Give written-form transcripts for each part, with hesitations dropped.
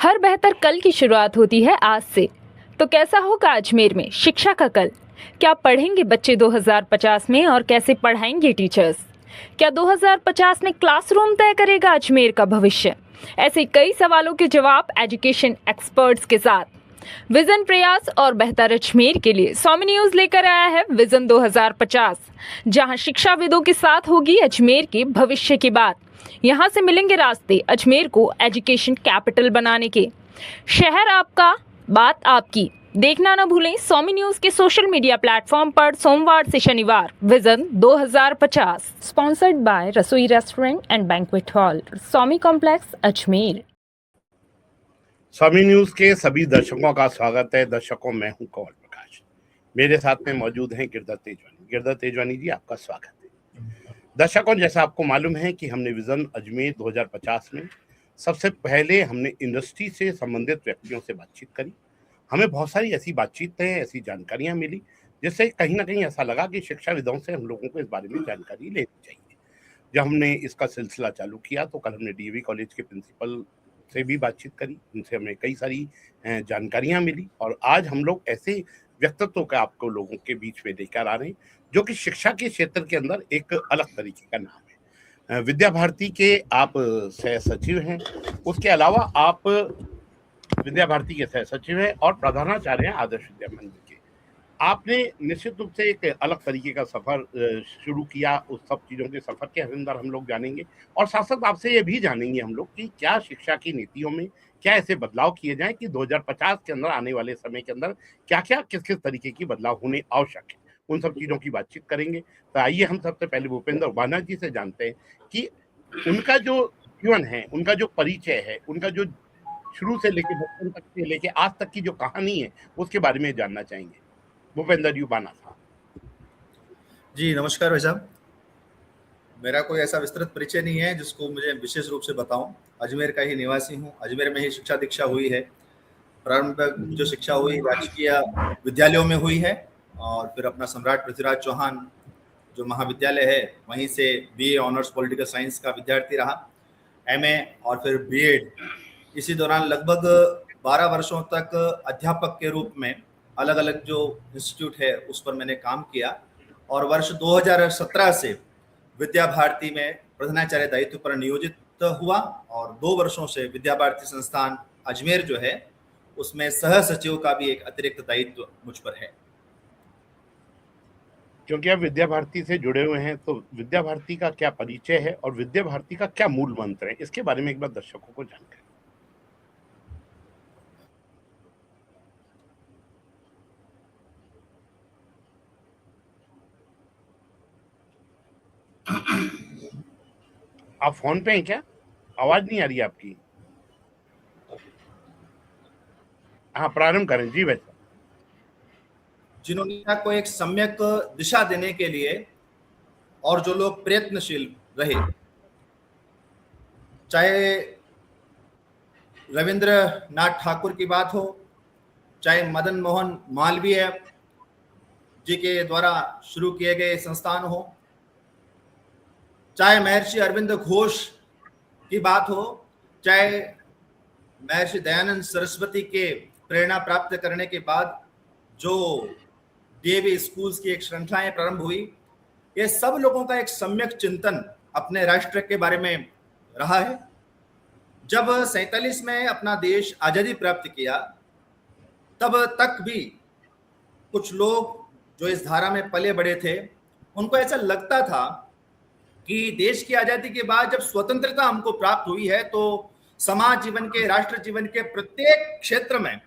हर बेहतर कल की शुरुआत होती है आज से। तो कैसा होगा अजमेर में शिक्षा का कल? क्या पढ़ेंगे बच्चे 2050 में और कैसे पढ़ाएंगे टीचर्स? क्या 2050 में क्लासरूम तय करेगा अजमेर का भविष्य? ऐसे कई सवालों के जवाब एजुकेशन एक्सपर्ट्स के साथ विजन प्रयास और बेहतर अजमेर के लिए स्वामी न्यूज लेकर आया है विजन 2050, जहां शिक्षाविदों के साथ होगी अजमेर के भविष्य की बात। यहां से मिलेंगे रास्ते अजमेर को एजुकेशन कैपिटल बनाने के। शहर आपका, बात आपकी। देखना न भूलें स्वामी न्यूज के सोशल मीडिया प्लेटफॉर्म पर सोमवार से शनिवार विजन 2050, स्पॉन्सर्ड बाय रसोई restaurant and banquet hall, Swami complex, Ajmer. Swami news के सभी दर्शकों का स्वागत है। दर्शकों, मैं हूं कंवल प्रकाश। मेरे साथ में मौजूद हैं गिरधर तेजवानी। गिरधर तेजवानी जी, आपका स्वागत है। दर्शकों, जैसा आपको मालूम है कि हमने विजन अजमेर 2050 में सबसे पहले हमने इंडस्ट्री से संबंधित व्यक्तियों से बातचीत करी। हमें बहुत सारी ऐसी बातचीतें, ऐसी जानकारियां मिली जिससे कहीं ना कहीं ऐसा लगा कि शिक्षाविदों से हम लोगों को इस बारे में जानकारी लेनी चाहिए। जब हमने इसका सिलसिला चालू किया तो कल हमने डीएवी कॉलेज के प्रिंसिपल से भी बातचीत करी, उनसे हमें कई सारी जानकारियां मिली और आज हम लोग ऐसे व्यक्तित्व का आपको लोगों के बीच में लेकर आ रहे हैं जो कि शिक्षा के क्षेत्र के अंदर एक अलग तरीके का नाम है। विद्या भारती के आप सह सचिव हैं, उसके अलावा आप विद्या भारती के सह सचिव हैं और प्रधानाचार्य हैं आदर्श विद्या मंदिर के। आपने निश्चित रूप से एक अलग तरीके का सफर शुरू किया। उस सब चीजों के सफर के अंदर हम लोग जानेंगे और साथ साथ आपसे ये भी जानेंगे हम लोग कि क्या शिक्षा की नीतियों में क्या ऐसे बदलाव किए जाएं कि 2050 के अंदर आने वाले समय के अंदर क्या क्या किस किस तरीके की बदलाव होने आवश्यक है। उन सब चीजों की बातचीत करेंगे। तो आइए हम सबसे पहले भूपेंद्र उबाना जी से जानते हैं कि उनका जो जीवन है, उनका जो परिचय है, उनका जो शुरू से लेके बचपन तक से लेके आज तक की जो कहानी है उसके बारे में जानना चाहेंगे। भूपेंद्र उबाना साहब जी नमस्कार भाई साहब। मेरा कोई ऐसा विस्तृत परिचय नहीं है जिसको मुझे विशेष रूप से बताऊं। अजमेर का ही निवासी हूं। अजमेर में ही शिक्षा दीक्षा हुई है। प्रारंभिक जो शिक्षा हुई राजकीय विद्यालयों में हुई है और फिर अपना सम्राट पृथ्वीराज चौहान जो महाविद्यालय है वहीं से बीए ऑनर्स पॉलिटिकल साइंस का विद्यार्थी रहा, एमए और फिर बीएड। इसी दौरान लगभग 12 वर्षों तक अध्यापक के रूप में अलग अलग जो इंस्टीट्यूट है उस पर मैंने काम किया और वर्ष 2017 से विद्या भारती में प्रधानाचार्य दायित्व पर नियोजित हुआ और 2 वर्षों से विद्या भारती संस्थान अजमेर जो है उसमें सह सचिव का भी एक अतिरिक्त दायित्व मुझ पर है। क्योंकि आप विद्या भारती से जुड़े हुए हैं तो विद्या भारती का क्या परिचय है और विद्या भारती का क्या मूल मंत्र है, इसके बारे में एक बार दर्शकों को जानकारी। आप फोन पे हैं क्या? आवाज नहीं आ रही आपकी। हाँ, प्रारंभ करें जी। वैसे जिन्होंने को एक सम्यक दिशा देने के लिए और जो लोग प्रयत्नशील रहे, चाहे रविंद्रनाथ ठाकुर की बात हो, चाहे मदन मोहन मालवीय जी के द्वारा शुरू किए गए संस्थान हो, चाहे महर्षि अरविंद घोष की बात हो, चाहे महर्षि दयानंद सरस्वती के प्रेरणा प्राप्त करने के बाद जो डीएवी स्कूल्स की एक श्रृंखलाएं प्रारंभ हुई, ये सब लोगों का एक सम्यक चिंतन अपने राष्ट्र के बारे में रहा है। जब 47 में अपना देश आजादी प्राप्त किया तब तक भी कुछ लोग जो इस धारा में पले बड़े थे उनको ऐसा लगता था कि देश की आजादी के बाद जब स्वतंत्रता हमको प्राप्त हुई है तो समाज जीवन के, राष्ट्र जीवन के प्रत्येक क्षेत्र में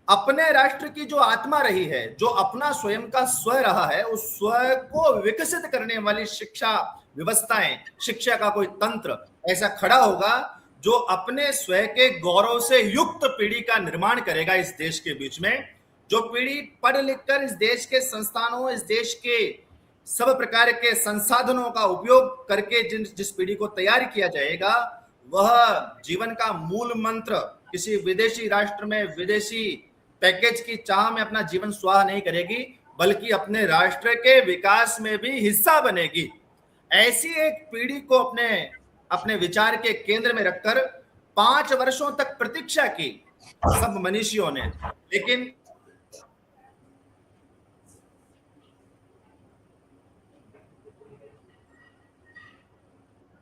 अपने राष्ट्र की जो आत्मा रही है, जो अपना स्वयं का स्व रहा है, उस स्व को विकसित करने वाली शिक्षा व्यवस्थाएं, शिक्षा का कोई तंत्र ऐसा खड़ा होगा जो अपने स्व के गौरव से युक्त पीढ़ी का निर्माण करेगा इस देश के बीच में। जो पीढ़ी पढ़ लिख कर इस देश के संस्थानों, इस देश के सब प्रकार के संसाधनों का उपयोग करके जिस पीढ़ी को तैयार किया जाएगा, वह जीवन का मूल मंत्र किसी विदेशी राष्ट्र में विदेशी पैकेज की चाह में अपना जीवन स्वाह नहीं करेगी, बल्कि अपने राष्ट्र के विकास में भी हिस्सा बनेगी। ऐसी एक पीढ़ी को अपने विचार के केंद्र में रखकर 5 वर्षों तक प्रतीक्षा की सब मनीषियों ने, लेकिन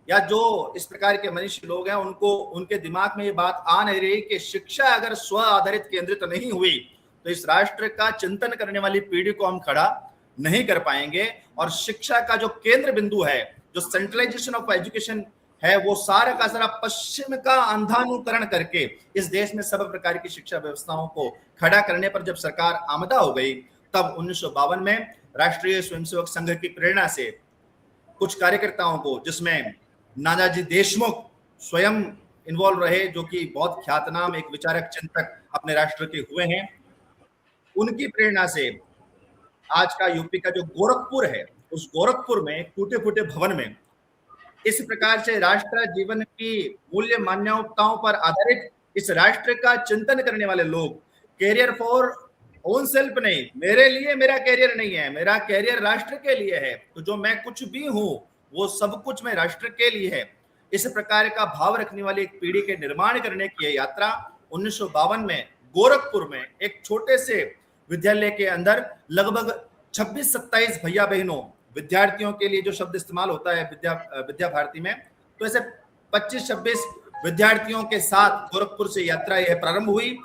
या जो इस प्रकार के मनीषी लोग हैं उनको उनके दिमाग में ये बात आ नहीं रही कि शिक्षा अगर स्व आधारित केंद्रित नहीं हुई तो इस राष्ट्र का चिंतन करने वाली पीढ़ी को हम खड़ा नहीं कर पाएंगे। और शिक्षा का जो केंद्र बिंदु है, जो सेंट्रलाइजेशन ऑफ एजुकेशन है, वो सारा का सारा पश्चिम का अंधानुकरण करके इस देश में सब प्रकार की शिक्षा व्यवस्थाओं को खड़ा करने पर जब सरकार आमदा हो गई, तब 1952 में राष्ट्रीय स्वयंसेवक संघ की प्रेरणा से कुछ कार्यकर्ताओं को, जिसमें नानाजी देशमुख स्वयं इन्वॉल्व रहे, जो कि बहुत ख्यातनाम एक विचारक चिंतक अपने राष्ट्र के हुए हैं, उनकी प्रेरणा से आज का यूपी का जो गोरखपुर है, उस गोरखपुर में टूटे फूटे भवन में इस प्रकार से राष्ट्र जीवन की मूल्य मान्यताओं पर आधारित इस राष्ट्र का चिंतन करने वाले लोग, कैरियर फॉर ओन सेल्फ नहीं, मेरे लिए मेरा कैरियर नहीं है, मेरा कैरियर राष्ट्र के लिए है, तो जो मैं कुछ भी हूं वो सब कुछ मैं राष्ट्र के लिए है, इस प्रकार का भाव रखने वाली एक पीढ़ी के निर्माण करने की यात्रा 1952 में गोरखपुर में एक छोटे से विद्यालय के अंदर लगभग 26-27 भैया बहनों, विद्यार्थियों के लिए जो शब्द इस्तेमाल होता है विद्या भारती में, तो ऐसे 25-26 विद्यार्थियों के साथ गोरखपुर से यात्रा यह प्रारंभ हुई।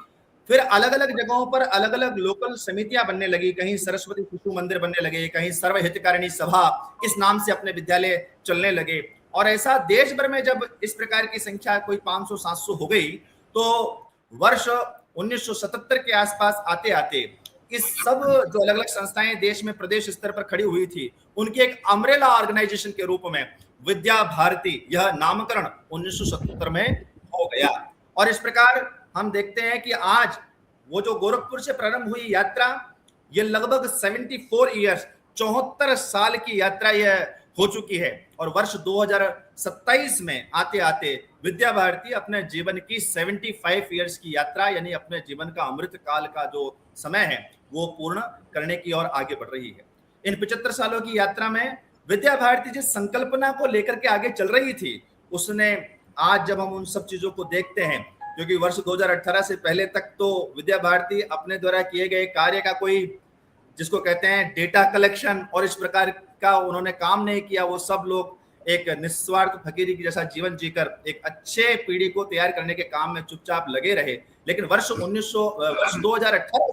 फिर अलग अलग जगहों पर अलग अलग लोकल समितियां बनने लगी, कहीं सरस्वती शिशु मंदिर बनने लगे, कहीं सर्व हितकारिणी सभा इस नाम से अपने विद्यालय चलने लगे। और ऐसा देश भर में जब इस प्रकार की संख्या कोई 500-700 हो गई, तो वर्ष 1977 के आसपास आते आते इस सब जो अलग अलग संस्थाएं देश में प्रदेश स्तर पर खड़ी हुई थी, उनकी एक अम्ब्रेला ऑर्गेनाइजेशन के रूप में विद्या भारती यह नामकरण 1977 में हो गया। और इस प्रकार हम देखते हैं कि आज वो जो गोरखपुर से प्रारंभ हुई यात्रा, ये लगभग 74 ईयर्स 74 साल की यात्रा यह हो चुकी है। और वर्ष 2027 में आते आते विद्या भारती अपने जीवन की 75 ईयर्स की यात्रा, यानी अपने जीवन का अमृत काल का जो समय है वो पूर्ण करने की ओर आगे बढ़ रही है। इन 75 सालों की यात्रा में विद्या भारती जिस संकल्पना को लेकर के आगे चल रही थी, उसने आज जब हम उन सब चीजों को देखते हैं, क्योंकि वर्ष 2018 से पहले तक तो विद्या भारती अपने द्वारा किए गए कार्य का कोई, जिसको कहते हैं डेटा कलेक्शन और इस प्रकार का उन्होंने काम नहीं किया। वो सब लोग एक निस्वार्थ फकीरी की जैसा जीवन जीकर एक अच्छे पीढ़ी को तैयार करने के काम में चुपचाप लगे रहे। लेकिन वर्ष 2018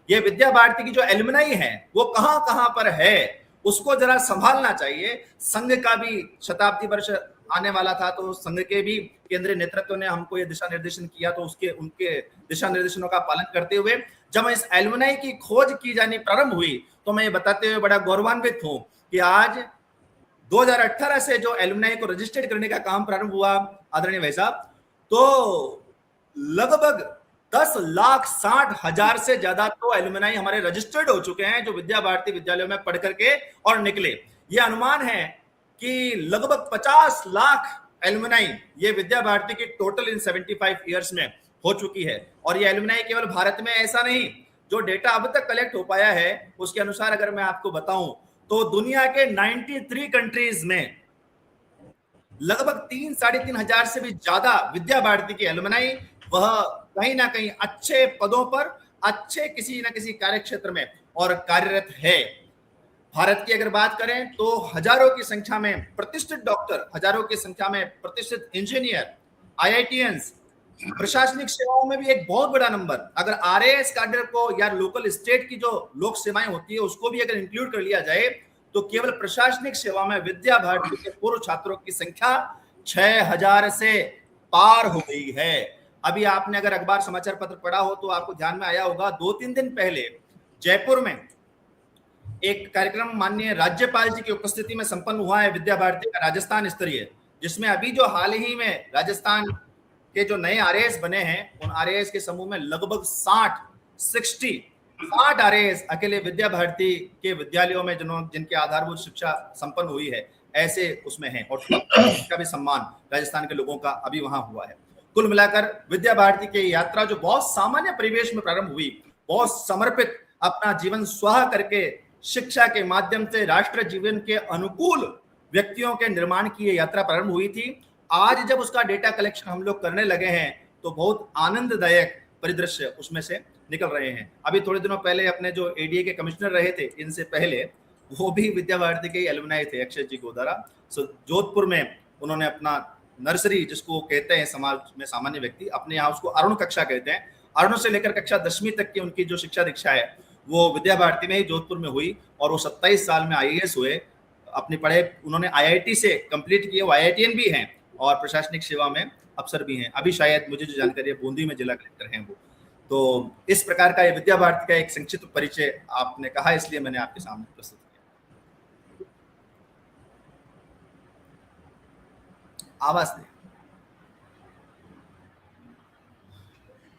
ये विद्या भारती की जो एलुमनाई है वो कहां पर है, उसको जरा संभालना चाहिए। संघ का भी शताब्दी वर्ष आने वाला था, तो संघ के भी केंद्रीय नेतृत्व ने हमको ये दिशा निर्देशन किया, तो उनके दिशा निर्देशों का पालन करते हुए जब इस एलुमनाई की खोज की जानी प्रारंभ हुई, तो मैं ये बताते हुए बड़ा गौरवान्वित हूं कि आज 2018 से जो एलुमनाई को रजिस्टर्ड करने का काम प्रारंभ हुआ आदरणीय भाई साहब, तो लगभग 10,60,000 से ज्यादा तो एलुमनाई हमारे रजिस्टर्ड हो चुके हैं, जो विद्या भारती विद्यालयों में पढ़ करके और निकले। ये अनुमान है कि लगभग 50 लाख एलुमनाई ये विद्या भारती की टोटल इन 75 ईयर्स में हो चुकी है। और ये एलुमनाई केवल भारत में ऐसा नहीं, जो डेटा अब तक कलेक्ट हो पाया है उसके अनुसार अगर मैं आपको बताऊं तो दुनिया के 93 कंट्रीज में लगभग 3-3.5 हजार से भी ज्यादा विद्या भारती की एलुमनाई वह कहीं ना कहीं अच्छे पदों पर, अच्छे किसी न किसी कार्य क्षेत्र में और कार्यरत है। भारत की अगर बात करें तो हजारों की संख्या में प्रतिष्ठित डॉक्टर, हजारों की संख्या में प्रतिष्ठित इंजीनियर, आईआईटीएंस, प्रशासनिक सेवाओं में भी एक बहुत बड़ा नंबर, अगर आरएएस कैडर को या लोकल स्टेट की जो लोक सेवाएं होती है उसको भी अगर इंक्लूड कर लिया जाए, तो केवल प्रशासनिक सेवा में विद्या भारती के पूर्व छात्रों की संख्या 6,000 से पार हो गई है। अभी आपने अगर अखबार समाचार पत्र पढ़ा हो तो आपको ध्यान में आया होगा, 2-3 दिन पहले जयपुर में एक कार्यक्रम माननीय राज्यपाल जी की उपस्थिति में संपन्न हुआ है विद्या भारती का राजस्थान स्तरीय, जिसमें अभी जो हाल ही में राजस्थान के जो नए आरएएस बने हैं, उन आरएएस के समूह में लगभग 60 आरएएस अकेले विद्या भारती के विद्यालयों में जिनके आधारभूत शिक्षा संपन्न हुई है, ऐसे उसमें हैं। और का भी सम्मान राजस्थान के लोगों का अभी वहां हुआ है। कुल मिलाकर विद्या भारती की यात्रा जो बहुत सामान्य परिवेश में प्रारंभ हुई, बहुत समर्पित, अपना जीवन स्वाह करके शिक्षा के माध्यम से राष्ट्र जीवन के अनुकूल व्यक्तियों के निर्माण की यह यात्रा प्रारंभ हुई थी। आज जब उसका डेटा कलेक्शन हम लोग करने लगे हैं तो बहुत आनंददायक परिदृश्य उसमें से निकल रहे हैं। अभी थोड़े दिनों पहले अपने जो एडीए के कमिश्नर रहे थे इनसे पहले, वो भी विद्या भारती के एलुमनाई थे, अक्षय जी गोदारा। सो जोधपुर में उन्होंने अपना नर्सरी, जिसको कहते हैं समाज में सामान्य व्यक्ति, अपने यहाँ उसको अरुण कक्षा कहते हैं, अरुण से लेकर कक्षा 10वीं तक की उनकी जो शिक्षा दीक्षा है वो विद्या भारती में ही जोधपुर में हुई, और वो 27 साल में आईएएस हुए। अपनी पढ़ाई उन्होंने आईआईटी से कंप्लीट किए, वो आईआईटीएन भी हैं और प्रशासनिक सेवा में अफसर भी हैं। अभी शायद मुझे जो जानकारी है बूंदी में जिला कलेक्टर हैं वो। तो इस प्रकार का ये विद्या भारती का एक संक्षिप्त परिचय आपने कहा, इसलिए मैंने आपके सामने प्रस्तुत किया। आवाज नहीं,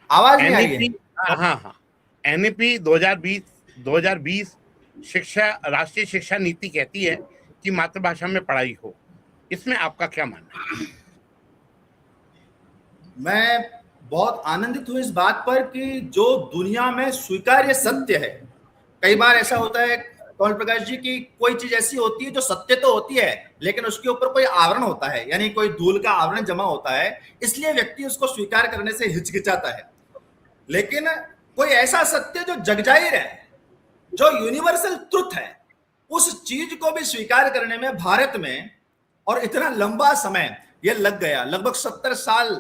आवाज नहीं आ रही है। हाँ, एनईपी 2020 शिक्षा, राष्ट्रीय शिक्षा नीति कहती है कि मातृभाषा में पढ़ाई हो। इसमें आपका क्या मानना है? मैं बहुत आनंदित हूं इस बात पर कि जो दुनिया में स्वीकार्य सत्य है, कई बार ऐसा होता है कौल प्रकाश जी की कोई चीज ऐसी होती है जो सत्य तो होती है लेकिन उसके ऊपर कोई आवरण होता है, यानी कोई धूल का आवरण जमा होता है, इसलिए व्यक्ति उसको स्वीकार करने से हिचकिचाता है। लेकिन कोई ऐसा सत्य जो जगजाहिर है, जो यूनिवर्सल ट्रुथ है, उस चीज को भी स्वीकार करने में भारत में और इतना लंबा समय यह लग गया, लगभग 70 साल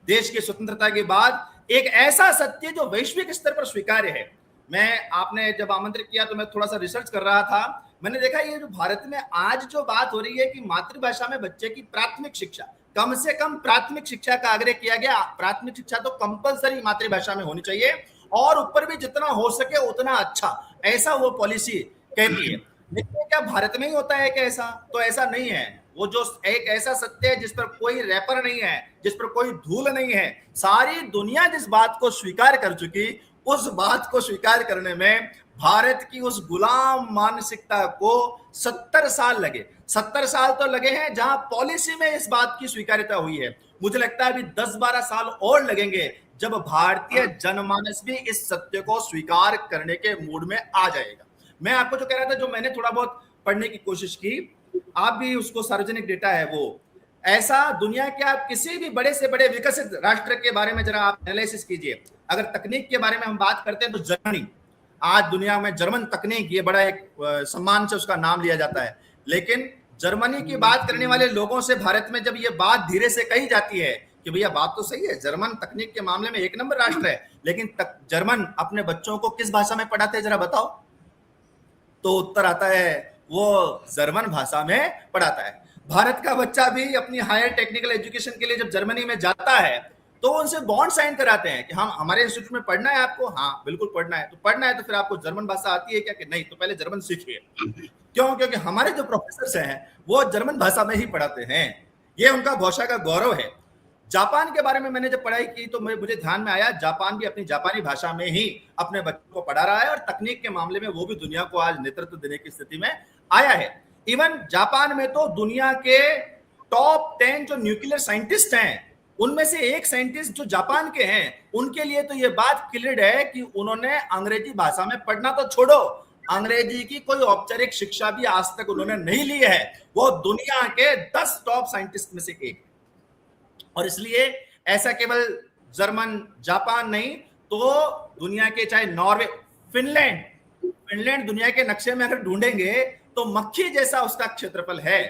देश की स्वतंत्रता के बाद एक ऐसा सत्य जो वैश्विक स्तर पर स्वीकार्य है। मैं, आपने जब आमंत्रित किया तो मैं थोड़ा सा रिसर्च कर रहा था, मैंने देखा ये जो भारत में आज जो बात हो रही है कि मातृभाषा में बच्चे की प्राथमिक शिक्षा, कम से कम प्राथमिक शिक्षा का आग्रह किया गया। प्राथमिक शिक्षा तो कंपलसरी मातृभाषा में होनी चाहिए और ऊपर भी जितना हो सके उतना अच्छा, ऐसा वो पॉलिसी कहती है। लेकिन क्या भारत में ही होता है क्या ऐसा? तो ऐसा नहीं है। वो जो एक ऐसा सत्य है जिस पर कोई रैपर नहीं है, जिस पर कोई धूल नहीं है, सारी दुनिया जिस बात को स्वीकार कर चुकी, उस बात को स्वीकार करने में भारत की उस गुलाम मानसिकता को 70 साल लगे। 70 साल तो लगे हैं जहां पॉलिसी में इस बात की स्वीकार्यता हुई है। मुझे लगता है अभी 10-12 साल और लगेंगे जब भारतीय जनमानस भी इस सत्य को स्वीकार करने के मूड में आ जाएगा। मैं आपको जो कह रहा था, जो मैंने थोड़ा बहुत पढ़ने की कोशिश की, आप भी उसको, सार्वजनिक डेटा है वो, ऐसा दुनिया के आप किसी भी बड़े से बड़े विकसित राष्ट्र के बारे में जरा आप एनालिसिस कीजिए। अगर तकनीक के बारे में हम बात करते हैं तो जर्मनी, आज दुनिया में जर्मन तकनीक, ये बड़ा एक सम्मान से उसका नाम लिया जाता है। लेकिन जर्मनी की बात करने वाले लोगों से भारत में जब ये बात धीरे से कही जाती है कि भैया बात तो सही है, जर्मन तकनीक के मामले में 1 नंबर राष्ट्र है, लेकिन जर्मन अपने बच्चों को किस भाषा में पढ़ाते हैं जरा बताओ? तो उत्तर आता है वो जर्मन भाषा में पढ़ाता है। भारत का बच्चा भी अपनी हायर टेक्निकल एजुकेशन के लिए जब जर्मनी में जाता है तो उनसे बॉन्ड साइन कराते हैं कि हम, हमारे इंस्टीट्यूट में पढ़ना है आपको, हाँ बिल्कुल पढ़ना है। तो पढ़ना है तो फिर आपको जर्मन भाषा आती है क्या? कि नहीं, तो पहले जर्मन सीखिए। क्यों? क्योंकि हमारे जो प्रोफेसर हैं वो जर्मन भाषा में ही पढ़ाते हैं, ये उनका भाषा का गौरव है। जापान के बारे में मैंने जब पढ़ाई की तो मुझे ध्यान में आया, जापान भी अपनी जापानी भाषा में ही अपने बच्चों को पढ़ा रहा है और तकनीक के मामले में वो भी दुनिया को आज नेतृत्व देने की स्थिति में आया है। इवन जापान में तो दुनिया के टॉप 10 जो न्यूक्लियर साइंटिस्ट हैं, उनमें से एक साइंटिस्ट जो जापान के हैं, उनके लिए तो ये बात क्लियर है कि उन्होंने अंग्रेजी भाषा में पढ़ना तो छोड़ो, अंग्रेजी की कोई औपचारिक शिक्षा भी आज तक उन्होंने नहीं ली है। वो दुनिया के 10 टॉप साइंटिस्ट में से एक। और इसलिए ऐसा केवल जर्मन, जापान नहीं तो दुनिया के, चाहे नॉर्वे, फिनलैंड दुनिया के नक्शे में अगर ढूंढेंगे तो मक्खी जैसा उसका क्षेत्रफल है,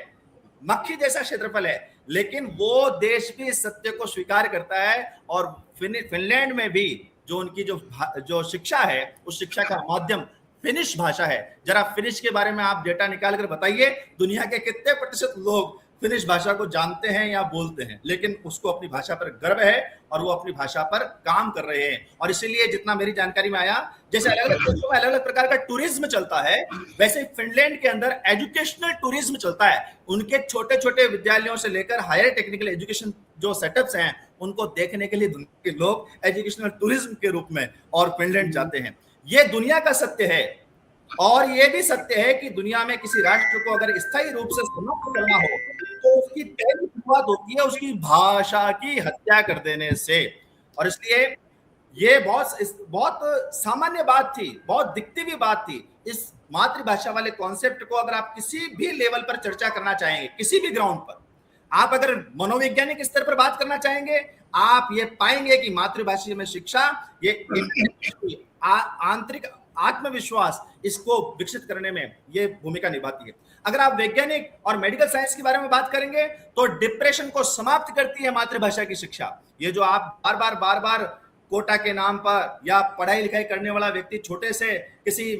मक्खी जैसा क्षेत्रफल है। लेकिन वो देश भी इस सत्य को स्वीकार करता है और फिनलैंड में भी जो उनकी जो शिक्षा है, उस शिक्षा का माध्यम फिनिश भाषा है। जरा फिनिश के बारे में आप डेटा निकाल कर बताइए, दुनिया के कितने प्रतिशत लोग फिनिश भाषा को जानते हैं या बोलते हैं? लेकिन उसको अपनी भाषा पर गर्व है और वो अपनी भाषा पर काम कर रहे हैं। और इसीलिए जितना मेरी जानकारी में आया, जैसे अलग अलग देशों में अलग अलग प्रकार का टूरिज्म चलता है, वैसे फिनलैंड के अंदर एजुकेशनल टूरिज्म चलता है। उनके छोटे छोटे विद्यालयों से लेकर हायर टेक्निकल एजुकेशन जो सेटअप्स हैं, उनको देखने के लिए दुनिया के लोग एजुकेशनल टूरिज्म के रूप में और फिनलैंड जाते हैं। ये दुनिया का सत्य है। और ये भी सत्य है कि दुनिया में किसी राष्ट्र को अगर स्थायी रूप से समाप्त करना हो तो उसकी पहली शुरुआत होती है उसकी भाषा की हत्या कर देने से। और इसलिए ये बहुत सामान्य बात थी, बहुत दिखती भी बात थी। इस मातृभाषा वाले कॉन्सेप्ट को अगर आप किसी भी लेवल पर चर्चा करना चाहेंगे, किसी भी ग्राउंड पर, आप अगर मनोवैज्ञानिक स्तर पर बात करना चाहेंगे, आप ये पाएंगे कि मातृभाषा में शिक्षा ये आंतरिक आत्मविश्वास इसको विकसित करने में ये भूमिका निभाती है। अगर आप वैज्ञानिक और मेडिकल साइंस के बारे में बात करेंगे तो डिप्रेशन को समाप्त करती है मातृभाषा की शिक्षा। ये जो आप बार बार कोटा के नाम पर या पढ़ाई लिखाई करने वाला व्यक्ति छोटे से किसी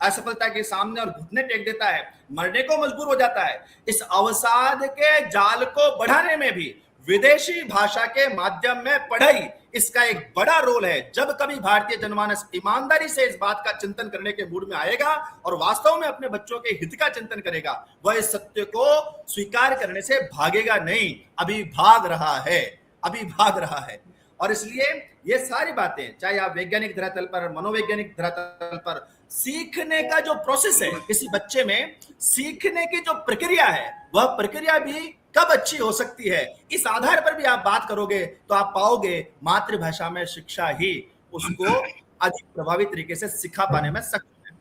असफलता के सामने और घुटने टेक देता है, मरने को मजबूर हो जाता है, इस अवसाद के जाल को बढ़ाने में भी विदेशी भाषा के माध्यम में पढ़ाई इसका एक बड़ा रोल है। जब कभी भारतीय जनमानस ईमानदारी से इस बात का चिंतन करने के मूड में आएगा और वास्तव में अपने बच्चों के हित का चिंतन करेगा, वह इस सत्य को स्वीकार करने से भागेगा नहीं, अभी भाग रहा है। और इसलिए ये सारी बातें, चाहे आप वैज्ञानिक धरातल पर, मनोवैज्ञानिक धरातल पर, सीखने का जो प्रोसेस है, किसी बच्चे में सीखने की जो प्रक्रिया है, वह प्रक्रिया भी कब अच्छी हो सकती है, इस आधार पर भी आप बात करोगे तो आप पाओगे मातृभाषा में शिक्षा ही उसको अधिक प्रभावी तरीके से सिखा पाने में सक्षम है।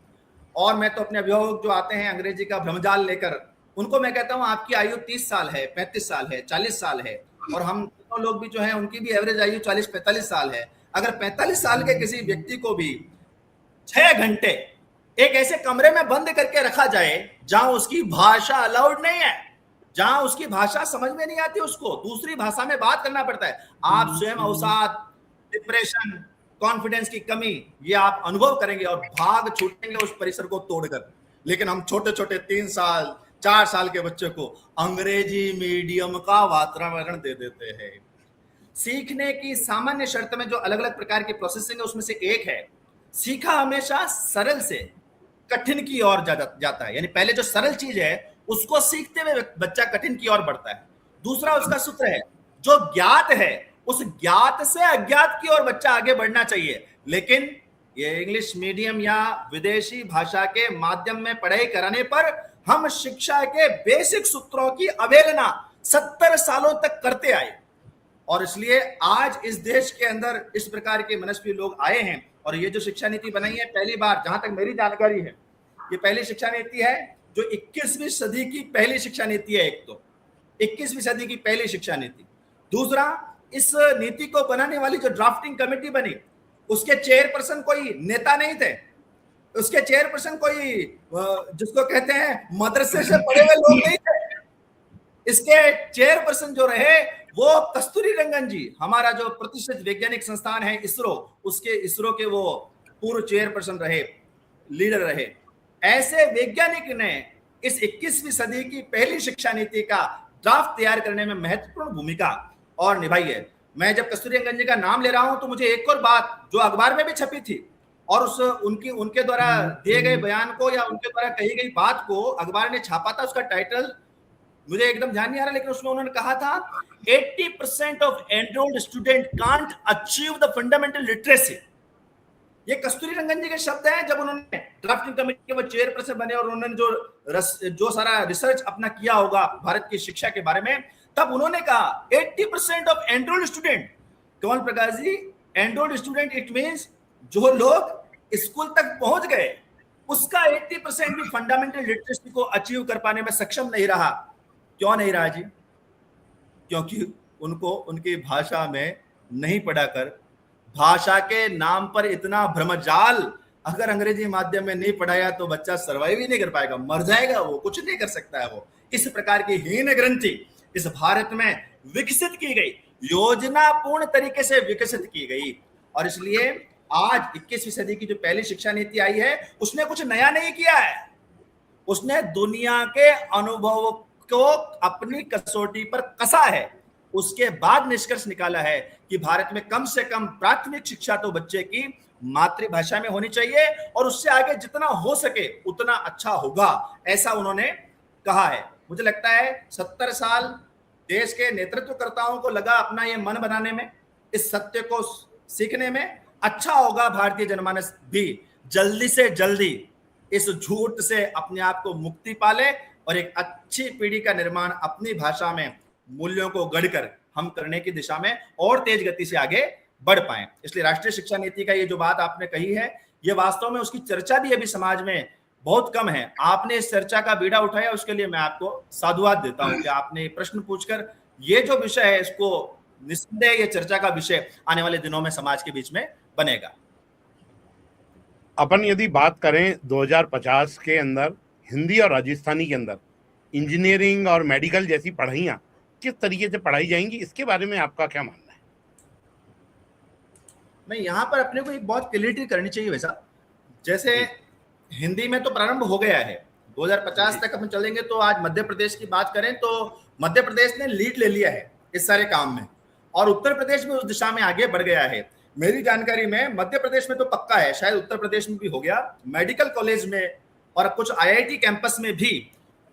और मैं तो अपने अभिभावक जो आते हैं अंग्रेजी का भ्रमजाल लेकर, उनको मैं कहता हूं आपकी आयु 30 साल है, 35 साल है, 40 साल है, और हम दोनों लोग भी जो हैं उनकी भी एवरेज आयु 40-45 साल है। अगर 45 साल के किसी व्यक्ति को भी 6 घंटे एक ऐसे कमरे में बंद करके रखा जाए जहां उसकी भाषा अलाउड नहीं है, जहां उसकी भाषा समझ में नहीं आती, उसको दूसरी भाषा में बात करना पड़ता है, आप स्वयं अवसाद, डिप्रेशन, कॉन्फिडेंस की कमी ये आप अनुभव करेंगे और भाग छूटेंगे उस परिसर को तोड़कर। लेकिन हम छोटे छोटे 3 साल 4 साल के बच्चे को अंग्रेजी मीडियम का वातावरण दे देते हैं। सीखने की सामान्य शर्त में जो अलग अलग प्रकार की प्रोसेसिंग है उसमें से एक है, सीखा हमेशा सरल से कठिन की ओर जाता है। यानी पहले जो सरल चीज है उसको सीखते हुए बच्चा कठिन की ओर बढ़ता है। दूसरा उसका सूत्र है, जो ज्ञात है उस ज्ञात से अज्ञात की ओर बच्चा आगे बढ़ना चाहिए। लेकिन ये इंग्लिश मीडियम या विदेशी भाषा के माध्यम में पढ़ाई कराने पर हम शिक्षा के बेसिक सूत्रों की अवहेलना 70 सालों तक करते आए। और इसलिए आज इस देश के अंदर इस प्रकार के मनस्वी लोग आए हैं और ये जो शिक्षा नीति बनाई है, पहली बार जहां तक मेरी जानकारी है ये पहली शिक्षा नीति है जो 21वीं सदी की पहली शिक्षा नीति है। एक तो 21वीं सदी की पहली शिक्षा नीति। दूसरा, इस नीति को बनाने वाली जो ड्राफ्टिंग कमेटी बनी उसके चेयरपर्सन कोई नेता नहीं थे, उसके चेयरपर्सन कोई जिसको कहते हैं मदरसे से पढ़े हुए लोग नहीं थे। इसके चेयरपर्सन जो रहे वो कस्तूरी रंगन जी, हमारा जो प्रतिष्ठित वैज्ञानिक संस्थान है इसरो, उसके इसरो के वो पूर्व चेयरपर्सन रहे, लीडर रहे। ऐसे वैज्ञानिक ने इस 21वीं सदी की पहली शिक्षा नीति का ड्राफ्ट तैयार करने में महत्वपूर्ण भूमिका और निभाई है। मैं जब कस्तूरी रंगन जी का नाम ले रहा हूं तो मुझे एक और बात जो अखबार में भी छपी थी और उस उनके द्वारा दिए गए बयान को या उनके द्वारा कही गई बात को अखबार ने छापा था, उसका टाइटल मुझे एकदम ध्यान नहीं आ रहा, लेकिन उसमें उन्होंने कहा था 80% of enrolled student can't achieve the fundamental literacy. ये कस्तूरी रंगन जी के शब्द हैं जब उन्होंने ड्राफ्टिंग कमेटी के वो चेयरपर्सन बने और उन्होंने जो सारा रिसर्च अपना किया होगा भारत की शिक्षा के बारे में, तब उन्होंने कहा 80% of enrolled student. Kamal Prakash ji, enrolled student it means जो लोग स्कूल तक पहुंच गए उसका 80% भी फंडामेंटल लिटरेसी को अचीव कर पाने में सक्षम नहीं रहा। क्यों नहीं रहा जी? क्योंकि उनको उनकी भाषा में नहीं पढ़ाकर, भाषा के नाम पर इतना भ्रमजाल अगर अंग्रेजी माध्यम में नहीं पढ़ाया तो बच्चा सर्वाइव ही नहीं कर पाएगा, मर जाएगा, वो कुछ नहीं कर सकता है। वो इस प्रकार की हीन ग्रंथि इस भारत में विकसित की गई, योजना पूर्ण तरीके से विकसित की गई। और इसलिए आज 21वीं सदी की जो पहली शिक्षा नीति आई है उसने कुछ नया नहीं किया है, उसने दुनिया के अनुभव को अपनी कसौटी पर कसा है। उसके बाद निष्कर्ष निकाला है कि भारत में कम से कम प्राथमिक शिक्षा तो बच्चे की मातृभाषा में होनी चाहिए और उससे आगे जितना हो सके उतना अच्छा होगा, ऐसा उन्होंने कहा है। मुझे लगता है 70 साल देश के नेतृत्वकर्ताओं को लगा अपना ये मन बनाने में, इस सत्य को सीखने में। अच्छा होगा भारतीय जनमानस भी जल्दी से जल्दी इस झूठ से अपने आप को मुक्ति पाले और एक अच्छी पीढ़ी का निर्माण अपनी भाषा में मूल्यों को गढ़कर हम करने की दिशा में और तेज गति से आगे बढ़ पाए। इसलिए राष्ट्रीय शिक्षा नीति का ये जो बात आपने कही है, ये वास्तव में उसकी चर्चा भी अभी समाज में बहुत कम है। आपने इस चर्चा का बीड़ा उठाया, उसके लिए मैं आपको साधुवाद देता हूं कि आपने प्रश्न पूछकर ये जो विषय है इसको निस्संदेह ये चर्चा का विषय आने वाले दिनों में समाज के बीच में बनेगा। अपन यदि बात करें 2050 के अंदर हिंदी और राजस्थानी के अंदर इंजीनियरिंग और मेडिकल जैसी पढ़ाइयाँ किस तरीके से पढ़ाई जाएंगी, इसके बारे में आपका क्या मानना है? नहीं, यहाँ पर अपने को एक बहुत क्लियरिटी करनी चाहिए। वैसा जैसे हिंदी में तो प्रारंभ हो गया है, 2050 तक अपन चलेंगे तो आज मध्य प्रदेश की बात करें तो मध्य प्रदेश ने लीड ले लिया है इस सारे काम में, और उत्तर प्रदेश में उस दिशा में आगे बढ़ गया है। मेरी जानकारी में मध्य प्रदेश में तो पक्का है, शायद उत्तर प्रदेश में भी हो गया। मेडिकल कॉलेज में और कुछ आईआईटी कैंपस में भी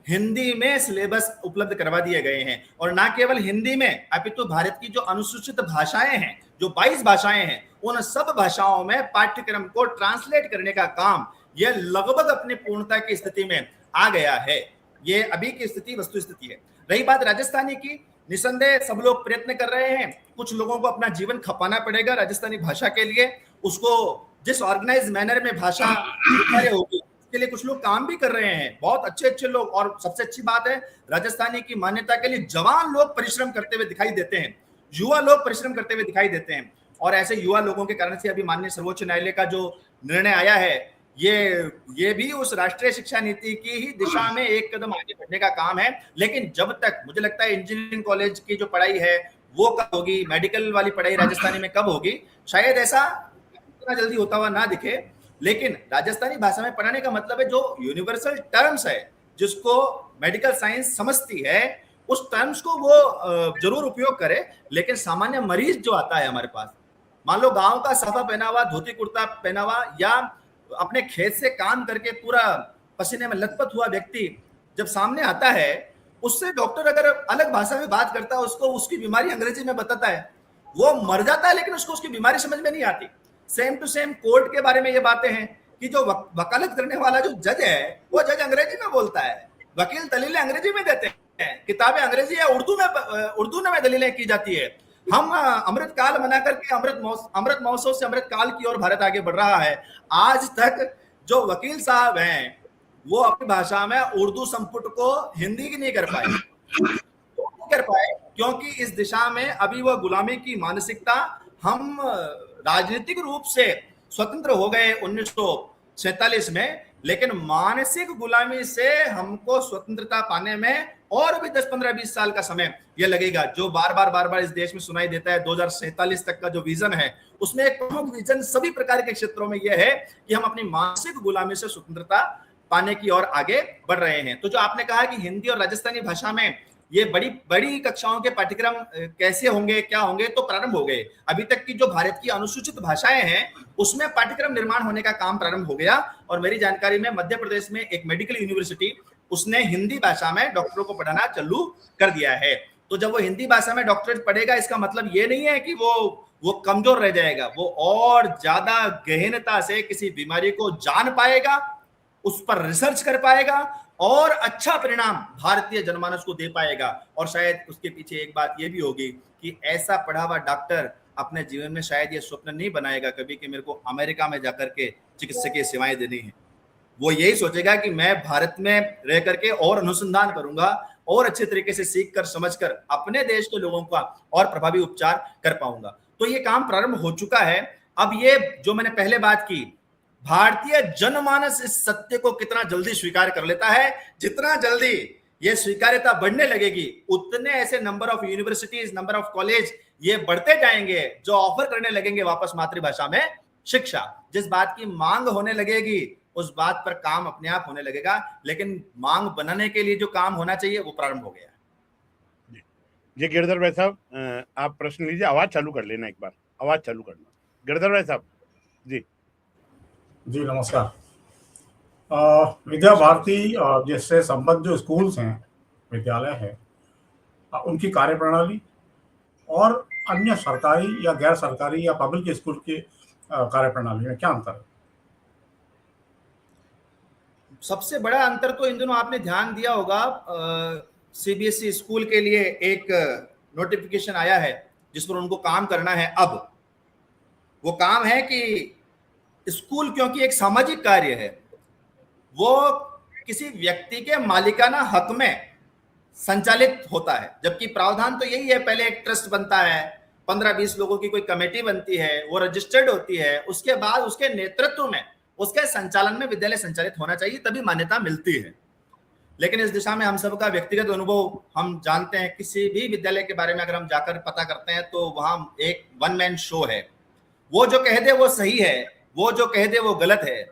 हिंदी में सिलेबस उपलब्ध करवा दिए गए हैं, और ना केवल हिंदी में अपितु भारत की जो अनुसूचित भाषाएं हैं, जो 22 भाषाएं हैं, उन सब भाषाओं में पाठ्यक्रम को ट्रांसलेट करने का काम यह लगभग अपने पूर्णता की स्थिति में आ गया है। ये अभी की स्थिति वस्तु स्थिति है। रही बात राजस्थानी की, निसंदेह सब लोग प्रयत्न कर रहे हैं। कुछ लोगों को अपना जीवन खपाना पड़ेगा राजस्थानी भाषा के लिए, उसको जिस ऑर्गेनाइज मैनर में भाषा होगी के लिए कुछ लोग काम भी कर रहे हैं, बहुत अच्छे अच्छे लोग। और सबसे अच्छी बात है, राजस्थानी की मान्यता के लिए जवान लोग परिश्रम करते हुए दिखाई देते हैं, युवा लोग परिश्रम करते हुए दिखाई देते हैं। और ऐसे युवा लोगों के कारण से अभी माननीय सर्वोच्च न्यायालय का जो निर्णय आया है, ये भी उस राष्ट्रीय शिक्षा नीति की ही दिशा में एक कदम आगे बढ़ने का काम है। लेकिन जब तक मुझे लगता है इंजीनियरिंग कॉलेज की जो पढ़ाई है वो कब होगी, मेडिकल वाली पढ़ाई राजस्थानी में कब होगी, शायद ऐसा इतना जल्दी होता हुआ ना दिखे। लेकिन राजस्थानी भाषा में पढ़ाने का मतलब है जो यूनिवर्सल टर्म्स है जिसको मेडिकल साइंस समझती है, उस टर्म्स को वो जरूर उपयोग करे। लेकिन सामान्य मरीज जो आता है हमारे पास, मान लो गांव का साफा पहना हुआ, धोती कुर्ता पहना हुआ, या अपने खेत से काम करके पूरा पसीने में लथपथ हुआ व्यक्ति जब सामने आता है, उससे डॉक्टर अगर अलग भाषा में बात करता है, उसको उसकी बीमारी अंग्रेजी में बताता है, वो मर जाता है, लेकिन उसको उसकी बीमारी समझ में नहीं आती। सेम टू सेम कोर्ट के बारे में ये बातें हैं कि जो वकालत करने वाला जो जज है वो जज अंग्रेजी में बोलता है, वकील दलीलें अंग्रेजी में देते हैं, किताबें अंग्रेजी या उर्दू में दलीलें की जाती है। हम अमृत काल मना करके अमृत महोत्सव से अमृत काल की ओर भारत आगे बढ़ रहा है। आज तक जो वकील साहब हैं वो अपनी भाषा में उर्दू संपुट को हिंदी की नहीं कर पाए क्योंकि इस दिशा में अभी वो गुलामी की मानसिकता, हम राजनीतिक रूप से स्वतंत्र हो गए 1947 में, लेकिन मानसिक गुलामी से हमको स्वतंत्रता पाने में और भी 10, 15, 20 साल का समय यह लगेगा। जो बार बार इस देश में सुनाई देता है 2047 तक का जो विजन है, उसमें एक प्रमुख विजन सभी प्रकार के क्षेत्रों में यह है कि हम अपनी मानसिक गुलामी से स्वतंत्रता पाने की ओर आगे बढ़ रहे हैं। तो जो आपने कहा कि हिंदी और राजस्थानी भाषा में ये बड़ी कक्षाओं के पाठ्यक्रम कैसे होंगे, क्या होंगे, तो प्रारंभ हो गए। अभी तक की जो भारत की अनुसूचित भाषाएं हैं उसमें पाठ्यक्रम निर्माण होने का काम प्रारंभ हो गया। और मेरी जानकारी में मध्य प्रदेश में एक मेडिकल यूनिवर्सिटी, उसने हिंदी भाषा में डॉक्टरों को पढ़ाना चालू कर दिया है। तो जब वो हिंदी भाषा में डॉक्टरेट पढ़ेगा, इसका मतलब ये नहीं है कि वो कमजोर रह जाएगा, वो और ज्यादा गहनता से किसी बीमारी को जान पाएगा, उस पर रिसर्च कर पाएगा और अच्छा परिणाम भारतीय जनमानस को दे पाएगा। और शायद उसके पीछे एक बात यह भी होगी कि ऐसा पढ़ा हुआ डॉक्टर अपने जीवन में शायद ये स्वप्न नहीं बनाएगा कभी कि मेरे को अमेरिका में जाकर के चिकित्सकीय सेवाएं देनी है। वो यही सोचेगा कि मैं भारत में रह करके और अनुसंधान करूंगा और अच्छे तरीके से सीख कर समझ कर अपने देश के लोगों का और प्रभावी उपचार कर पाऊंगा। तो ये काम प्रारंभ हो चुका है। अब ये जो मैंने पहले बात की, भारतीय जनमानस इस सत्य को कितना जल्दी स्वीकार कर लेता है, जितना जल्दी ये स्वीकार्यता बढ़ने लगेगी उतने ऐसे number of universities, number of college ये बढ़ते जाएंगे जो ऑफर करने लगेंगे वापस मातृभाषा में शिक्षा। जिस बात की मांग होने लगेगी उस बात पर काम अपने आप होने लगेगा, लेकिन मांग बनाने के लिए जो काम होना चाहिए वो प्रारंभ हो गया। जी गिरधर भाई साहब, आप प्रश्न लीजिए, आवाज चालू कर लेना, एक बार आवाज चालू करना। गिरधर भाई साहब जी। जी नमस्कार। विद्या भारती जिससे संबद्ध जो स्कूल्स हैं, विद्यालय है, उनकी कार्यप्रणाली और अन्य सरकारी या गैर सरकारी या पब्लिक स्कूल की कार्यप्रणाली में क्या अंतर है? सबसे बड़ा अंतर तो इन दिनों आपने ध्यान दिया होगा, सीबीएसई स्कूल के लिए एक नोटिफिकेशन आया है जिस पर उनको काम करना है। अब वो काम है कि स्कूल क्योंकि एक सामाजिक कार्य है, वो किसी व्यक्ति के मालिकाना हक में संचालित होता है, जबकि प्रावधान तो यही है, पहले एक ट्रस्ट बनता है, 15-20 लोगों की कोई कमेटी बनती है, वो रजिस्टर्ड होती है, उसके बाद उसके नेतृत्व में, उसके संचालन में विद्यालय संचालित होना चाहिए, तभी मान्यता मिलती है। लेकिन इस दिशा में हम सबका व्यक्तिगत अनुभव हम जानते हैं, किसी भी विद्यालय के बारे में अगर हम जाकर पता करते हैं तो वहां एक वन मैन शो है। वो जो कह दे वो सही है, वो जो कह दे वो गलत है।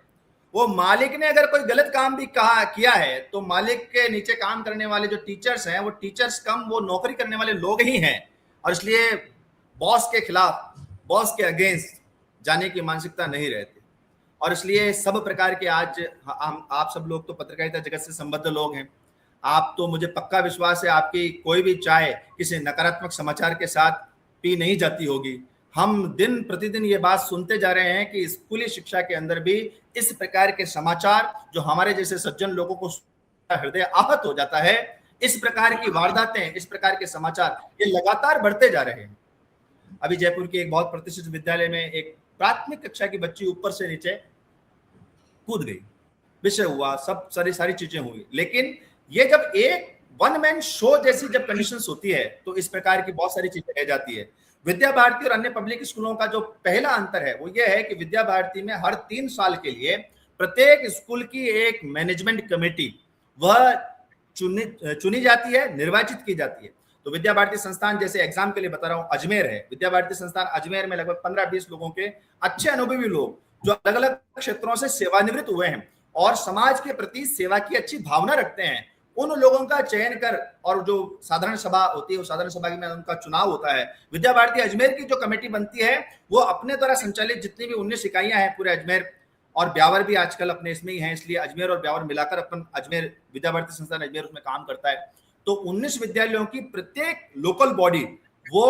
वो मालिक ने अगर कोई गलत काम भी किया है तो मालिक के नीचे काम करने वाले जो टीचर्स हैं, वो टीचर्स कम वो नौकरी करने वाले लोग ही हैं, और इसलिए बॉस के खिलाफ, बॉस के अगेंस्ट जाने की मानसिकता नहीं रहती। और इसलिए सब प्रकार के आज हम आप सब लोग तो पत्रकारिता जगत से संबद्ध लोग हैं, आप तो मुझे पक्का विश्वास है आपकी कोई भी चाय किसी नकारात्मक समाचार के साथ पी नहीं जाती होगी। हम दिन प्रतिदिन ये बात सुनते जा रहे हैं कि स्कूली शिक्षा के अंदर भी इस प्रकार के समाचार जो हमारे जैसे सज्जन लोगों को हृदय आहत हो जाता है, इस प्रकार की वारदातें, इस प्रकार के समाचार ये लगातार बढ़ते जा रहे हैं। अभी जयपुर के एक बहुत प्रतिष्ठित विद्यालय में एक प्राथमिक कक्षा की बच्ची ऊपर से नीचे कूद गई, विषय हुआ, सब सारी चीजें हुई, लेकिन ये जब एक वन मैन शो जैसी जब कंडीशंस होती है तो इस प्रकार की बहुत सारी चीजें रह जाती है। विद्या भारती और अन्य पब्लिक स्कूलों का जो पहला अंतर है वो ये है कि विद्या भारती में हर 3 साल के लिए प्रत्येक स्कूल की एक मैनेजमेंट कमेटी वह चुनी जाती है, निर्वाचित की जाती है। तो विद्या भारती संस्थान, जैसे एग्जाम के लिए बता रहा हूँ, अजमेर है, विद्या भारती संस्थान अजमेर में लगभग 15-20 लोगों के अच्छे अनुभवी लोग जो अलग अलग क्षेत्रों से सेवानिवृत्त हुए हैं और समाज के प्रति सेवा की अच्छी भावना रखते हैं, उन लोगों का चयन कर, और जो साधारण सभा होती है, उस साधारण सभा में उनका चुनाव होता है। विद्या भारती अजमेर की जो कमेटी बनती है वो अपने द्वारा संचालित जितनी भी 19 इकाइयां हैं पूरे अजमेर, और ब्यावर भी आजकल अपने इसमें ही है, इसलिए अजमेर और ब्यावर मिलाकर अपन अजमेर विद्या भारती संस्थान अजमेर उसमें काम करता है। तो 19 विद्यालयों की प्रत्येक लोकल बॉडी वो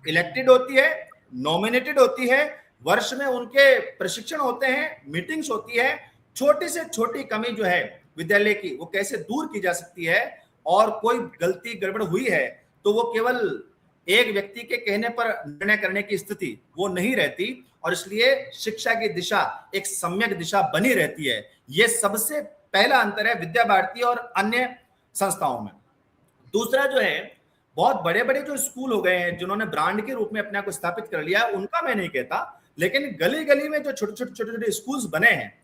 इलेक्टेड होती है, नॉमिनेटेड होती है, वर्ष में उनके प्रशिक्षण होते हैं, मीटिंग्स होती है, छोटी से छोटी कमी जो है विद्यालय की वो कैसे दूर की जा सकती है, और कोई गलती गड़बड़ हुई है तो वो केवल एक व्यक्ति के कहने पर निर्णय करने की स्थिति वो नहीं रहती, और इसलिए शिक्षा की दिशा एक सम्यक दिशा बनी रहती है। ये सबसे पहला अंतर है विद्या भारती और अन्य संस्थाओं में। दूसरा जो है, बहुत बड़े बड़े जो स्कूल हो गए हैं जिन्होंने ब्रांड के रूप में अपने को स्थापित कर लिया, उनका मैं नहीं कहता, लेकिन गली गली में जो छोटे छोटे स्कूल्स बने हैं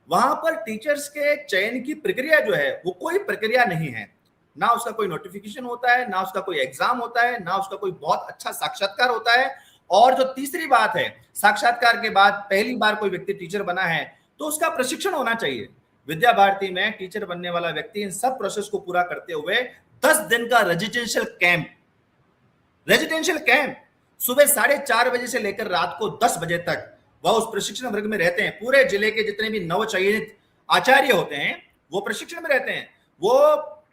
वहां पर टीचर्स के चयन की प्रक्रिया जो है वो कोई प्रक्रिया नहीं है, ना उसका कोई नोटिफिकेशन होता है, ना उसका कोई एग्जाम होता है, ना उसका कोई बहुत अच्छा साक्षात्कार होता है। और जो तीसरी बात है, साक्षात्कार के बाद पहली बार कोई व्यक्ति टीचर बना है तो उसका प्रशिक्षण होना चाहिए। विद्या भारती में टीचर बनने वाला व्यक्ति इन सब प्रोसेस को पूरा करते हुए 10 दिन का रेजिडेंशियल कैंप सुबह 4:30 बजे से लेकर रात को 10 बजे तक वह उस प्रशिक्षण वर्ग में रहते हैं। पूरे जिले के जितने भी नवचयनित आचार्य होते हैं वो प्रशिक्षण में रहते हैं। वो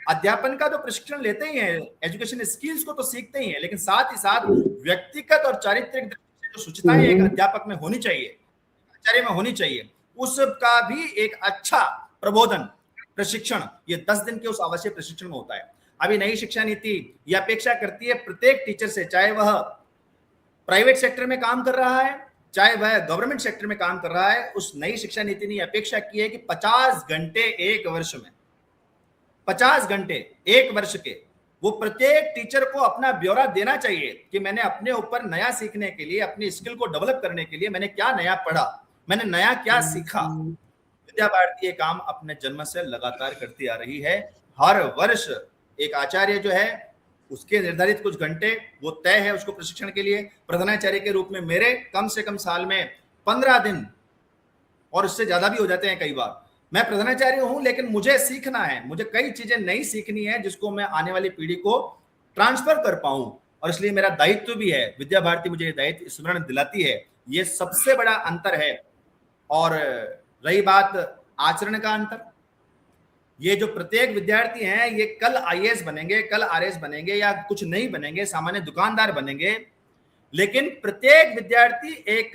अध्यापन का तो प्रशिक्षण लेते ही हैं, एजुकेशन स्किल्स को तो सीखते ही हैं, लेकिन साथ ही साथ व्यक्तिगत और चारित्रिक जो शुचिताएं एक अध्यापक में होनी चाहिए, आचार्य में होनी चाहिए, उसका भी एक अच्छा प्रबोधन प्रशिक्षण ये 10 दिन के उस आवासीय प्रशिक्षण में होता है। अभी नई शिक्षा नीति ये अपेक्षा करती है प्रत्येक टीचर से, चाहे वह प्राइवेट सेक्टर में काम कर रहा है चाहे वह गवर्नमेंट सेक्टर में काम कर रहा है, उस नई शिक्षा नीति ने अपेक्षा की है कि 50 घंटे एक वर्ष में, 50 घंटे एक वर्ष के वो प्रत्येक टीचर को अपना ब्यौरा देना चाहिए कि मैंने अपने ऊपर नया सीखने के लिए, अपनी स्किल को डेवलप करने के लिए मैंने क्या नया पढ़ा, मैंने नया क्या सीखा। विद्या भारती ये काम अपने जन्म से लगातार करती आ रही है। हर वर्ष एक आचार्य जो है उसके निर्धारित कुछ घंटे वो तय है उसको प्रशिक्षण के लिए। प्रधानाचार्य के रूप में मेरे कम से कम साल में 15 दिन और इससे ज्यादा भी हो जाते हैं कई बार। मैं प्रधानाचार्य हूं लेकिन मुझे सीखना है, मुझे कई चीजें नई सीखनी है जिसको मैं आने वाली पीढ़ी को ट्रांसफर कर पाऊं, और इसलिए मेरा दायित्व भी है। विद्या भारती मुझे दायित्व स्मरण दिलाती है, ये सबसे बड़ा अंतर है। और रही बात आचरण का अंतर, ये जो प्रत्येक विद्यार्थी हैं ये कल आईएएस बनेंगे, कल आरएएस बनेंगे या कुछ नहीं बनेंगे, सामान्य दुकानदार बनेंगे, लेकिन प्रत्येक विद्यार्थी एक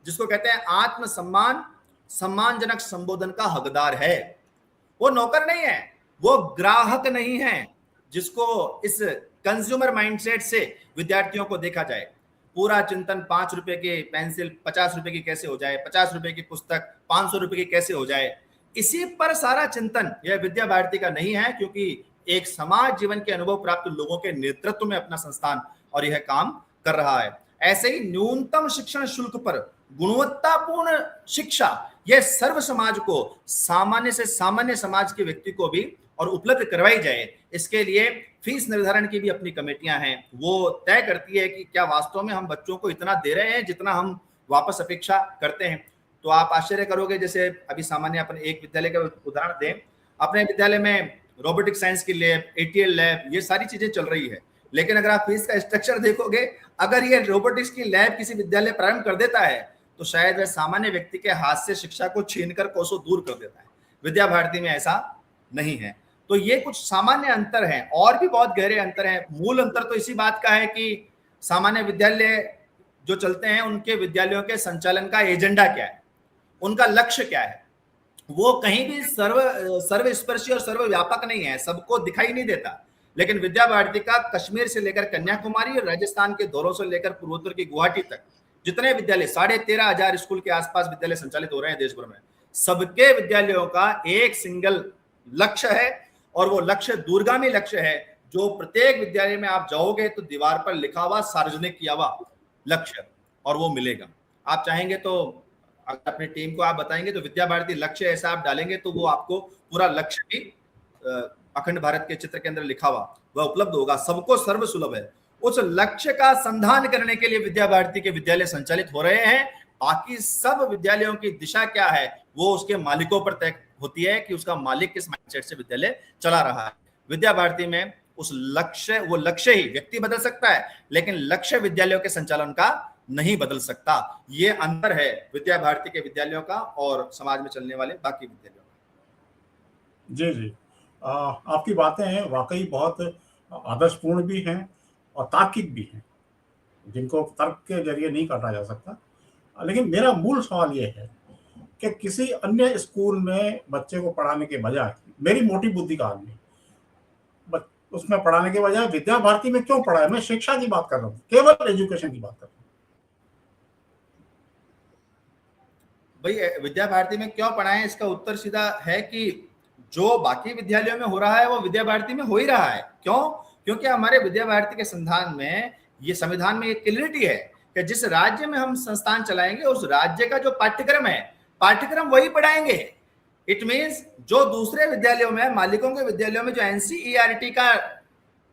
जिसको कहते हैं आत्मसम्मान, सम्मानजनक संबोधन का हकदार है। वो नौकर नहीं है, वो ग्राहक नहीं है जिसको इस कंज्यूमर माइंडसेट से विद्यार्थियों को देखा जाए। पूरा चिंतन 5 रुपए की पेंसिल 50 रुपए की कैसे हो जाए, 50 रुपए की पुस्तक 500 रुपए की कैसे हो जाए, इसी पर सारा चिंतन यह विद्या भारती का नहीं है, क्योंकि एक समाज जीवन के अनुभव प्राप्त लोगों के नेतृत्व में अपना संस्थान और यह काम कर रहा है। ऐसे ही न्यूनतम शिक्षण शुल्क पर गुणवत्तापूर्ण शिक्षा यह सर्व समाज को, सामान्य से सामान्य समाज के व्यक्ति को भी और उपलब्ध करवाई जाए। इसके लिए फीस निर्धारण की भी अपनी कमेटियां हैं, वो तय करती है कि क्या वास्तव में हम बच्चों को इतना दे रहे हैं जितना हम वापस अपेक्षा करते हैं। तो आप आश्चर्य करोगे, जैसे अभी सामान्य अपने एक विद्यालय का उदाहरण दें, अपने विद्यालय में रोबोटिक साइंस की लैब, एटीएल लैब, ये सारी चीजें चल रही है, लेकिन अगर आप फीस का स्ट्रक्चर देखोगे, अगर ये रोबोटिक्स की लैब किसी विद्यालय प्रारंभ कर देता है तो शायद वह सामान्य व्यक्ति के हाथ से शिक्षा को छीनकर कोसों दूर कर देता है। विद्या भारती में ऐसा नहीं है। तो ये कुछ सामान्य अंतर हैं, और भी बहुत गहरे अंतर हैं। मूल अंतर तो इसी बात का है कि सामान्य विद्यालय जो चलते हैं, उनके विद्यालयों के संचालन का एजेंडा क्या है, उनका लक्ष्य क्या है, वो कहीं भी सर्वस्पर्शी और सर्वव्यापक नहीं है, सबको दिखाई नहीं देता। लेकिन विद्या भारती का कश्मीर से लेकर कन्याकुमारी और राजस्थान के दौरों से लेकर पूर्वोत्तर की गुवाहाटी तक जितने विद्यालय, 13,500 स्कूल के आसपास विद्यालय संचालित हो रहे हैं देश भर में, सबके विद्यालयों का एक सिंगल लक्ष्य है, और वो लक्ष्य दूरगामी लक्ष्य है, जो प्रत्येक विद्यालय में आप जाओगे तो दीवार पर लिखा हुआ, सार्वजनिक किया हुआ लक्ष्य, और वो मिलेगा। आप चाहेंगे तो अगर अपनी टीम को आप बताएंगे तो विद्या भारती लक्ष्य ऐसा आप डालेंगे तो वो आपको पूरा लक्ष्य भी अखंड भारत के चित्र के अंदर लिखा हुआ वह उपलब्ध होगा, सबको सर्व सुलभ है। उस लक्ष्य का संधान करने के लिए विद्या भारती के विद्यालय संचालित हो रहे हैं। बाकी सब विद्यालयों की दिशा क्या है वो उसके मालिकों पर तय होती है कि उसका मालिक किस माइंडसेट से विद्यालय चला रहा है। विद्या भारती में उस लक्ष्य, वो लक्ष्य ही व्यक्ति बदल सकता है, लेकिन लक्ष्य विद्यालयों के संचालन का नहीं बदल सकता। ये अंतर है विद्या भारती के विद्यालयों का और समाज में चलने वाले बाकी विद्यालयों का। जी जी, आपकी बातें वाकई बहुत आदर्शपूर्ण भी हैं और तार्किक भी हैं, जिनको तर्क के जरिए नहीं काटा जा सकता। लेकिन मेरा मूल सवाल ये है कि किसी अन्य स्कूल में बच्चे को पढ़ाने के बजाय, मेरी मोटी बुद्धि का आदमी, उसमें पढ़ाने के बजाय विद्या भारती में क्यों पढ़ाए? मैं शिक्षा की बात कर रहा हूँ, केवल एजुकेशन की बात कर रहा हूँ। भाई विद्या भारती में क्यों पढ़ाएं, इसका उत्तर सीधा है कि जो बाकी विद्यालयों में हो रहा है वो विद्या भारती में हो ही रहा है। क्यों? क्योंकि हमारे विद्या भारती के संविधान में, ये संविधान में एक क्लियरिटी है कि जिस राज्य में हम संस्थान चलाएंगे उस राज्य का जो पाठ्यक्रम है, पाठ्यक्रम वही पढ़ाएंगे। इट मीन्स जो दूसरे विद्यालयों में, मालिकों के विद्यालयों में जो एनसीईआरटी का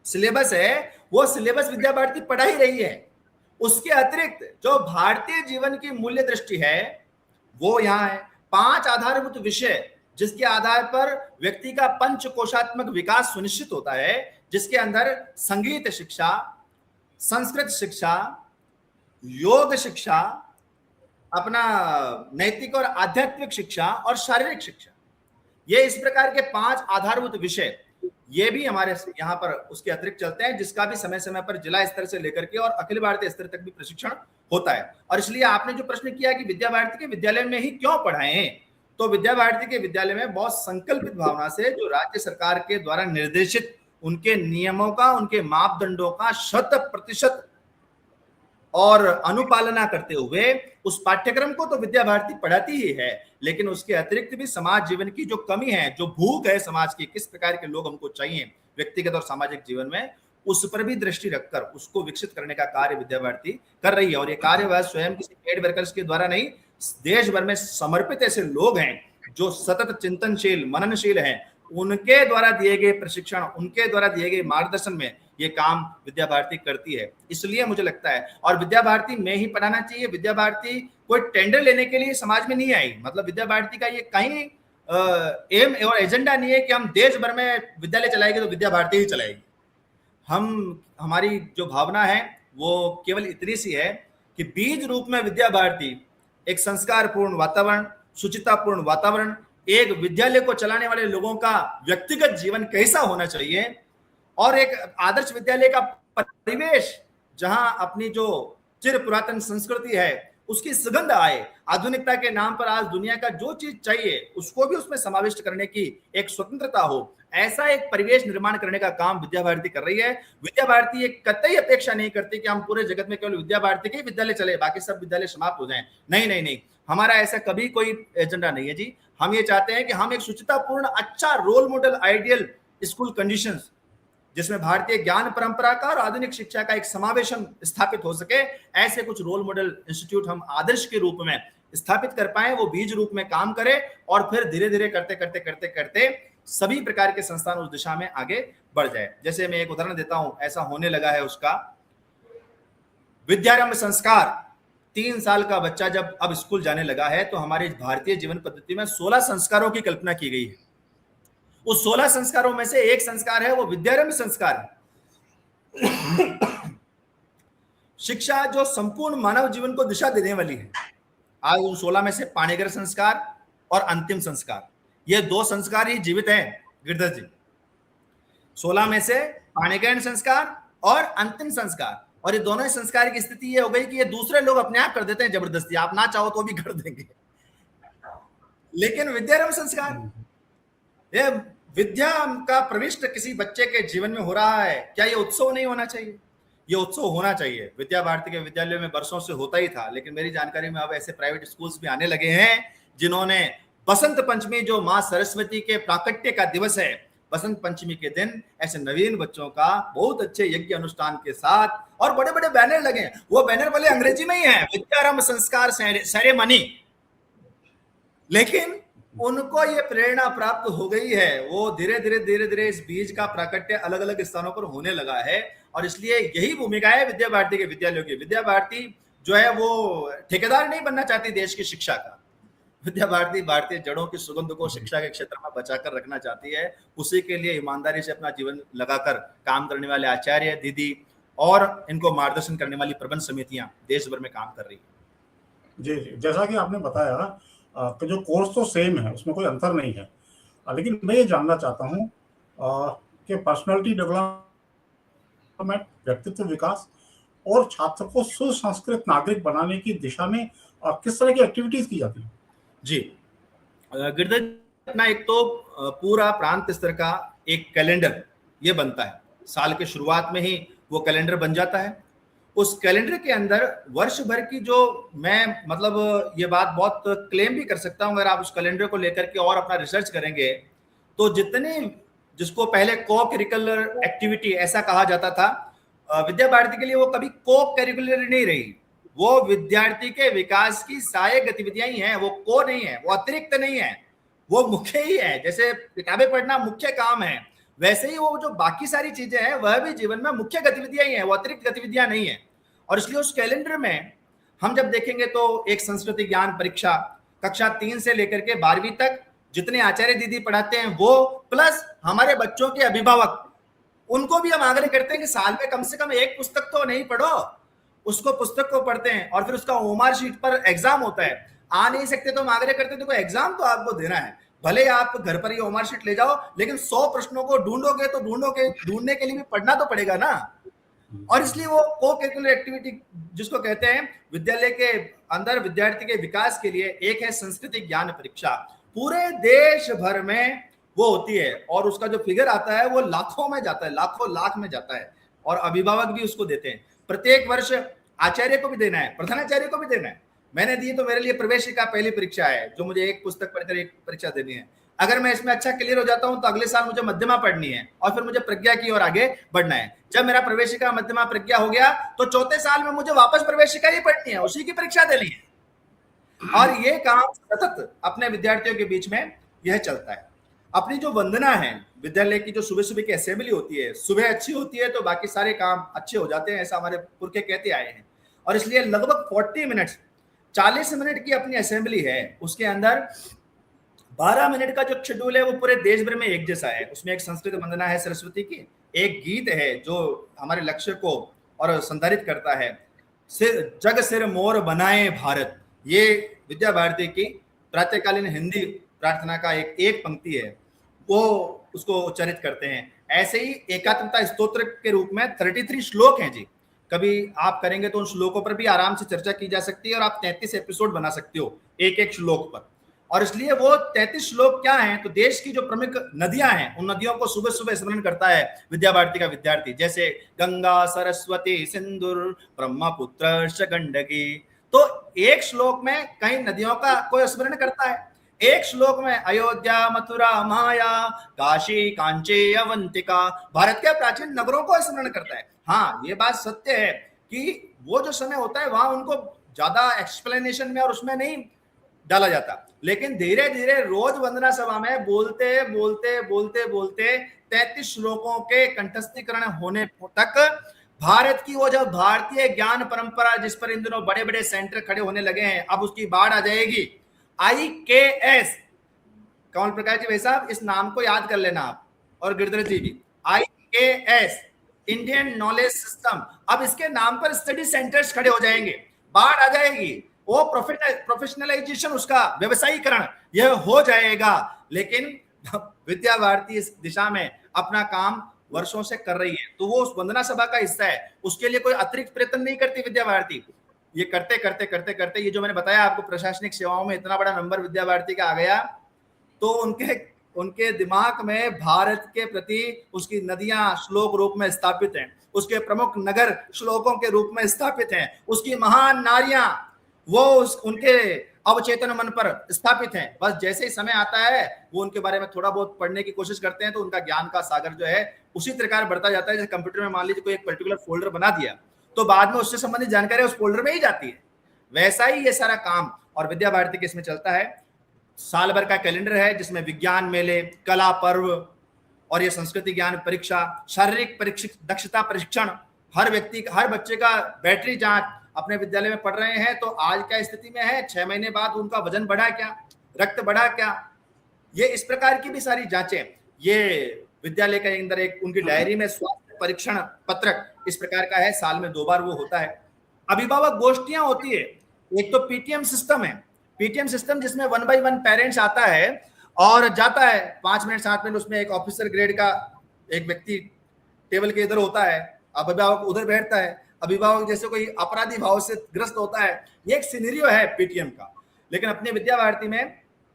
सिलेबस है वो सिलेबस विद्या भारती पढ़ा ही रही है। उसके अतिरिक्त जो भारतीय जीवन की मूल्य दृष्टि है वो यहाँ है। 5 आधारभूत विषय जिसके आधार पर व्यक्ति का पंचकोशात्मक विकास सुनिश्चित होता है, जिसके अंदर संगीत शिक्षा, संस्कृत शिक्षा, योग शिक्षा, अपना नैतिक और आध्यात्मिक शिक्षा और शारीरिक शिक्षा, ये इस प्रकार के 5 आधारभूत विषय ये भी हमारे यहाँ पर उसके अतिरिक्त चलते हैं, जिसका भी समय समय पर जिला स्तर से लेकर के और अखिल भारतीय स्तर तक भी प्रशिक्षण होता है। और इसलिए आपने जो प्रश्न किया कि विद्या भारती के विद्यालय में ही क्यों पढ़ाएं, तो विद्या भारती के विद्यालय में बहुत संकल्पित भावना से जो राज्य सरकार के द्वारा निर्देशित उनके नियमों का, उनके मापदंडों का 100% और अनुपालना करते हुए उस पाठ्यक्रम को तो विद्या भारती पढ़ाती ही है, लेकिन उसके अतिरिक्त भी समाज जीवन की जो कमी है, जो भूख है समाज की, किस प्रकार के लोग हमको चाहिए व्यक्तिगत और सामाजिक जीवन में, उस पर भी दृष्टि रखकर उसको विकसित करने का कार्य विद्या भारती कर रही है। और ये कार्य वह स्वयं किसी पेड वर्कर्स के द्वारा नहीं, देश भर में समर्पित ऐसे लोग हैं जो सतत चिंतनशील, मननशील हैं, उनके द्वारा दिए गए प्रशिक्षण, उनके द्वारा दिए गए मार्गदर्शन में ये काम विद्या भारती करती है। इसलिए मुझे लगता है, और विद्या भारती में ही पढ़ाना चाहिए। विद्या भारती कोई टेंडर लेने के लिए समाज में नहीं आई। मतलब विद्या भारती का ये कहीं एम और एजेंडा नहीं है कि हम देश भर में विद्यालय चलाएंगे तो विद्या भारती ही चलाएगी। हमारी जो भावना है वो केवल इतनी सी है कि बीज रूप में विद्या भारती एक संस्कारपूर्ण वातावरण, शुचितापूर्ण वातावरण, एक विद्यालय को चलाने वाले लोगों का व्यक्तिगत जीवन कैसा होना चाहिए, और एक आदर्श विद्यालय का परिवेश जहां अपनी जो चिर पुरातन संस्कृति है उसकी सुगंध आए, आधुनिकता के नाम पर आज दुनिया का जो चीज चाहिए उसको भी उसमें समाविष्ट करने की एक स्वतंत्रता हो, ऐसा एक परिवेश निर्माण करने का काम विद्या भारती कर रही है। विद्या भारती एक कतई अपेक्षा नहीं करती कि हम पूरे जगत में केवल विद्या भारती के विद्यालय चले, बाकी सब विद्यालय समाप्त हो जाएं। नहीं नहीं नहीं, हमारा ऐसा कभी कोई एजेंडा नहीं है जी। हम ये चाहते हैं कि हम एक शुचितापूर्ण अच्छा role model ideal school conditions जिसमें भारतीय ज्ञान परंपरा का और आधुनिक शिक्षा का एक समावेशन स्थापित हो सके, ऐसे कुछ रोल मॉडल इंस्टीट्यूट हम आदर्श के रूप में स्थापित कर पाए, वो बीज रूप में काम करे और फिर धीरे धीरे करते करते करते करते सभी प्रकार के संस्थान उस दिशा में आगे बढ़ जाए। जैसे मैं एक उदाहरण देता हूं, ऐसा होने लगा है उसका विद्यारंभ संस्कार। 3 साल का बच्चा जब अब स्कूल जाने लगा है तो हमारे भारतीय जीवन पद्धति में 16 संस्कारों की कल्पना की गई है। उस 16 संस्कारों में से एक संस्कार है वो विद्यारंभ संस्कार है। शिक्षा जो संपूर्ण मानव जीवन को दिशा देने वाली है। आज उन 16 में से पाणिग्रह संस्कार और अंतिम संस्कार, ये 2 संस्कार ही जीवित हैं गिरधर जी। 16 में से पाणिग्रह संस्कार और अंतिम संस्कार, और ये दोनों ही संस्कार की स्थिति ये हो गई कि ये दूसरे लोग अपने आप कर देते हैं जबरदस्ती, आप ना चाहो तो भी कर देंगे। लेकिन विद्यारंभ संस्कार, ये विद्या का प्रविष्ट किसी बच्चे के जीवन में हो रहा है, क्या ये उत्सव नहीं होना चाहिए? ये उत्सव होना चाहिए। विद्या भारती के विद्यालयों में वर्षों से होता ही था, लेकिन मेरी जानकारी में अब ऐसे प्राइवेट स्कूल्स भी आने लगे हैं जिन्होंने बसंत पंचमी, जो मां सरस्वती के प्राकट्य का दिवस है, बसंत पंचमी के दिन ऐसे नवीन बच्चों का बहुत अच्छे यज्ञ अनुष्ठान के साथ, और बड़े बड़े बैनर लगे हैं। वो बैनर भले अंग्रेजी में ही है, विद्यारंभ संस्कार सेरेमनी, लेकिन उनको ये प्रेरणा प्राप्त हो गई है। वो धीरे धीरे इस बीज का प्राकट्य अलग अलग स्थानों पर होने लगा है, और इसलिए यही भूमिका है विद्या भारती के विद्यालयों की। विद्या भारती जो है वो ठेकेदार नहीं बनना चाहती देश की शिक्षा का। विद्या भारती भारतीय जड़ों की सुगंध को शिक्षा के क्षेत्र में बचाकर रखना चाहती है। उसी के लिए ईमानदारी से अपना जीवन लगाकर काम करने वाले आचार्य दीदी और इनको मार्गदर्शन करने वाली प्रबंध समितियां देश भर में काम कर रही है। जी जी, जैसा कि आपने बताया कि जो कोर्स तो सेम है, उसमें कोई अंतर नहीं है, लेकिन मैं ये जानना चाहता हूँ कि पर्सनालिटी डेवलपमेंट, व्यक्तित्व विकास और छात्र को सुसंस्कृत नागरिक बनाने की दिशा में किस तरह की एक्टिविटीज की जाती है? जी गिरधर, अपना एक तो पूरा प्रांत स्तर का एक कैलेंडर ये बनता है। साल के शुरुआत में ही वो कैलेंडर बन जाता है। उस कैलेंडर के अंदर वर्ष भर की जो, मैं मतलब ये बात बहुत क्लेम भी कर सकता हूं, अगर आप उस कैलेंडर को लेकर के और अपना रिसर्च करेंगे तो जितने, जिसको पहले को करिकुलर एक्टिविटी ऐसा कहा जाता था, विद्या भारती के लिए वो कभी को करिकुलर नहीं रही। वो विद्यार्थी के विकास की सहायक गतिविधियां ही हैं, वो को नहीं है, वो अतिरिक्त नहीं है, वो मुख्य ही है। जैसे किताबें पढ़ना मुख्य काम है, वैसे ही वो जो बाकी सारी चीजें हैं वह भी जीवन में मुख्य गतिविधियां ही हैं, वो अतिरिक्त गतिविधियां नहीं है। और इसलिए उस कैलेंडर में हम जब देखेंगे तो एक संस्कृति ज्ञान परीक्षा कक्षा 3 से लेकर के 12वीं तक जितने आचार्य दीदी पढ़ाते हैं वो, प्लस हमारे बच्चों के अभिभावक, उनको भी हम आग्रह करते हैं कि साल में कम से कम एक पुस्तक तो नहीं पढ़ो, उसको पुस्तक को पढ़ते हैं और फिर उसका ओमार शीट पर एग्जाम होता है। आ नहीं सकते तो हम आग्रह करते हैं, देखो एग्जाम तो आपको देना है, भले आप घर पर ही ओमार शीट ले जाओ, लेकिन 100 प्रश्नों को ढूंढोगे तो ढूंढने के लिए भी पढ़ना तो पड़ेगा ना। और इसलिए वो को करिकुलर एक्टिविटी जिसको कहते हैं विद्यालय के अंदर विद्यार्थी के विकास के लिए, एक है संस्कृति ज्ञान परीक्षा, पूरे देश भर में वो होती है और उसका जो फिगर आता है वो लाखों में जाता है, लाखों लाख में जाता है, और अभिभावक भी उसको देते हैं। प्रत्येक वर्ष आचार्य को भी देना है, प्रधानाचार्य को भी देना है। मैंने दी तो मेरे लिए प्रवेशिका पहली परीक्षा है, जो मुझे एक पुस्तक पढ़कर एक परीक्षा देनी है। अगर मैं इसमें अच्छा क्लियर हो जाता हूं तो अगले साल मुझे मध्यमा पढ़नी है और फिर मुझे प्रज्ञा की ओर आगे बढ़ना है। जब मेरा प्रवेशिका मध्यमा प्रज्ञा हो गया तो चौथे साल में मुझे वापस प्रवेशिका ही पढ़नी है, उसी की परीक्षा देनी है। और ये काम सतत अपने विद्यार्थियों के बीच में यह चलता है। अपनी जो वंदना है विद्यालय की, जो सुबह सुबह की असेंबली होती है, सुबह अच्छी होती है तो बाकी सारे काम अच्छे हो जाते हैं, ऐसा हमारे पुरखे कहते आए हैं। और इसलिए लगभग 40 मिनट 40 मिनट की अपनी असेंबली है, उसके अंदर 12 मिनट का जो शेड्यूल है वो पूरे देश भर में एक जैसा है। उसमें एक संस्कृत वंदना है सरस्वती की, एक गीत है जो हमारे लक्ष्य को और संधारित करता है, जग सिर मोर बनाए भारत, ये विद्या भारती की प्रातःकालीन हिंदी प्रार्थना का एक पंक्ति है, वो उसको उच्चारित करते हैं। ऐसे ही एकात्मता स्तोत्र के रूप में 33 श्लोक हैं जी, कभी आप करेंगे तो उन श्लोकों पर भी आराम से चर्चा की जा सकती है और आप 33 एपिसोड बना सकते हो एक एक श्लोक पर। और इसलिए वो 33 श्लोक क्या हैं, तो देश की जो प्रमुख नदियां हैं उन नदियों को सुबह सुबह स्मरण करता है विद्या भारती का विद्यार्थी, जैसे गंगा, सरस्वती, सिंधुर, ब्रह्मपुत्र, गंडकी। तो एक श्लोक में कई नदियों का कोई स्मरण करता है, एक श्लोक में अयोध्या, मथुरा, माया, काशी, कांची, अवंतिका, भारत के प्राचीन नगरों को स्मरण करता है। हाँ, ये बात सत्य है कि वो जो समय होता है वहां उनको ज्यादा एक्सप्लेनेशन में और उसमें नहीं डाला जाता, लेकिन धीरे धीरे रोज वंदना सभा में बोलते बोलते बोलते बोलते 33 श्लोकों के कंठस्थीकरण होने तक भारत की वो जो भारतीय ज्ञान परंपरा जिस पर इन दिनों बड़े बड़े सेंटर खड़े होने लगे हैं, अब उसकी बाढ़ आ जाएगी। IKS, कमल प्रकाश जी भाई साहब इस नाम को याद कर लेना आप, और गिरधर जी भी। IKS, इंडियन नॉलेज सिस्टम, अब इसके नाम पर स्टडी सेंटर्स खड़े हो जाएंगे, बाढ़ आ जाएगी, वो प्रोफेशनलाइजेशन, उसका व्यवसायीकरण यह हो जाएगा। लेकिन विद्या भारती इस दिशा में अपना काम वर्षों से कर रही है, तो वो उस वंदना सभा का हिस्सा है, उसके लिए कोई अतिरिक्त प्रयत्न नहीं करती विद्या भारती। ये करते करते करते करते ये जो मैंने बताया आपको, प्रशासनिक सेवाओं में इतना बड़ा नंबर विद्या भारती का आ गया, तो उनके दिमाग में भारत के प्रति उसकी नदियां श्लोक रूप में स्थापित हैं, उसके प्रमुख नगर श्लोकों के रूप में स्थापित हैं, उसकी महान नारियां वो उनके अवचेतन मन पर स्थापित हैं। बस जैसे ही समय आता है वो उनके बारे में थोड़ा बहुत पढ़ने की कोशिश करते हैं, तो उनका ज्ञान का सागर जो है उसी प्रकार बढ़ता जाता है। जैसे कंप्यूटर में मान लीजिए कोई एक पर्टिकुलर फोल्डर बना दिया, तो बाद में उससे संबंधित जानकारी उस फोल्डर में ही जाती है, वैसा ही ये सारा काम और विद्या भारती के इसमें चलता है। साल भर का कैलेंडर है जिसमें विज्ञान मेले, कला पर्व और ये संस्कृति ज्ञान परीक्षा, शारीरिक दक्षता प्रशिक्षण, हर बच्चे का बैटरी जांच। अपने विद्यालय में पढ़ रहे हैं तो आज क्या स्थिति में है, 6 महीने बाद उनका वजन बढ़ा क्या, रक्त बढ़ा क्या, ये इस प्रकार की भी सारी जांचें ये विद्यालय के अंदर एक उनकी डायरी में स्वास्थ्य परीक्षण पत्रक इस प्रकार का है, साल में 2 बार वो होता है। अभिभावक गोष्ठियां होती है, एक तो पीटीएम सिस्टम है, पीटीएम सिस्टम जिसमें 1 by 1 पेरेंट्स आता है और जाता है, 5 मिनट 7 मिनट उसमें एक ऑफिसर ग्रेड का एक व्यक्ति टेबल के इधर होता है, अभिभावक उधर बैठता है, अभिभावक जैसे कोई अपराधी भाव से ग्रस्त होता है, ये एक सिनेरियो है पीटीएम का। लेकिन अपनी विद्या भारती में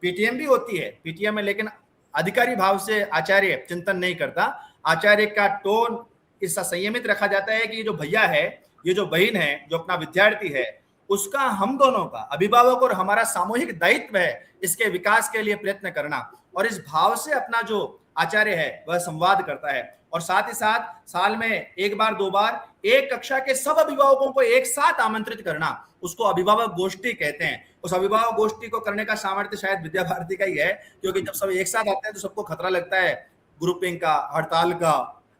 पीटीएम भी होती है, पीटीएम में लेकिन अधिकारी भाव से आचार्य चिंतन नहीं करता, आचार्य का टोन इसका संयमित रखा जाता है कि ये जो भैया है, ये जो बहन है, जो अपना विद्यार्थी है, उसका हम दोनों का, अभिभावक और हमारा सामूहिक दायित्व है इसके विकास के लिए प्रयत्न करना, और इस भाव से अपना जो आचार्य है वह संवाद करता है। और साथ ही साथ साल में 1 बार 2 बार एक कक्षा के सब अभिभावकों को एक साथ आमंत्रित करना, उसको अभिभावक गोष्ठी कहते हैं। उस अभिभावक गोष्ठी को करने का सामर्थ्य शायद विद्या भारती का ही है, क्योंकि जब सब एक साथ आते हैं तो सबको खतरा लगता है ग्रुपिंग का, हड़ताल का,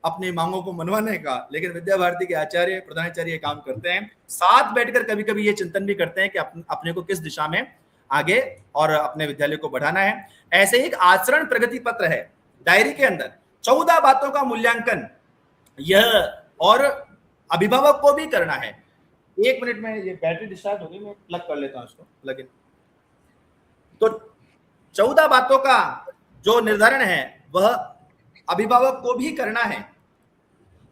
अपनी मांगों को मनवाने का, लेकिन विद्या भारती के आचार्य प्रधानाचार्य काम करते हैं, साथ बैठकर कभी कभी ये चिंतन भी करते हैं कि अपने को किस दिशा में आगे और अपने विद्यालय को बढ़ाना है। ऐसे ही एक आचरण प्रगति पत्र है डायरी के अंदर, 14 बातों का मूल्यांकन यह और अभिभावक को भी करना है। 1 मिनट में ये बैटरी डिस्चार्ज होगी, मैं प्लग कर लेता हूं इसको, प्लग इन। तो 14 बातों का जो निर्धारण है वह अभिभावक को भी करना है।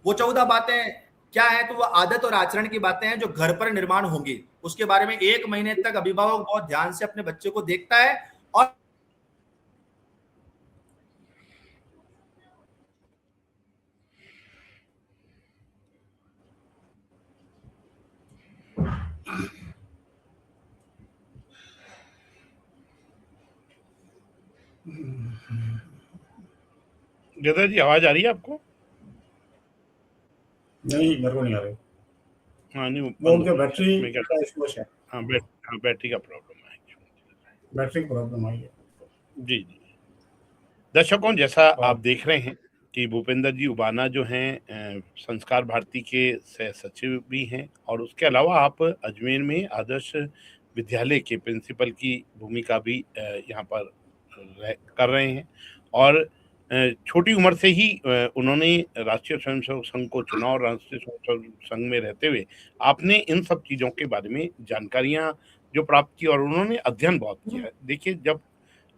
वो 14 बातें क्या है, तो वो आदत और आचरण की बातें हैं जो घर पर निर्माण होंगी। उसके बारे में 1 महीने तक अभिभावक बहुत ध्यान से अपने बच्चे को देखता है और गिरधर जी आवाज आ रही है आपको? नहीं, मेरे को नहीं आ रही। हाँ नहीं, वो उनके बैटरी का इशू है। हाँ बैटरी का प्रॉब्लम है, बैटरी प्रॉब्लम आई है। जी जी। दर्शकों, जैसा आप देख रहे हैं कि भूपेंद्र जी उबाना जो हैं संस्कार भारती के सह सचिव भी हैं, और उसके अलावा आप अजमेर में आदर्श विद्यालय के प्रिंसिपल की भूमिका भी यहाँ पर कर रहे हैं। और छोटी उम्र से ही उन्होंने राष्ट्रीय स्वयंसेवक संघ को चुना, और राष्ट्रीय स्वयंसेवक संघ में रहते हुए आपने इन सब चीज़ों के बारे में जानकारियाँ जो प्राप्त की, और उन्होंने अध्ययन बहुत किया है। देखिए, जब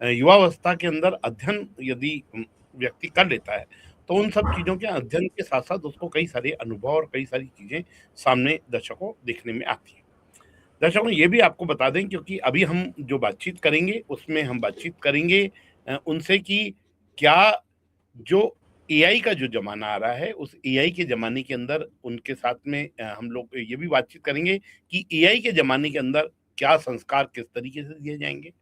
युवावस्था के अंदर अध्ययन यदि व्यक्ति कर लेता है तो उन सब चीज़ों के अध्ययन के साथ साथ उसको कई सारे अनुभव और कई सारी चीज़ें सामने दर्शकों देखने में आती हैं। दर्शकों ये भी आपको बता दें, क्योंकि अभी हम जो बातचीत करेंगे उसमें हम बातचीत करेंगे उनसे कि क्या जो एआई का जो ज़माना आ रहा है, उस एआई के ज़माने के अंदर उनके साथ में हम लोग ये भी बातचीत करेंगे कि एआई के ज़माने के अंदर क्या संस्कार किस तरीके से दिए जाएँगे।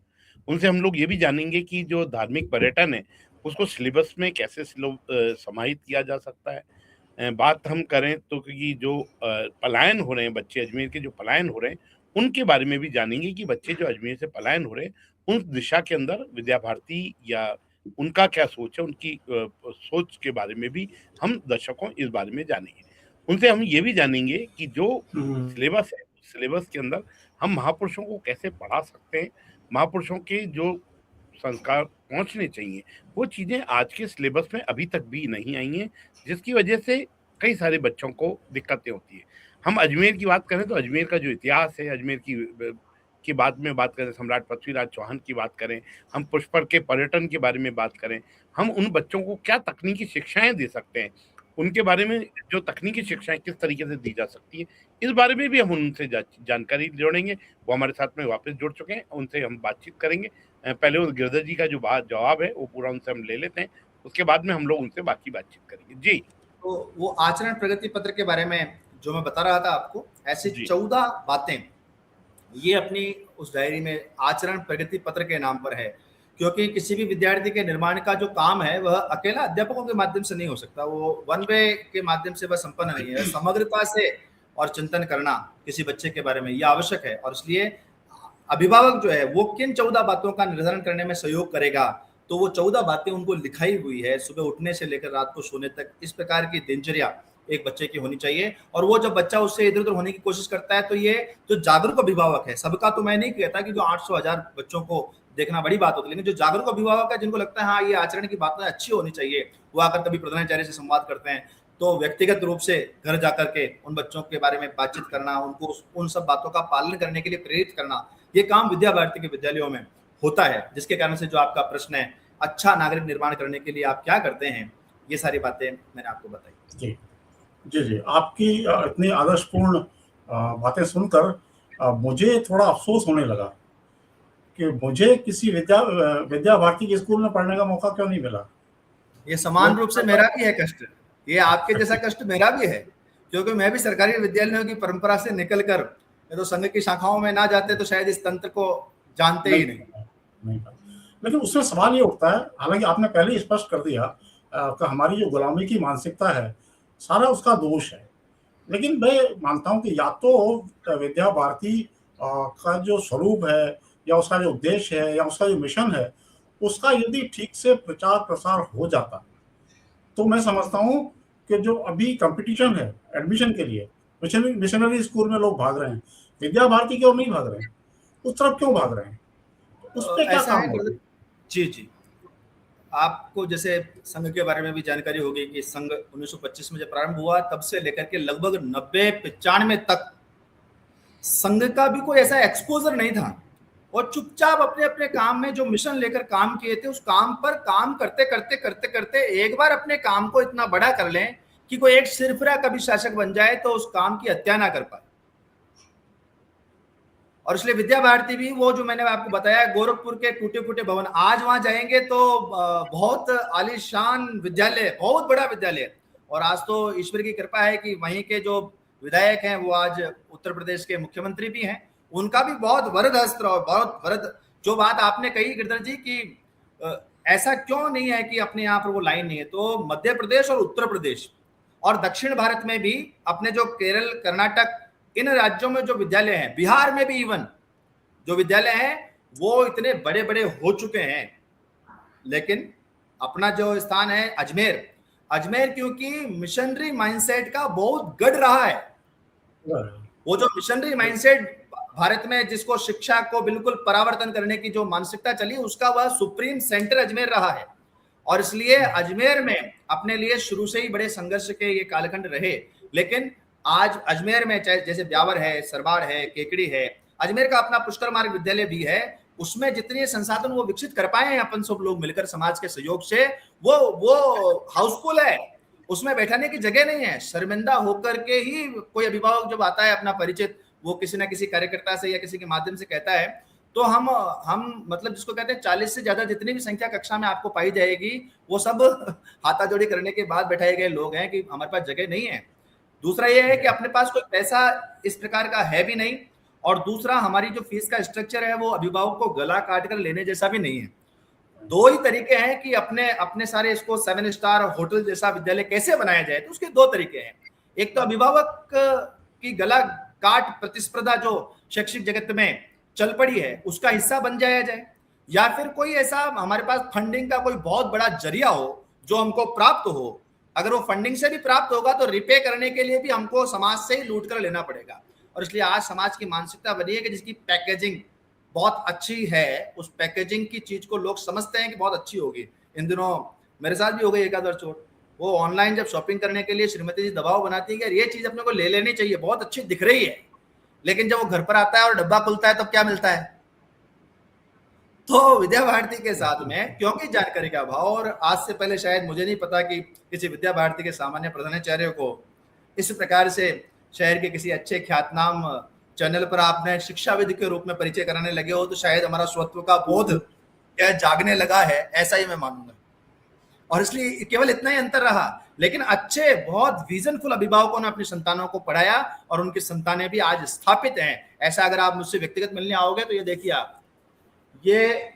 उनसे हम लोग ये भी जानेंगे कि जो धार्मिक पर्यटन है, उसको सिलेबस में कैसे समाहित किया जा सकता है। बात हम करें तो कि जो पलायन हो रहे हैं बच्चे, अजमेर के जो पलायन हो रहे हैं, उनके बारे में भी जानेंगे कि बच्चे जो अजमेर से पलायन हो रहे हैं, उस दिशा के अंदर विद्या भारती या उनका क्या सोच है, उनकी सोच के बारे में भी हम दर्शकों इस बारे में जानेंगे। उनसे हम ये भी जानेंगे कि जो सिलेबस है, सिलेबस के अंदर हम महापुरुषों को कैसे पढ़ा सकते हैं, महापुरुषों के जो संस्कार पहुँचने चाहिए, वो चीज़ें आज के सिलेबस में अभी तक भी नहीं आई हैं, जिसकी वजह से कई सारे बच्चों को दिक्कतें होती हैं। हम अजमेर की बात करें तो अजमेर का जो इतिहास है, अजमेर की बाद में बात करें, सम्राट पृथ्वीराज चौहान की बात करें, हम पुष्कर के पर्यटन के बारे में बात करें, हम उन बच्चों को क्या तकनीकी शिक्षाएँ दे सकते हैं, उनके बारे में जो तकनीकी शिक्षाएँ किस तरीके से दी जा सकती है, इस बारे में भी हम उनसे जानकारी जोड़ेंगे। वो हमारे साथ में वापस जुड़ चुके हैं, उनसे हम बातचीत करेंगे। पहले उस गिरधर जी का जो जवाब है वो पूरा उनसे हम ले लेते हैं, उसके बाद में हम लोग उनसे बाकी बातचीत करेंगे। जी। तो वो आचरण प्रगति पत्र के बारे में जो मैं बता रहा था आपको, ऐसी 14 बातें ये अपनी उस डायरी में आचरण प्रगति पत्र के नाम पर है, क्योंकि किसी भी विद्यार्थी के निर्माण का जो काम है वह अकेला अध्यापकों के माध्यम से नहीं हो सकता, वो वन वे के माध्यम से वह संपन्न नहीं है। समग्रता से और चिंतन करना किसी बच्चे के बारे में यह आवश्यक है, और इसलिए अभिभावक जो है वो किन 14 बातों का निर्धारण करने में सहयोग करेगा, तो वो 14 बातें उनको लिखाई हुई है। सुबह उठने से लेकर रात को सोने तक इस प्रकार की दिनचर्या एक बच्चे की होनी चाहिए। और वो जब बच्चा उससे इधर उधर होने की कोशिश करता है, तो ये जो जागरूक अभिभावक है, सबका तो मैं नहीं कहता कि जो 800,000 बच्चों को देखना बड़ी बात होती है, लेकिन जो जागरूक अभिभावक है, जिनको लगता है हाँ ये आचरण की बातें अच्छी होनी चाहिए, वो आकर कभी प्रधानाचार्य से संवाद करते हैं, तो व्यक्तिगत रूप से घर जाकर के उन बच्चों के बारे में बातचीत करना, उनको उन सब बातों का पालन करने के लिए प्रेरित करना, ये काम विद्या भारती के विद्यालयों में होता है। जिसके कारण से जो आपका प्रश्न है, अच्छा नागरिक निर्माण करने के लिए आप क्या करते हैं, ये सारी बातें मैंने आपको बताई। जी जी जी, आपकी इतनी आदर्शपूर्ण बातें सुनकर मुझे थोड़ा अफसोस होने लगा कि मुझे किसी विद्या भारती के स्कूल में पढ़ने का मौका क्यों नहीं मिला। ये समान रूप से मेरा भी है कष्ट, ये आपके जैसा कष्ट मेरा भी है, क्योंकि मैं भी सरकारी विद्यालयों की परंपरा से निकलकर, तो संघ की शाखाओं में ना जाते तो शायद इस तंत्र को जानते ही नहीं। लेकिन उसमें सवाल ये उठता है, हालांकि आपने पहले ही स्पष्ट कर दिया कि हमारी जो गुलामी की मानसिकता है सारा उसका दोष है, लेकिन मैं मानता हूं कि या तो विद्या भारती का जो स्वरूप है या उसका जो उद्देश्य है या उसका जो मिशन है, उसका यदि ठीक से प्रचार प्रसार हो जाता तो मैं समझता हूं कि जो अभी कंपटीशन है एडमिशन के लिए, मिशनरी स्कूल में लोग भाग रहे हैं, विद्या भारती की ओर नहीं भाग रहे हैं, उस तरफ क्यों भाग रहे हैं, उस पर क्या काम होगा? जी जी, आपको जैसे संघ के बारे में भी जानकारी होगी कि संघ 1925 में जब प्रारंभ हुआ, तब से लेकर के लगभग 90-95 तक संघ का भी कोई ऐसा एक्सपोजर नहीं था, और चुपचाप अपने अपने काम में जो मिशन लेकर काम किए थे, उस काम पर काम करते करते करते करते एक बार अपने काम को इतना बड़ा कर लें कि कोई एक सिरफिरा कभी शासक बन जाए तो उस काम की हत्या ना कर पाए। और इसलिए विद्या भारती भी, वो जो मैंने आपको बताया, गोरखपुर के टूटे फूटे भवन, आज वहां जाएंगे तो बहुत आलीशान विद्यालय, बहुत बड़ा विद्यालय। और आज तो ईश्वर की कृपा है कि वहीं के जो विधायक हैं वो आज उत्तर प्रदेश के मुख्यमंत्री भी हैं, उनका भी बहुत वरद हस्त और बहुत वरद। जो बात आपने कही गिरधर जी की ऐसा क्यों नहीं है कि अपने यहाँ पर वो लाइन नहीं है, तो मध्य प्रदेश और उत्तर प्रदेश और दक्षिण भारत में भी, अपने जो केरल, कर्नाटक, इन राज्यों में जो विद्यालय हैं, बिहार में भी इवन जो विद्यालय हैं वो इतने बड़े बड़े हो चुके हैं, लेकिन अपना जो स्थान है अजमेर, अजमेर क्योंकि मिशनरी माइंडसेट का बहुत गढ़ रहा है। वो जो मिशनरी माइंडसेट भारत में, जिसको शिक्षा को बिल्कुल परावर्तन करने की जो मानसिकता चली, उसका वह सुप्रीम सेंटर अजमेर रहा है। और इसलिए अजमेर में अपने लिए शुरू से ही बड़े संघर्ष के ये कालखंड रहे। लेकिन आज अजमेर में चाहे जैसे ब्यावर है, सरवाड़ है, केकड़ी है, अजमेर का अपना पुष्कर मार्ग विद्यालय भी है, उसमें जितने संसाधन वो विकसित कर पाए हैं अपन सब लोग मिलकर समाज के सहयोग से, वो हाउसफुल है, उसमें बैठाने की जगह नहीं है। शर्मिंदा होकर के ही कोई अभिभावक जब आता है अपना परिचित, वो किसी ना किसी कार्यकर्ता से या किसी के माध्यम से कहता है, तो हम मतलब जिसको कहते हैं 40 से ज्यादा जितनी भी संख्या कक्षा में आपको पाई जाएगी, वो सब हाथाजोड़ी करने के बाद बैठाए गए लोग हैं कि हमारे पास जगह नहीं है। दूसरा ये है कि अपने पास कोई पैसा इस प्रकार का है भी नहीं, और दूसरा हमारी जो फीस का स्ट्रक्चर है वो अभिभावक को गला काट कर लेने जैसा भी नहीं है। दो ही तरीके हैं कि अपने सारे इसको 7 स्टार होटल जैसा विद्यालय कैसे बनाया जाए, तो उसके दो तरीके हैं। एक तो अभिभावक की गला काट प्रतिस्पर्धा जो शैक्षिक जगत में चल पड़ी है उसका हिस्सा बन जाया जाए, या फिर कोई ऐसा हमारे पास फंडिंग का कोई बहुत बड़ा जरिया हो जो हमको प्राप्त हो। अगर वो फंडिंग से भी प्राप्त होगा तो रिपे करने के लिए भी हमको समाज से ही लूट कर लेना पड़ेगा। और इसलिए आज समाज की मानसिकता बनी है कि जिसकी पैकेजिंग बहुत अच्छी है, उस पैकेजिंग की चीज को लोग समझते हैं कि बहुत अच्छी होगी। इन दिनों मेरे साथ भी हो गई एक आध चोट, वो ऑनलाइन जब शॉपिंग करने के लिए श्रीमती जी दबाव बनाती है कि ये चीज अपने को ले लेनी चाहिए, बहुत अच्छी दिख रही है, लेकिन जब वो घर पर आता है और डब्बा खुलता है तब क्या मिलता है। तो विद्या भारती के साथ में क्योंकि जानकारी का अभाव, और आज से पहले शायद मुझे नहीं पता कि किसी विद्या भारती के सामान्य प्रधानाचार्य को इस प्रकार से शहर के किसी अच्छे ख्यातनाम चैनल पर आपने शिक्षाविद के रूप में परिचय कराने लगे हो, तो शायद हमारा स्वत्व का बोध जागने लगा है, ऐसा ही मैं मानूंगा। और इसलिए केवल इतना ही अंतर रहा, लेकिन अच्छे बहुत विजनफुल अभिभावकों ने अपनी संतानों को पढ़ाया और उनकी संतानें भी आज स्थापित हैं। ऐसा अगर आप मुझसे व्यक्तिगत मिलने आओगे तो ये देखिए आप, ये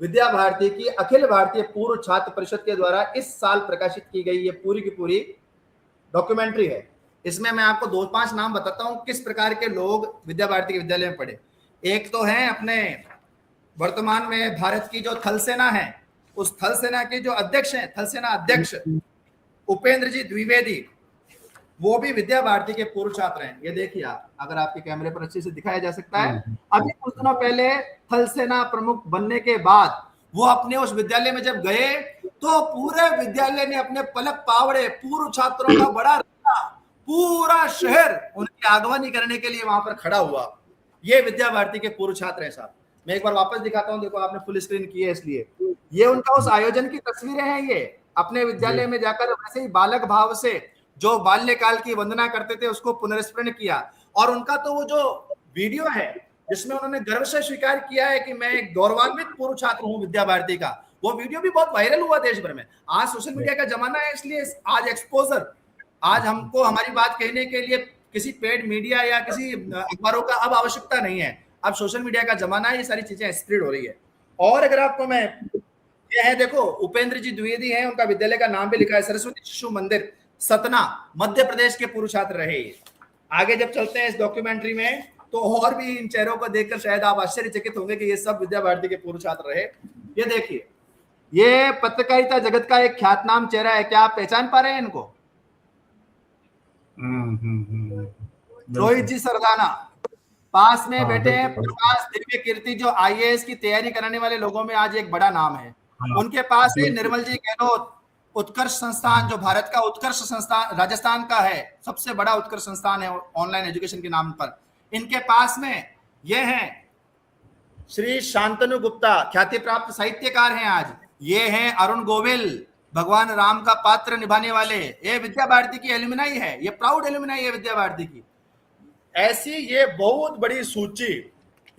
विद्या भारती की अखिल भारतीय पूर्व छात्र परिषद के द्वारा इस साल प्रकाशित की गई ये पूरी की पूरी डॉक्यूमेंट्री है। इसमें मैं आपको 2-5 नाम बताता हूं किस प्रकार के लोग विद्या भारती के विद्यालय में पढ़े। एक तो है अपने वर्तमान में भारत की जो थल सेना है, उस थल सेना के जो अध्यक्ष हैं, थल सेना अध्यक्ष उपेंद्र जी द्विवेदी, वो भी विद्या भारती के पूर्व छात्र हैं। ये देखिए आप, अगर आपके कैमरे पर अच्छे से दिखाया जा सकता है। अभी कुछ दिनों पहले थल सेना प्रमुख बनने के बाद वो अपने उस विद्यालय में जब गए तो पूरे विद्यालय ने अपने पलक पावड़े पूर्व छात्रों का बड़ा रखा, पूरा शहर उनकी आगवानी करने के लिए वहां पर खड़ा हुआ। ये विद्या भारती के पूर्व छात्र हैं साहब। मैं एक बार वापस दिखाता हूं, देखो आपने फुल स्क्रीन की है इसलिए। ये उनका उस आयोजन की तस्वीरें हैं, ये अपने विद्यालय में जाकर वैसे ही बालक भाव से जो बाल्यकाल की वंदना करते थे उसको पुनर्स्मरण किया। और उनका तो वो जो वीडियो है जिसमें उन्होंने गर्व से स्वीकार किया है कि मैं एक गौरवान्वित पूर्व छात्र हूं विद्या भारती का, वो वीडियो भी बहुत वायरल हुआ देश भर में। आज सोशल मीडिया का जमाना है, इसलिए आज एक्सपोजर, आज हमको हमारी बात कहने के लिए किसी पेड मीडिया या किसी अखबारों का अब आवश्यकता नहीं है। अब सोशल मीडिया का जमाना है, ये सारी चीजें स्प्रेड हो रही है। और अगर आपको मैं, ये है देखो उपेंद्र जी द्विवेदी हैं, उनका विद्यालय का नाम भी लिखा है सरस्वती शिशु मंदिर सतना, मध्य प्रदेश के पूर्व छात्र रहे। आगे जब चलते हैं इस डॉक्यूमेंट्री में तो और भी इन चेहरों को देखकर शायद आप आश्चर्यचकित होंगे कि ये सब विद्या भारती के पूर्व छात्र रहे। ये देखिए, ये पत्रकारिता जगत का एक ख्यातनाम चेहरा है, क्या आप पहचान पा रहे हैं इनको? रोहित जी सरदाना, पास में बैठे हैं प्रकाश दिव्य कीर्ति, जो आईएएस की तैयारी कराने वाले लोगों में आज एक बड़ा नाम है। उनके पास है निर्मल जी गहलोत, उत्कर्ष संस्थान, जो भारत का उत्कर्ष संस्थान राजस्थान का है, सबसे बड़ा उत्कर्ष संस्थान है ऑनलाइन एजुकेशन के नाम पर। इनके पास में ये हैं श्री शांतनु गुप्ता, ख्याति प्राप्त साहित्यकार हैं आज। ये हैं अरुण गोविल, भगवान राम का पात्र निभाने वाले। ये विद्या भारती की एलुमनाई है, ये प्राउड एलुमनाई है विद्या भारती की। ऐसी ये बहुत बड़ी सूची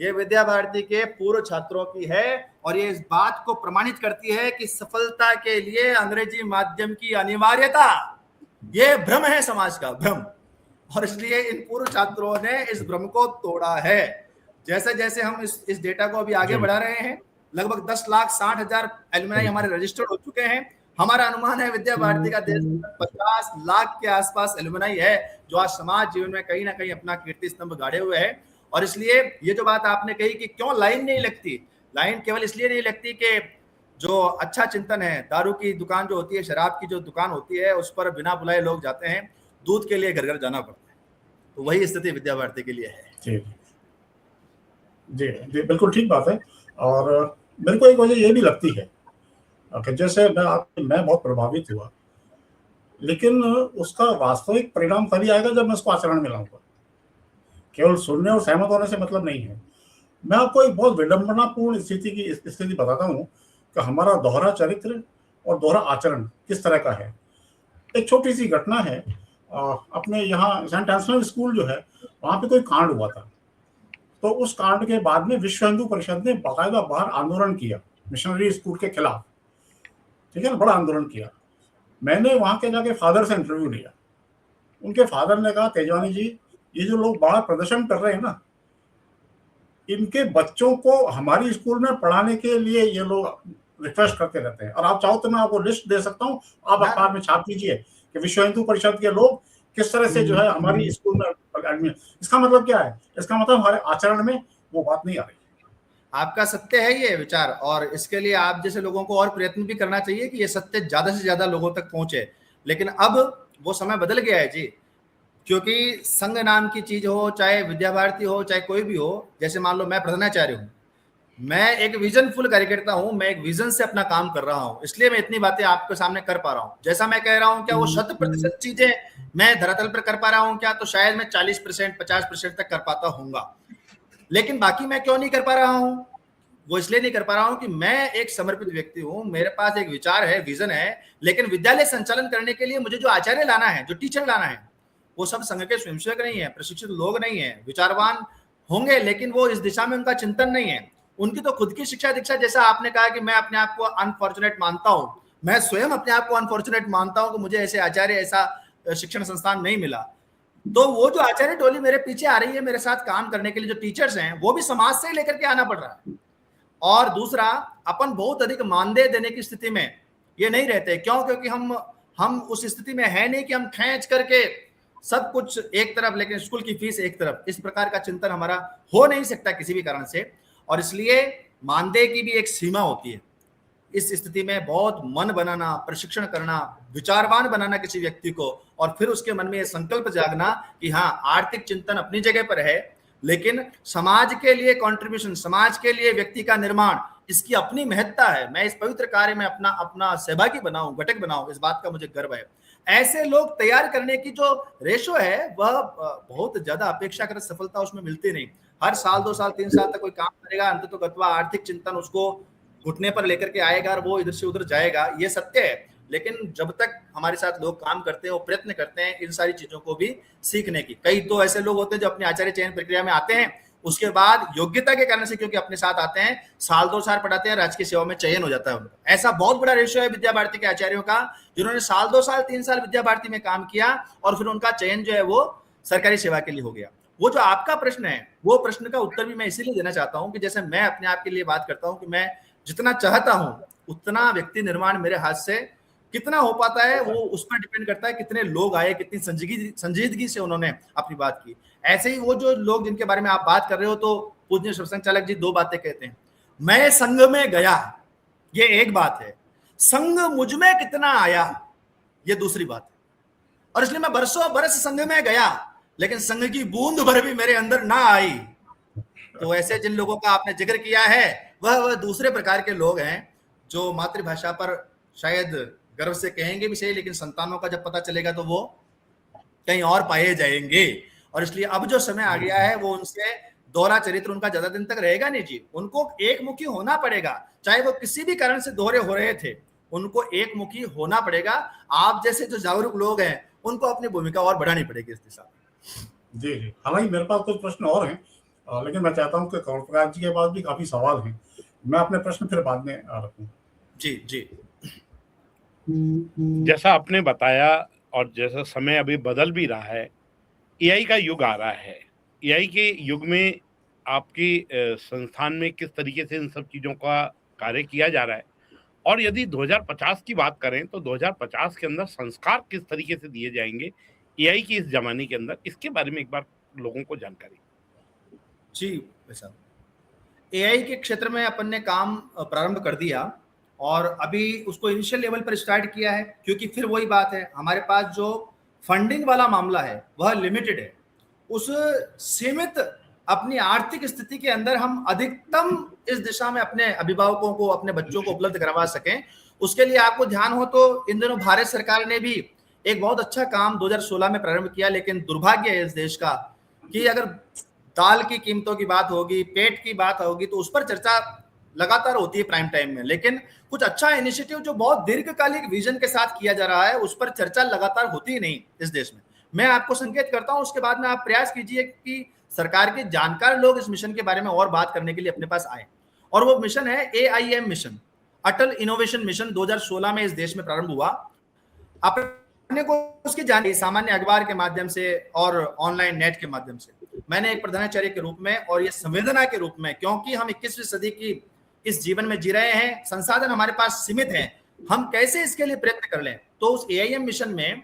ये विद्या भारती के पूर्व छात्रों की है, और ये इस बात को प्रमाणित करती है कि सफलता के लिए अंग्रेजी माध्यम की अनिवार्यता, ये भ्रम है समाज का भ्रम, और इसलिए इन पूर्व छात्रों ने इस भ्रम को तोड़ा है। जैसे जैसे हम इस डेटा को अभी आगे बढ़ा रहे हैं, लगभग 10,60,000 एलुमनाई हमारे रजिस्टर्ड हो चुके हैं। हमारा अनुमान है विद्या भारती का देश 50 लाख के आसपास एलुमनाई है, जो आज समाज जीवन में कहीं ना कहीं अपना कीर्ति स्तंभ गाड़े हुए है। और इसलिए ये जो बात आपने कही कि क्यों लाइन नहीं लगती, लाइन केवल इसलिए नहीं लगती कि जो अच्छा चिंतन है, दारू की दुकान जो होती है, शराब की जो दुकान होती है, उस पर बिना बुलाए लोग जाते हैं, दूध के लिए घर घर जाना पड़ता है। तो वही स्थिति विद्या भारती के लिए है। जी जी जी, बिल्कुल ठीक बात है। और मेरे को एक वजह ये भी लगती है कि जैसे मैं बहुत प्रभावित हुआ, लेकिन उसका वास्तविक परिणाम तभी आएगा जब मैं उसको आचरण में लाऊंगा। केवल सुनने और सहमत होने से मतलब नहीं है। मैं आपको एक बहुत विडंबनापूर्ण स्थिति बताता हूँ कि हमारा दोहरा चरित्र और दोहरा आचरण किस तरह का है। एक छोटी सी घटना है, अपने यहाँ सेंट एंथनी स्कूल जो है वहाँ पे कोई कांड हुआ था। तो उस कांड के बाद में विश्व हिंदू परिषद ने बाकायदा बाहर आंदोलन किया मिशनरी स्कूल के खिलाफ, ठीक है ना, बड़ा आंदोलन किया। मैंने वहां के जाके फादर से इंटरव्यू लिया। उनके फादर ने कहा, तेजवानी जी, ये जो लोग बाहर प्रदर्शन कर रहे हैं ना, इनके बच्चों को हमारी स्कूल में पढ़ाने के लिए ये लोग रिक्वेस्ट करते रहते हैं, और आप चाहो तो मैं आपको लिस्ट दे सकता हूँ, आप अखबार में छाप दीजिए कि विश्व हिंदू परिषद के लोग किस तरह से जो है हमारी स्कूल में। इसका मतलब क्या है? इसका मतलब हमारे आचरण में वो बात नहीं आ रही। आपका सत्य है ये विचार, और इसके लिए आप जैसे लोगों को और प्रयत्न भी करना चाहिए कि ये सत्य ज्यादा से ज्यादा लोगों तक पहुंचे। लेकिन अब वो समय बदल गया है जी, क्योंकि संघ नाम की चीज हो, चाहे विद्या भारती हो, चाहे कोई भी हो, जैसे मान लो मैं प्रधानाचार्य हूँ, मैं एक विजनफुल कार्यकर्ता हूँ, मैं एक विजन से अपना काम कर रहा हूँ, इसलिए मैं इतनी बातें आपके सामने कर पा रहा हूँ। जैसा मैं कह रहा हूँ, क्या वो 100% चीजें मैं धरातल पर कर पा रहा हूँ क्या? तो शायद मैं 40% 50% तक कर पाता हूँगा, लेकिन बाकी मैं क्यों नहीं कर पा रहा हूँ? वो इसलिए नहीं कर पा रहा हूँ कि मैं एक समर्पित व्यक्ति हूँ, मेरे पास एक विचार है, विजन है, लेकिन विद्यालय संचालन करने के लिए मुझे जो आचार्य लाना है, जो टीचर लाना है, वो सब संघ के स्वयंसेवक नहीं है, प्रशिक्षित लोग नहीं है, विचारवान होंगे, लेकिन वो इस दिशा में उनका चिंतन नहीं है। उनकी तो खुद की शिक्षा दीक्षा, जैसा आपने कहा कि मैं अपने आप को अनफॉर्चुनेट मानता हूं, मैं स्वयं अपने आप को अनफॉर्चुनेट मानता हूं कि मुझे ऐसे आचार्य, ऐसा शिक्षण संस्थान नहीं मिला। तो वो जो आचार्य टोली मेरे पीछे आ रही है, मेरे साथ काम करने के लिए जो टीचर्स हैं, वो भी समाज से ही लेकर के आना पड़ रहा है। और दूसरा, अपन बहुत अधिक मानदेय देने की स्थिति में ये नहीं रहते। क्यों? क्योंकि हम उस स्थिति में है नहीं कि हम खींच करके सब कुछ एक तरफ, लेकिन स्कूल की फीस एक तरफ, इस प्रकार का चिंतन हमारा हो नहीं सकता किसी भी कारण से। और इसलिए मानदेय की भी एक सीमा होती है। इस स्थिति में बहुत मन बनाना, प्रशिक्षण करना, विचारवान बनाना किसी व्यक्ति को, और फिर उसके मन में यह संकल्प जागना कि हाँ, आर्थिक चिंतन अपनी जगह पर है, लेकिन समाज के लिए कंट्रीब्यूशन, समाज के लिए व्यक्ति का निर्माण, इसकी अपनी महत्ता है। मैं इस पवित्र कार्य में अपना सहभागी बनाऊं, घटक बनाऊं, इस बात का मुझे गर्व है। ऐसे लोग तैयार करने की जो रेशो है, वह बहुत ज्यादा अपेक्षाकृत सफलता उसमें मिलती नहीं। हर साल 2 साल 3 साल तक कोई काम करेगा, अंत तो गत्वा आर्थिक चिंतन उसको घुटने पर लेकर के आएगा और वो इधर से उधर जाएगा, ये सत्य है। लेकिन जब तक हमारे साथ लोग काम करते हैं, वो प्रयत्न करते हैं इन सारी चीजों को भी सीखने की। कई तो ऐसे लोग होते हैं जो अपने आचार्य चयन प्रक्रिया में आते हैं, उसके बाद योग्यता के कारण से, क्योंकि अपने साथ आते हैं, साल 2 साल पढ़ाते हैं, राजकीय सेवा में चयन हो जाता है उनका। ऐसा बहुत बड़ा रेशियो है विद्या भारती के आचार्यों का, जिन्होंने साल 2 साल 3 साल विद्या भारती में काम किया और फिर उनका चयन जो है वो सरकारी सेवा के लिए हो गया। वो जो आपका प्रश्न है, वो प्रश्न का उत्तर भी मैं इसीलिए देना चाहता हूं कि जैसे मैं अपने आप के लिए बात करता हूं कि मैं जितना चाहता हूं उतना व्यक्ति निर्माण मेरे हाथ से कितना हो पाता है, वो उस पर डिपेंड करता है कितने लोग आए, कितनी संजीदगी से उन्होंने अपनी बात की। ऐसे ही वो जो लोग जिनके बारे में आप बात कर रहे हो, तो पूज्य सरसंघ चालक जी 2 बातें कहते हैं। मैं संघ में गया, ये एक बात है, संघ मुझ में कितना आया, ये दूसरी बात है। और इसलिए मैं बरसों बरस संघ में गया, लेकिन संघ की बूंद भर भी मेरे अंदर ना आई। तो ऐसे जिन लोगों का आपने जिक्र किया है, वह दूसरे प्रकार के लोग हैं, जो मातृभाषा पर शायद गर्व से कहेंगे भी सही, लेकिन संतानों का जब पता चलेगा तो वो कहीं और पाए जाएंगे। और इसलिए अब जो समय आ गया है, वो उनसे दोहरा चरित्र उनका ज्यादा दिन तक रहेगा नहीं जी। उनको एक मुखी होना पड़ेगा, चाहे वो किसी भी कारण से दोहरे हो रहे थे, उनको एक मुखी होना पड़ेगा। आप जैसे जो जागरूक लोग हैं, उनको अपनी भूमिका और बढ़ानी पड़ेगी इस दिशा में। जी जी, हालांकि मेरे पास कुछ प्रश्न और हैं, लेकिन मैं चाहता हूं कि कंवर प्रकाश जी के पास भी काफी सवाल हैं। मैं अपने प्रश्न फिर बाद में रखूं। जी जी, जैसा आपने बताया और जैसा समय अभी बदल भी रहा है, एआई का युग आ रहा है। एआई के युग में आपकी संस्थान में किस तरीके से इन सब चीज़ों का कार्य किया जा रहा है, और यदि 2050 की बात करें तो 2050 के अंदर संस्कार किस तरीके से दिए जाएंगे एआई की इस जमाने के अंदर, इसके बारे में एक बार लोगों को जानकारी। जी वैसा एआई के क्षेत्र में अपन ने काम प्रारंभ कर दिया, और अभी उसको इनिशियल लेवल पर स्टार्ट किया है, क्योंकि फिर वही बात है, हमारे पास जो फंडिंग वाला मामला है वह लिमिटेड है। उस सीमित अपनी आर्थिक स्थिति के अंदर हम अधिकतम इस दिशा में अपने अभिभावकों को, अपने बच्चों को उपलब्ध करवा सकें, उसके लिए आपको ध्यान हो तो इन दिनों भारत सरकार ने भी एक बहुत अच्छा काम 2016 में प्रारंभ किया। लेकिन दुर्भाग्य है इस देश का कि अगर दाल की कीमतों की बात होगी, पेट की बात होगी, तो उस पर चर्चा लगातार होती है प्राइम टाइम में। लेकिन कुछ अच्छा इनिशिएटिव जो बहुत दीर्घकालिक विजन के साथ किया जा रहा है, उस पर चर्चा लगातार होती ही नहीं इस देश में। मैं आपको संकेत करता हूं, उसके बाद में आप प्रयास कीजिए कि सरकार के जानकार लोग इस मिशन के बारे में और बात करने के लिए अपने पास आए। और वो मिशन है AIM मिशन, अटल इनोवेशन मिशन। 2016 में इस देश में प्रारंभ हुआ। अपने को उसकी जानकारी सामान्य अखबार के माध्यम से और ऑनलाइन नेट के माध्यम से मैंने एक प्रधानाचार्य के रूप में और ये संवेदना के रूप में, क्योंकि हम 21वीं सदी की इस जीवन में जी रहे हैं, संसाधन हमारे पास सीमित हैं, हम कैसे इसके लिए प्रयत्न कर लें। तो उस AIM मिशन में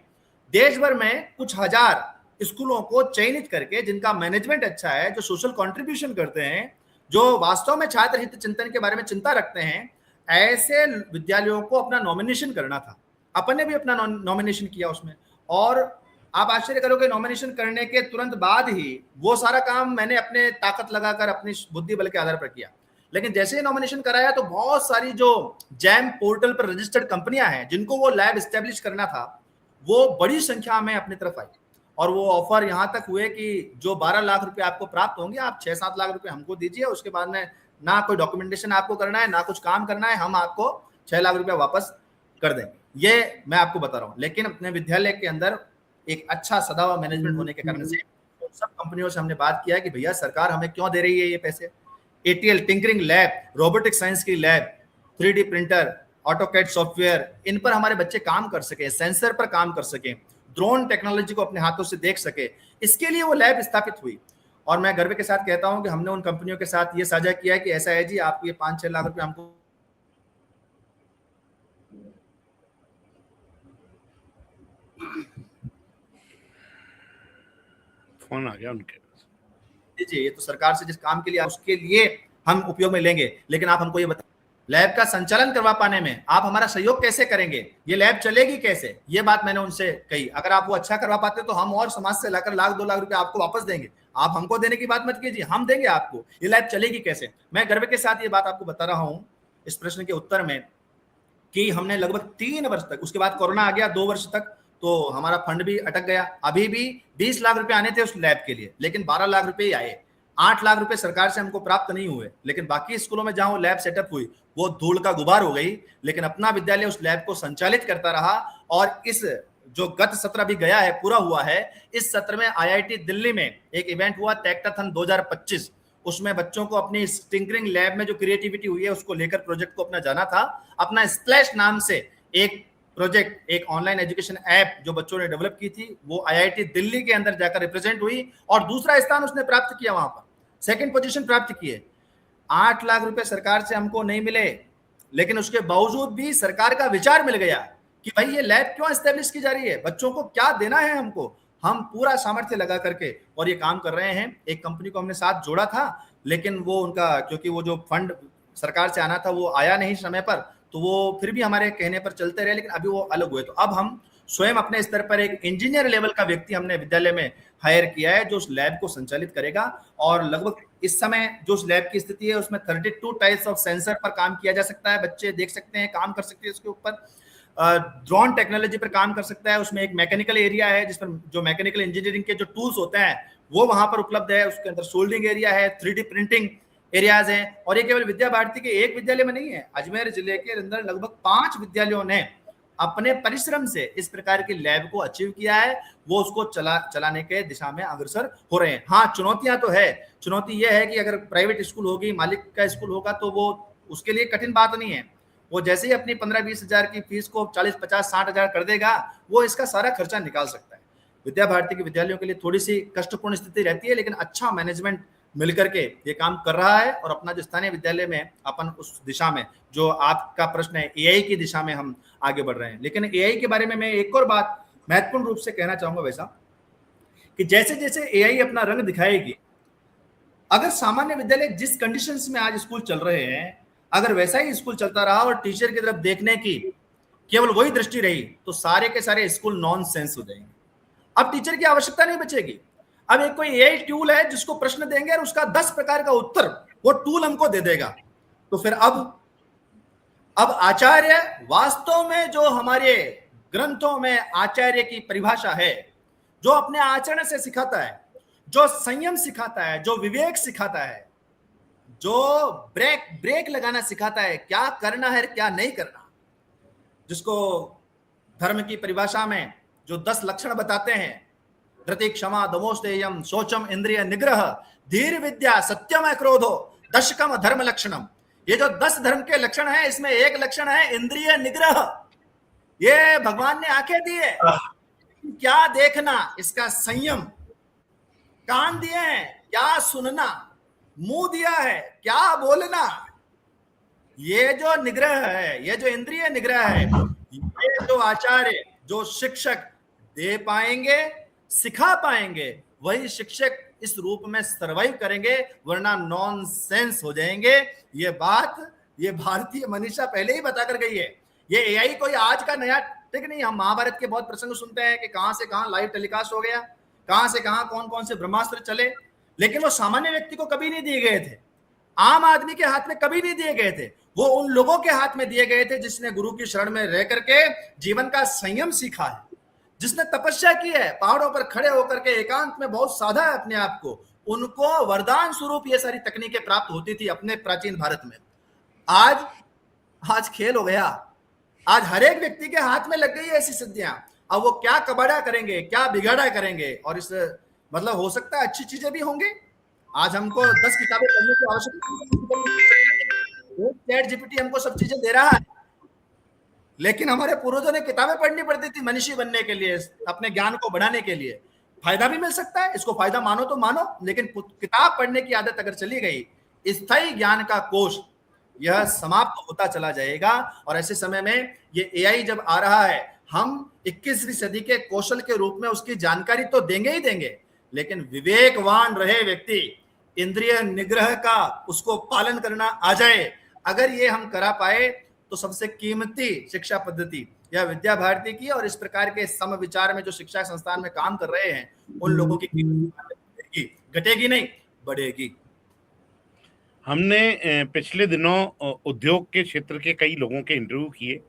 देश भर में कुछ हजार स्कूलों को चयनित करके, जिनका मैनेजमेंट अच्छा है, जो सोशल कंट्रीब्यूशन करते हैं, जो वास्तव में छात्र हित चिंतन के बारे में चिंता रखते हैं, ऐसे विद्यालयों को अपना नॉमिनेशन करना था। अपन ने भी अपना नॉमिनेशन किया उसमें, और आप आश्चर्य करोगे, नॉमिनेशन करने के तुरंत बाद ही वो सारा काम मैंने अपने ताकत लगाकर अपनी बुद्धि बल के आधार पर किया। लेकिन जैसे ही नॉमिनेशन कराया तो बहुत सारी जो जैम पोर्टल पर रजिस्टर्ड कंपनियां हैं, जिनको वो लैब एस्टेब्लिश करना था, वो बड़ी संख्या में अपनी तरफ आई। और वो ऑफर यहां तक हुए कि जो 12 लाख रुपए आपको प्राप्त होंगे, आप 6-7 लाख रुपए हमको दीजिए, उसके बाद में ना कोई डॉक्यूमेंटेशन आपको करना है, ना कुछ काम करना है, हम आपको 6 लाख रुपया वापस कर देंगे। ये मैं आपको बता रहा हूँ। लेकिन अपने विद्यालय के अंदर एक अच्छा सदा हुआ मैनेजमेंट होने के कारण से सब कंपनियों से हमने बात किया कि भैया सरकार हमें क्यों दे रही है ये पैसे। ATL tinkering lab, robotic science की lab, 3D printer, AutoCAD software, इन पर हमारे बच्चे काम कर सके, सेंसर पर काम कर सके, ड्रोन टेक्नोलॉजी को अपने हाथों से देख सके, इसके लिए वो लैब स्थापित हुई। और मैं गर्व के साथ कहता हूं कि हमने उन कंपनियों के साथ ये साझा किया कि ऐसा है जी, आप ये 5-6 लाख रुपए हमको फोन आ गया उनके पास। दीजिए, ये तो सरकार से जिस काम के लिए उसके लिए हम उपयोग में लेंगे। लेकिन आप हमको ये बताइए, लैब का संचालन करवा पाने में आप हमारा सहयोग कैसे करेंगे, ये लैब चलेगी कैसे, ये बात मैंने उनसे कही। अगर आप वो अच्छा करवा पाते तो हम और समाज से लाकर 1-2 लाख रुपए आपको वापस देंगे। आप हमको देने की बात मत कीजिए, हम देंगे आपको। ये लैब चलेगी कैसे। मैं गर्व के साथ ये बात आपको बता रहा हूं इस प्रश्न के उत्तर में कि हमने लगभग 3 वर्ष तक, उसके बाद कोरोना आ गया 2 वर्ष तक, तो हमारा फंड भी अटक गया। अभी भी 20 लाख रुपए आने थे उस लैब के लिए, लेकिन 12 लाख रुपए ही आए। 8 लाख रुपए सरकार से हमको प्राप्त नहीं हुए। लेकिन बाकी स्कूलों में जहां वो लैब सेटअप हुई, वो धूल का गुबार हो गई। लेकिन अपना विद्यालय उस लैब को संचालित करता रहा। और इस जो गत सत्र भी गया है, पूरा हुआ है, इस सत्र में IIT दिल्ली में एक इवेंट हुआ, टेक्टाथन 2025। उसमें बच्चों को अपनी टिंकरिंग लैब में जो क्रिएटिविटी हुई है उसको लेकर प्रोजेक्ट को अपना जाना था। अपना स्प्लैश नाम से एक प्रोजेक्ट, एक ऑनलाइन एजुकेशन ऐप जो बच्चों ने डेवलप की थी, वो IIT दिल्ली के अंदर जाकर रिप्रेजेंट हुई और दूसरा स्थान उसने प्राप्त किया, वहां पर सेकंड पोजीशन प्राप्त किए। 8 लाख रुपए सरकार से हमको नहीं मिले, लेकिन उसके बावजूद भी सरकार का विचार मिल गया कि भाई ये लैब क्यों एस्टेब्लिश की जा रही है, बच्चों को क्या देना है हमको। हम पूरा सामर्थ्य लगा करके और ये काम कर रहे हैं। एक कंपनी को हमने साथ जोड़ा था, लेकिन वो उनका, क्योंकि वो जो फंड सरकार से आना था वो आया नहीं समय पर, तो वो फिर भी हमारे कहने पर चलते रहे, लेकिन अभी वो अलग हुए। तो अब हम स्वयं अपने स्तर पर एक इंजीनियर लेवल का व्यक्ति हमने विद्यालय में हायर किया है, जो उस लैब को संचालित करेगा। और लगभग इस समय जो उस लैब की स्थिति है, उसमें 32 टाइप्स ऑफ सेंसर पर काम किया जा सकता है। बच्चे देख सकते हैं, काम कर सकते हैं उसके ऊपर। ड्रोन टेक्नोलॉजी पर काम कर सकता है। उसमें एक मैकेनिकल एरिया है, जिस पर जो मैकेनिकल इंजीनियरिंग के जो टूल्स होते हैं वो वहां पर उपलब्ध है। उसके अंदर सोल्डिंग एरिया है, 3D प्रिंटिंग एरियाज हैं। और ये केवल विद्या भारती के एक विद्यालय में नहीं है, अजमेर जिले के अंदर लगभग 5 विद्यालयों ने अपने परिश्रम से इस प्रकार की लैब को अचीव किया है। वो उसको चलाने के दिशा में अग्रसर हो रहे हैं। हाँ, चुनौतियां तो है। चुनौती यह है कि अगर प्राइवेट स्कूल होगी, मालिक का स्कूल होगा, तो वो उसके लिए कठिन बात नहीं है। वो जैसे ही अपनी 15-20 हजार की फीस को 40-50-60 हजार कर देगा, वो इसका सारा खर्चा निकाल सकता है। विद्या भारती के विद्यालयों के लिए थोड़ी सी कष्टपूर्ण स्थिति रहती है, लेकिन अच्छा मैनेजमेंट मिलकर के ये काम कर रहा है। और अपना जो स्थानीय विद्यालय में अपन उस दिशा में, जो आपका प्रश्न है, AI की दिशा में हम आगे बढ़ रहे हैं। लेकिन AI के बारे में मैं एक और बात महत्वपूर्ण रूप से कहना चाहूंगा, वैसा कि जैसे जैसे AI अपना रंग दिखाएगी, अगर सामान्य विद्यालय जिस कंडीशंस में आज स्कूल चल रहे हैं, अगर वैसा ही स्कूल चलता रहा और टीचर की तरफ देखने की केवल वही दृष्टि रही, तो सारे के सारे स्कूल नॉनसेंस हो जाएंगे। अब टीचर की आवश्यकता नहीं बचेगी। अब एक कोई AI टूल है जिसको प्रश्न देंगे और उसका 10 प्रकार का उत्तर वो टूल हमको दे देगा। तो फिर अब आचार्य वास्तव में, जो हमारे ग्रंथों में आचार्य की परिभाषा है, जो अपने आचरण से सिखाता है, जो संयम सिखाता है, जो विवेक सिखाता है, जो ब्रेक लगाना सिखाता है, क्या करना है क्या नहीं करना, जिसको धर्म की परिभाषा में जो 10 लक्षण बताते हैं, धृति, क्षमा, दमोस्तेयम, शौचम, इंद्रिय निग्रह, धीर विद्या, सत्यम क्रोधो, दशकम धर्म लक्षणम। ये जो 10 धर्म के लक्षण है, इसमें एक लक्षण है इंद्रिय निग्रह। ये भगवान ने आंखें दी है, क्या देखना, इसका संयम। कान दिए हैं, क्या सुनना। मुंह दिया है, क्या बोलना। ये जो निग्रह है, ये जो इंद्रिय निग्रह है, ये जो आचार्य, जो शिक्षक दे पाएंगे, सिखा पाएंगे, वही शिक्षक इस रूप में सर्वाइव करेंगे, वरना नॉनसेंस हो जाएंगे। ये बात ये भारतीय मनीषा पहले ही बताकर गई है। ये एआई कोई आज का नया ट्रिक नहीं। हम महाभारत के बहुत प्रसंग सुनते हैं कि कहां से कहां लाइव टेलीकास्ट हो गया, कहां से कहां कौन कौन से ब्रह्मास्त्र चले, लेकिन वो सामान्य व्यक्ति को कभी नहीं दिए गए थे, आम आदमी के हाथ में कभी नहीं दिए गए थे। वो उन लोगों के हाथ में दिए गए थे जिसने गुरु की शरण में रह करके जीवन का संयम सीखा है, जिसने तपस्या की है, पहाड़ों पर खड़े होकर के एकांत में बहुत साधा है अपने आप को। उनको वरदान स्वरूप ये सारी तकनीकें प्राप्त होती थी अपने प्राचीन भारत में। आज खेल हो गया, आज हर एक व्यक्ति के हाथ में लग गई है ऐसी सिद्धियां। अब वो क्या कबाड़ा करेंगे, क्या बिगाड़ा करेंगे, और इस मतलब हो सकता है अच्छी चीजें भी होंगी। आज हमको 10 किताबें पढ़ने की आवश्यकता नहीं, चैट जीपीटी हमको सब चीजें दे रहा है, लेकिन हमारे पूर्वजों ने किताबें पढ़नी पड़ती थी मनीषी बनने के लिए, अपने ज्ञान को बढ़ाने के लिए। फायदा भी मिल सकता है, इसको फायदा मानो तो मानो, लेकिन किताब पढ़ने की आदत अगर चली गई, स्थायी ज्ञान का कोष यह समाप्त होता चला जाएगा। और ऐसे समय में ये एआई जब आ रहा है, हम 21वीं सदी के कौशल के रूप में उसकी जानकारी तो देंगे ही देंगे, लेकिन विवेकवान रहे व्यक्ति, इंद्रिय निग्रह का उसको पालन करना आ जाए, अगर ये हम करा पाए तो सबसे कीमती शिक्षा पद्धति यह विद्या भारती की और इस प्रकार के समविचार में जो शिक्षा संस्थान में काम कर रहे हैं उन लोगों की कीमत घटेगी नहीं, बढ़ेगी। हमने पिछले दिनों उद्योग के क्षेत्र के कई लोगों के इंटरव्यू किए।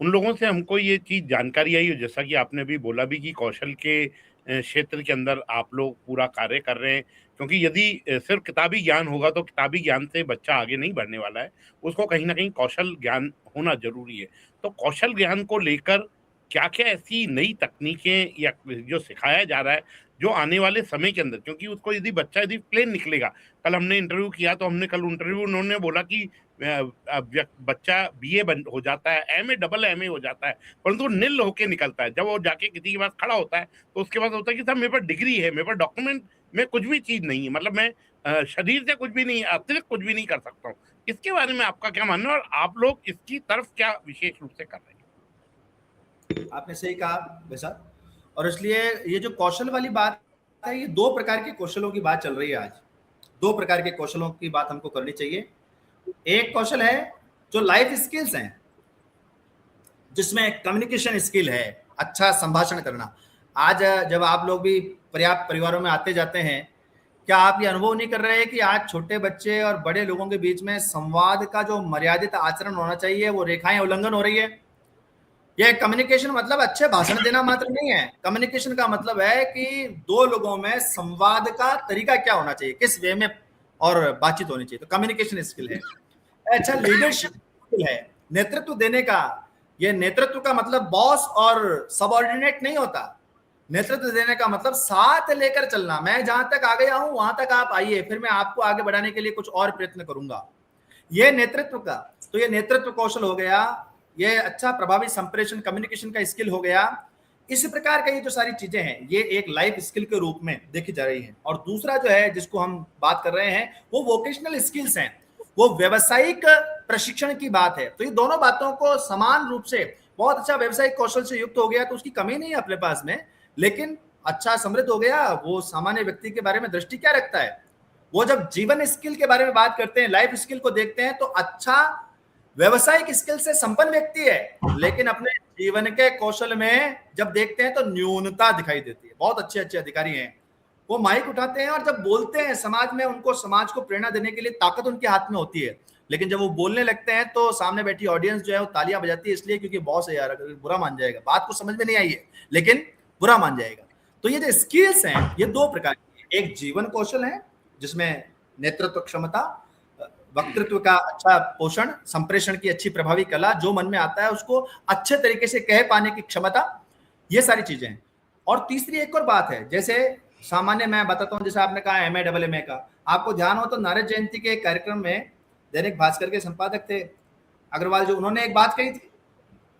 उन लोगों से हमको ये चीज़ जानकारी आई, जैसा कि आपने भी बोला भी, कि कौशल के क्षेत्र के अंदर आप लोग पूरा कार्य कर रहे हैं, क्योंकि यदि सिर्फ किताबी ज्ञान होगा तो किताबी ज्ञान से बच्चा आगे नहीं बढ़ने वाला है, उसको कहीं ना कहीं कौशल ज्ञान होना जरूरी है। तो कौशल ज्ञान को लेकर क्या क्या ऐसी नई तकनीकें या जो सिखाया जा रहा है जो आने वाले समय के अंदर, क्योंकि उसको यदि प्लेन निकलेगा, कल हमने इंटरव्यू किया तो हमने कल इंटरव्यू उन्होंने बोला कि बच्चा बीए हो जाता है, एमए डबल एमए हो जाता है, परंतु निल होके निकलता है। जब वो जाके किसी के पास खड़ा होता है तो उसके पास होता है कि साहब मेरे पास डिग्री है, मेरे पास डॉक्यूमेंट में कुछ भी चीज नहीं है, मतलब मैं शरीर से कुछ भी नहीं, अतिरिक्त कुछ भी नहीं कर सकता हूँ। इसके बारे में आपका क्या मानना है और आप लोग इसकी तरफ क्या विशेष रूप से कर रहे हैं? आपने सही कहा वैसा, और इसलिए ये जो कौशल वाली बात है, ये 2 प्रकार के कौशलों की बात चल रही है आज। 2 प्रकार के कौशलों की बात हमको करनी चाहिए। एक कौशल है जो लाइफ स्किल्स हैं, जिसमें कम्युनिकेशन स्किल है, अच्छा संभाषण करना। आज जब आप लोग भी पर्याप्त परिवारों में आते जाते हैं, क्या आप ये अनुभव नहीं कर रहे हैं कि आज छोटे बच्चे और बड़े लोगों के बीच में संवाद का जो मर्यादित आचरण होना चाहिए वो रेखाएं उल्लंघन हो रही है। यह कम्युनिकेशन मतलब अच्छे भाषण देना मात्र नहीं है। कम्युनिकेशन का मतलब है कि 2 लोगों में संवाद का तरीका क्या होना चाहिए, किस वे में और बातचीत होनी चाहिए, तो कम्युनिकेशन स्किल है। अच्छा लीडरशिप स्किल है, नेतृत्व देने का। यह नेतृत्व का मतलब बॉस और सबऑर्डिनेट नहीं होता। नेतृत्व देने का मतलब साथ लेकर चलना। मैं जहां तक आ गया हूं वहां तक आप आइए, फिर मैं आपको आगे बढ़ाने के लिए कुछ और प्रयत्न करूंगा। यह नेतृत्व का, तो यह नेतृत्व कौशल हो गया। ये अच्छा प्रभावी संप्रेषण कम्युनिकेशन का स्किल हो गया। इस प्रकार का ये जो सारी चीजें हैं ये एक लाइफ स्किल के रूप में देखी जा रही हैं। और दूसरा जो है जिसको हम बात कर रहे हैं वो वोकेशनल स्किल्स हैं, वो व्यावसायिक प्रशिक्षण की बात है। तो ये दोनों बातों को समान रूप से, बहुत अच्छा व्यावसायिक कौशल से युक्त हो गया तो उसकी कमी नहीं है अपने पास में, लेकिन अच्छा समृद्ध हो गया। वो सामान्य व्यक्ति के बारे में दृष्टि क्या रखता है, वो जब जीवन स्किल के बारे में बात करते हैं, लाइफ स्किल को देखते हैं, तो अच्छा व्यवसायिक स्किल से संपन्न व्यक्ति है, लेकिन अपने जीवन के कौशल में जब देखते हैं तो न्यूनता दिखाई देती है। बहुत अच्छे अच्छे अधिकारी हैं, वो माइक उठाते हैं और जब बोलते हैं समाज में, उनको समाज को प्रेरणा देने के लिए ताकत उनके हाथ में होती है, लेकिन जब वो बोलने लगते हैं तो सामने बैठी ऑडियंस जो है वो तालियां बजाती है, इसलिए क्योंकि बॉस है यार, अगर बुरा मान जाएगा, बात को समझ में नहीं आई है लेकिन बुरा मान जाएगा। तो ये जो स्किल्स हैं ये 2 प्रकार की है। एक जीवन कौशल है जिसमें नेतृत्व क्षमता, वक्तृत्व का अच्छा पोषण, संप्रेषण की अच्छी प्रभावी कला, जो मन में आता है उसको अच्छे तरीके से कह पाने की क्षमता, ये सारी चीजें हैं। और तीसरी एक और बात है, जैसे सामान्य मैं बताता हूँ, जैसे आपने कहा MA का, आपको ध्यान हो तो नारद जयंती के कार्यक्रम में दैनिक भास्कर के संपादक थे अग्रवाल, जो उन्होंने एक बात कही थी।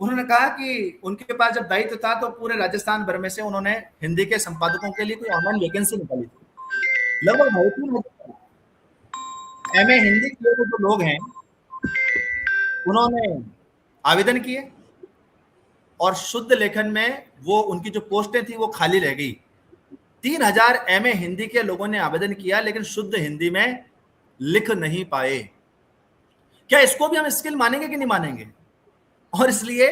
उन्होंने कहा कि उनके पास जब दायित्व था तो पूरे राजस्थान भर में से उन्होंने हिंदी के संपादकों के लिए कोई ऑनलाइन वैकेंसी निकाली थी। लगभग MA हिंदी के जो लोग हैं उन्होंने आवेदन किए और शुद्ध लेखन में वो उनकी जो पोस्टें थी वो खाली रह गई। 3000 MA हिंदी के लोगों ने आवेदन किया लेकिन शुद्ध हिंदी में लिख नहीं पाए। क्या इसको भी हम स्किल मानेंगे कि नहीं मानेंगे? और इसलिए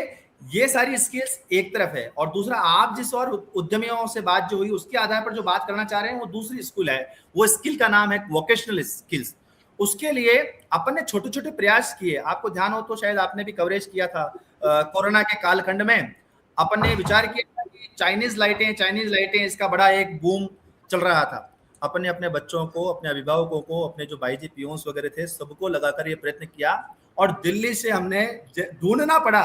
ये सारी स्किल्स एक तरफ है, और दूसरा आप जिस और उद्यमियों से बात जो हुई उसके आधार पर जो बात करना चाह रहे हैं वो दूसरी स्किल है। वो स्किल का नाम है वोकेशनल स्किल्स। उसके लिए अपन ने छोटे छोटे प्रयास किए। आपको ध्यान हो तो शायद आपने भी कवरेज किया था कोरोना के कालखंड में। अपन ने विचार किया कि चाइनीज लाइटें इसका बड़ा एक बूम चल रहा था। अपन ने अपने बच्चों को, अपने अभिभावकों को, अपने जो बाईजी पियोन्स वगैरह थे, सबको लगाकर ये प्रयत्न किया और दिल्ली से हमने ढूंढना पड़ा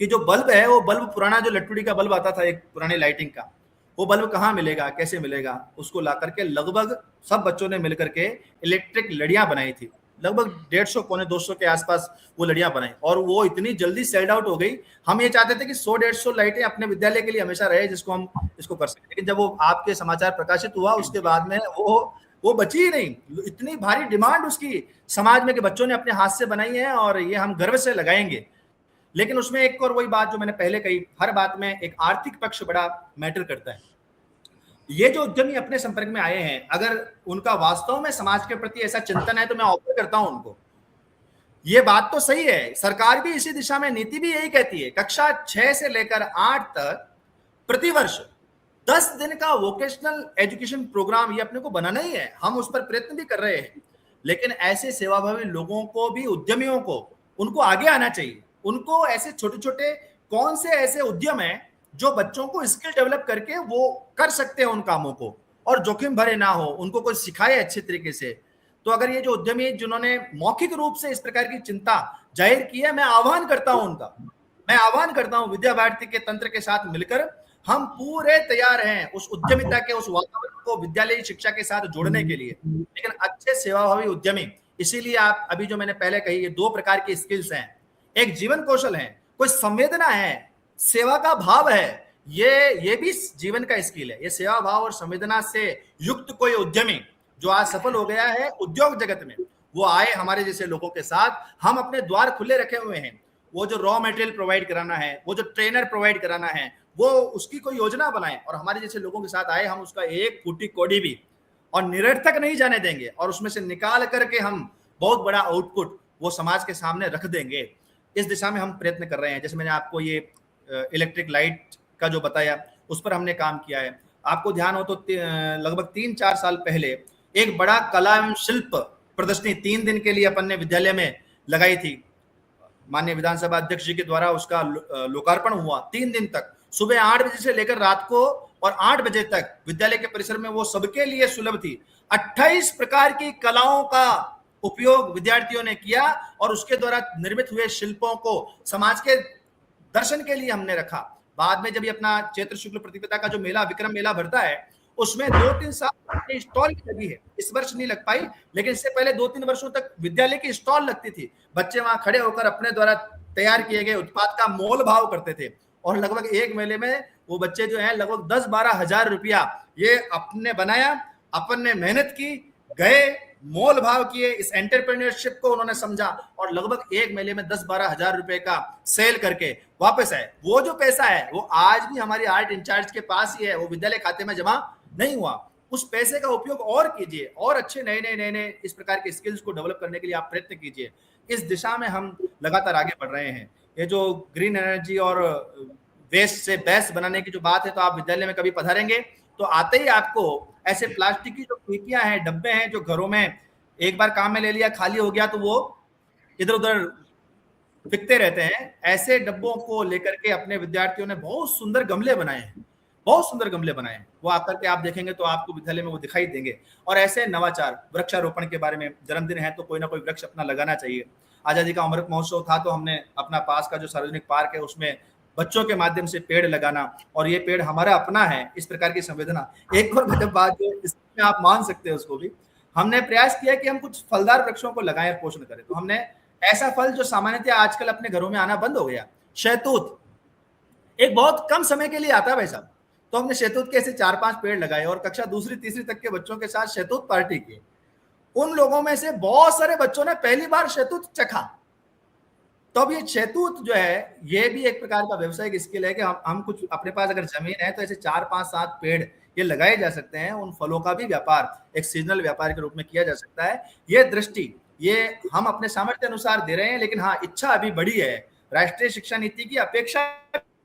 कि जो बल्ब है वो बल्ब पुराना, जो लटुड़ी का बल्ब आता था एक पुरानी लाइटिंग का, वो बल्ब कहाँ मिलेगा, कैसे मिलेगा। उसको ला करके लगभग सब बच्चों ने मिलकर के इलेक्ट्रिक लड़ियां बनाई थी। लगभग 150 पौने 200 के आसपास वो लड़ियां बनाई और वो इतनी जल्दी सेल्ड आउट हो गई। हम ये चाहते थे कि 100-150 लाइटें अपने विद्यालय के लिए हमेशा रहे जिसको हम इसको कर सकें, लेकिन जब वो आपके समाचार प्रकाशित हुआ उसके बाद में वो बची ही नहीं। इतनी भारी डिमांड उसकी समाज में कि बच्चों ने अपने हाथ से बनाई है और ये हम गर्व से लगाएंगे। लेकिन उसमें एक और वही बात जो मैंने पहले कही, हर बात में एक आर्थिक पक्ष बड़ा मैटर करता है। ये जो उद्यमी अपने संपर्क में आए हैं, अगर उनका वास्तव में समाज के प्रति ऐसा चिंतन है तो मैं ऑफर करता हूं उनको। ये बात तो सही है, सरकार भी इसी दिशा में, नीति भी यही कहती है, कक्षा 6 से लेकर 8 तक प्रतिवर्ष 10 दिन का वोकेशनल एजुकेशन प्रोग्राम ये अपने को बनाना ही है। हम उस पर प्रयत्न भी कर रहे हैं, लेकिन ऐसे सेवाभावी लोगों को भी, उद्यमियों को, उनको आगे आना चाहिए। उनको ऐसे छोटे छोटे कौन से ऐसे उद्यम है जो बच्चों को स्किल डेवलप करके वो कर सकते हैं उन कामों को, और जोखिम भरे ना हो, उनको कोई सिखाए अच्छे तरीके से। तो अगर ये जो उद्यमी जिन्होंने मौखिक रूप से इस प्रकार की चिंता जाहिर की है, मैं आह्वान करता हूं विद्या भारती के तंत्र के साथ मिलकर हम पूरे तैयार हैं उस उद्यमिता के, उस वातावरण को विद्यालयी शिक्षा के साथ जोड़ने के लिए। लेकिन अच्छे सेवाभावी उद्यमी, इसीलिए आप अभी जो मैंने पहले कही, ये 2 प्रकार की स्किल्स हैं। एक जीवन कौशल है, कोई संवेदना है, सेवा का भाव है, ये भी जीवन का स्किल है। ये सेवा भाव और संवेदना से युक्त कोई उद्यमी जो आज सफल हो गया है उद्योग जगत में, वो आए हमारे जैसे लोगों के साथ। हम अपने द्वार खुले रखे हुए हैं। वो जो रॉ मटेरियल प्रोवाइड कराना है, वो जो ट्रेनर प्रोवाइड कराना है, वो उसकी कोई योजना बनाएं और हमारे जैसे लोगों के साथ आए। हम उसका एक फूटी कोड़ी भी और निरर्थक नहीं जाने देंगे, और उसमें से निकाल करके हम बहुत बड़ा आउटपुट वो समाज के सामने रख देंगे। इस दिशा में हम प्रयत्न कर रहे हैं। जैसे मैंने आपको ये इलेक्ट्रिक लाइट का जो बताया, उस पर हमने काम किया है। आपको ध्यान हो तो लगभग 3-4 साल पहले एक बड़ा कला एवं शिल्प प्रदर्शनी 3 दिन के लिए अपन ने विद्यालय में लगाई थी। माननीय विधानसभा अध्यक्ष जी के द्वारा उसका लोकार्पण हुआ। 3 दिन तक सुबह 8 बजे से लेकर रात को और 8 बजे तक विद्यालय के परिसर में वो सबके लिए सुलभ थी। 28 प्रकार की कलाओं का उपयोग विद्यार्थियों ने किया और उसके द्वारा निर्मित हुए शिल्पों को समाज के दर्शन के लिए हमने रखा। बाद में जब ये अपना चैत्र शुक्ल प्रतिपदा का जो मेला, विक्रम मेला भरता है, उसमें 2-3 साल स्टॉल लगी है। इस वर्ष नहीं लग पाई, लेकिन इससे पहले 2-3 वर्षों तक विद्यालय की स्टॉल लगती थी। बच्चे वहां खड़े होकर अपने द्वारा तैयार किए गए उत्पाद का मोल भाव करते थे, और लगभग एक मेले में वो बच्चे जो है लगभग 10-12 हजार रुपया ये अपने बनाया, अपन ने मेहनत की, गए, मोल भाव किए, इस एंटरप्रेन्योरशिप को उन्होंने समझा और लगभग एक मेले में 10-12 हजार रुपए का सेल करके वापस आए। वो जो पैसा है वो आज भी हमारी आर्ट इंचार्ज के पास ही है, वो विद्यालय खाते में जमा नहीं हुआ। उस पैसे का उपयोग और कीजिए, और अच्छे नए इस प्रकार के स्किल्स को डेवलप करने के लिए आप प्रयत्न कीजिए। इस दिशा में हम लगातार आगे बढ़ रहे हैं। ये जो ग्रीन एनर्जी और वेस्ट से बेस्ट बनाने की जो बात है, तो आप विद्यालय में कभी पधारेंगे तो आते ही आपको ऐसे प्लास्टिक की जो पीपियां हैं, डब्बे हैं, जो घरों में एक बार काम में ले लिया, खाली हो गया तो वो इधर उधर बिकते रहते हैं, ऐसे डब्बों को लेकर के अपने विद्यार्थियों ने बहुत सुंदर गमले बनाए हैं, बहुत सुंदर गमले बनाए हैं, वो आकर के आप देखेंगे तो आपको विद्यालय में वो दिखाई देंगे। और ऐसे नवाचार, वृक्षारोपण के बारे में, जन्मदिन है तो कोई ना कोई वृक्ष अपना लगाना चाहिए। आजादी का अमृत महोत्सव था तो हमने अपना पास का जो सार्वजनिक पार्क है उसमें बच्चों के माध्यम से पेड़ लगाना, और ये पेड़ हमारा अपना है, इस प्रकार की संवेदना। एक और गजब बात जो इसमें आप मान सकते हैं उसको भी, हमने प्रयास किया कि हम कुछ फलदार वृक्षों को लगाएं, पोषण करें। तो हमने ऐसा फल जो सामान्यतः आजकल अपने घरों में आना बंद हो गया, शहतूत, एक बहुत कम समय के लिए आता है भाई साहब, तो हमने शहतूत के ऐसे 4-5 पेड़ लगाए और कक्षा दूसरी तीसरी तक के बच्चों के साथ शहतूत पार्टी की। उन लोगों में से बहुत सारे बच्चों ने पहली बार शहतूत चखा। तो अब ये शहतूत जो है ये भी एक प्रकार का व्यवसायिक स्किल है कि हम कुछ अपने पास अगर जमीन है तो ऐसे 4-5-7 पेड़ ये लगाए जा सकते हैं। उन फलों का भी व्यापार एक सीजनल व्यापार के रूप में किया जा सकता है। ये दृष्टि ये हम अपने सामर्थ्य अनुसार दे रहे हैं, लेकिन हाँ, इच्छा अभी बड़ी है, राष्ट्रीय शिक्षा नीति की अपेक्षा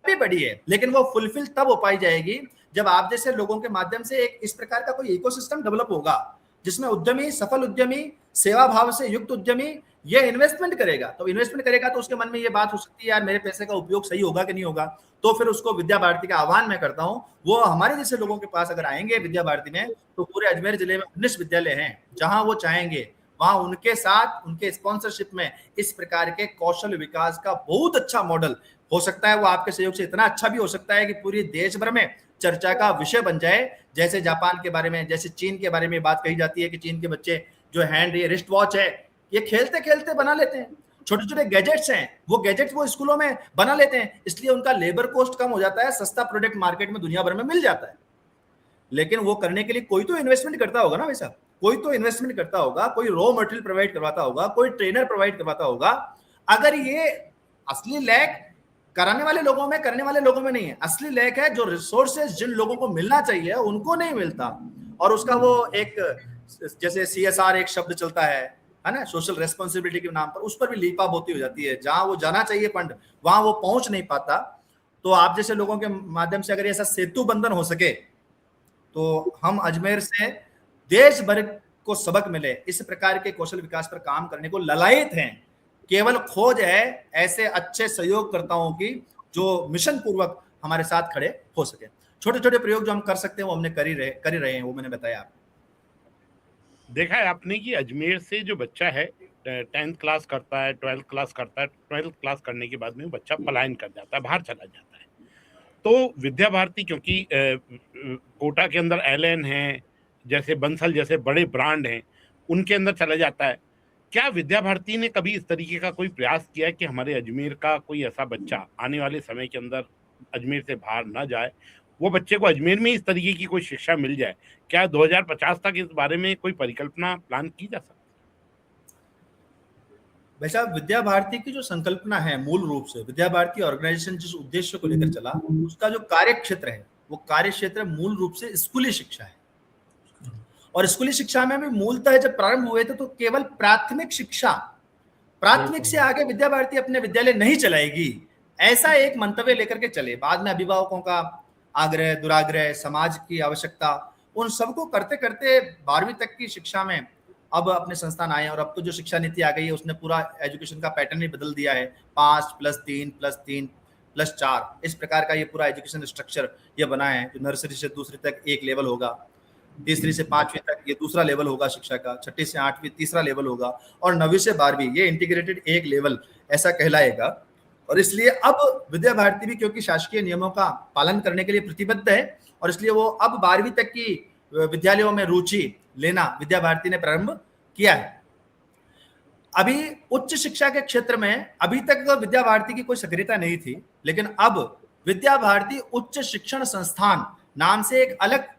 भी बड़ी है, लेकिन वो फुलफिल तब हो पाई जाएगी जब आप जैसे लोगों के माध्यम से एक इस प्रकार का कोई इकोसिस्टम डेवलप होगा जिसमें उद्यमी, सफल उद्यमी, सेवा भाव से युक्त उद्यमी ये इन्वेस्टमेंट करेगा। तो इन्वेस्टमेंट करेगा तो उसके मन में ये बात हो सकती है, यार मेरे पैसे का उपयोग सही होगा कि नहीं होगा। तो फिर उसको विद्या भारती का आह्वान मैं करता हूं, वो हमारे जैसे लोगों के पास अगर आएंगे विद्या भारती में, तो पूरे अजमेर जिले में 19 विद्यालय हैं, जहां वो चाहेंगे वहां उनके साथ उनके स्पॉन्सरशिप में इस प्रकार के कौशल विकास का बहुत अच्छा मॉडल हो सकता है। वो आपके सहयोग से इतना अच्छा भी हो सकता है कि पूरी देश भर में चर्चा का विषय बन जाए। जैसे जापान के बारे में, जैसे चीन के बारे में बात कही जाती है कि चीन के बच्चे जो हैंड ये रिस्ट वॉच है ये खेलते खेलते बना लेते हैं, छोटे छोटे गैजेट्स हैं, वो गैजेट्स वो स्कूलों में बना लेते हैं, इसलिए उनका लेबर कॉस्ट कम हो जाता है, सस्ता प्रोडक्ट मार्केट में दुनिया भर में मिल जाता है। लेकिन वो करने के लिए कोई तो इन्वेस्टमेंट करता होगा ना वैसा, कोई तो इन्वेस्टमेंट करता होगा, कोई रॉ मटेरियल प्रोवाइड करवाता होगा, कोई ट्रेनर प्रोवाइड करवाता होगा। अगर ये असली लैक कराने वाले लोगों में, करने वाले लोगों में नहीं है, असली लैक है जो रिसोर्सेज जिन लोगों को मिलना चाहिए उनको नहीं मिलता। और उसका वो एक जैसे CSR एक शब्द चलता है ना, सोशल रेस्पॉन्सिबिलिटी के नाम पर, उस पर भी लीपापोती होती हो जाती है। जहां वो जाना चाहिए फंड वहां वो पहुंच नहीं पाता। तो आप जैसे लोगों के माध्यम से अगर ऐसा सेतु बंधन हो सके तो हम अजमेर से देश भर को सबक मिले, इस प्रकार के कौशल विकास पर काम करने को ललायत हैं। केवल खोज है ऐसे अच्छे सहयोगकर्ताओं की जो मिशन पूर्वक हमारे साथ खड़े हो सके। छोटे छोटे प्रयोग जो हम कर सकते हैं वो हमने कर ही रहे हैं, वो मैंने बताया आपको। देखा है आपने कि अजमेर से जो बच्चा है 10th क्लास करता है, 12th क्लास करता है, 12th क्लास करने के बाद में बच्चा पलायन कर जाता है, बाहर चला जाता है। तो विद्या भारती क्योंकि कोटा के अंदर LN है, जैसे बंसल जैसे बड़े ब्रांड हैं, उनके अंदर चला जाता है। क्या विद्या भारती ने कभी इस तरीके का कोई प्रयास किया कि हमारे अजमेर का कोई ऐसा बच्चा आने वाले समय के अंदर अजमेर से बाहर ना जाए, वो बच्चे को अजमेर में इस तरीके की कोई शिक्षा मिल जाए? क्या 2050 तक इस बारे में कोई परिकल्पना प्लान की जा सकती है? भाई साहब, विद्या भारती की जो संकल्पना है, मूल रूप से विद्या भारती ऑर्गेनाइजेशन जिस उद्देश्य को लेकर चला, उसका जो कार्य क्षेत्र है वो कार्य क्षेत्र मूल रूप से स्कूली शिक्षा है। और स्कूली शिक्षा में भी मूलतः जब प्रारंभ हुए थे तो केवल प्राथमिक शिक्षा, प्राथमिक से आगे विद्या भारती अपने विद्यालय नहीं चलाएगी, ऐसा एक मंतव्य लेकर के चले। बाद में अभिभावकों का आग्रह, दुराग्रह, समाज की आवश्यकता, उन सबको करते करते 12वीं तक की शिक्षा में अब अपने संस्थान आए। और अब तो जो शिक्षा नीति आ गई है उसने पूरा एजुकेशन का पैटर्न ही बदल दिया है। 5+3+3+4 इस प्रकार का ये पूरा एजुकेशन स्ट्रक्चर ये बना है। जो नर्सरी से दूसरी तक एक लेवल होगा, तीसरी से 5वीं तक ये दूसरा लेवल होगा शिक्षा का, 6ठी से 8वीं तीसरा लेवल होगा, और 9वीं से 12वीं ये इंटीग्रेटेड एक लेवल ऐसा कहलाएगा। और इसलिए अब विद्या भारती भी क्योंकि शासकीय नियमों का पालन करने के लिए प्रतिबद्ध है, और इसलिए वो अब 12वीं तक की विद्यालयों में रुचि लेना विद्या भारती ने प्रारंभ किया है। अभी उच्च शिक्षा के क्षेत्र में अभी तक विद्या भारती की कोई सक्रियता नहीं थी, लेकिन अब विद्या भारती उच्च शिक्षण संस्थान नाम से एक अलग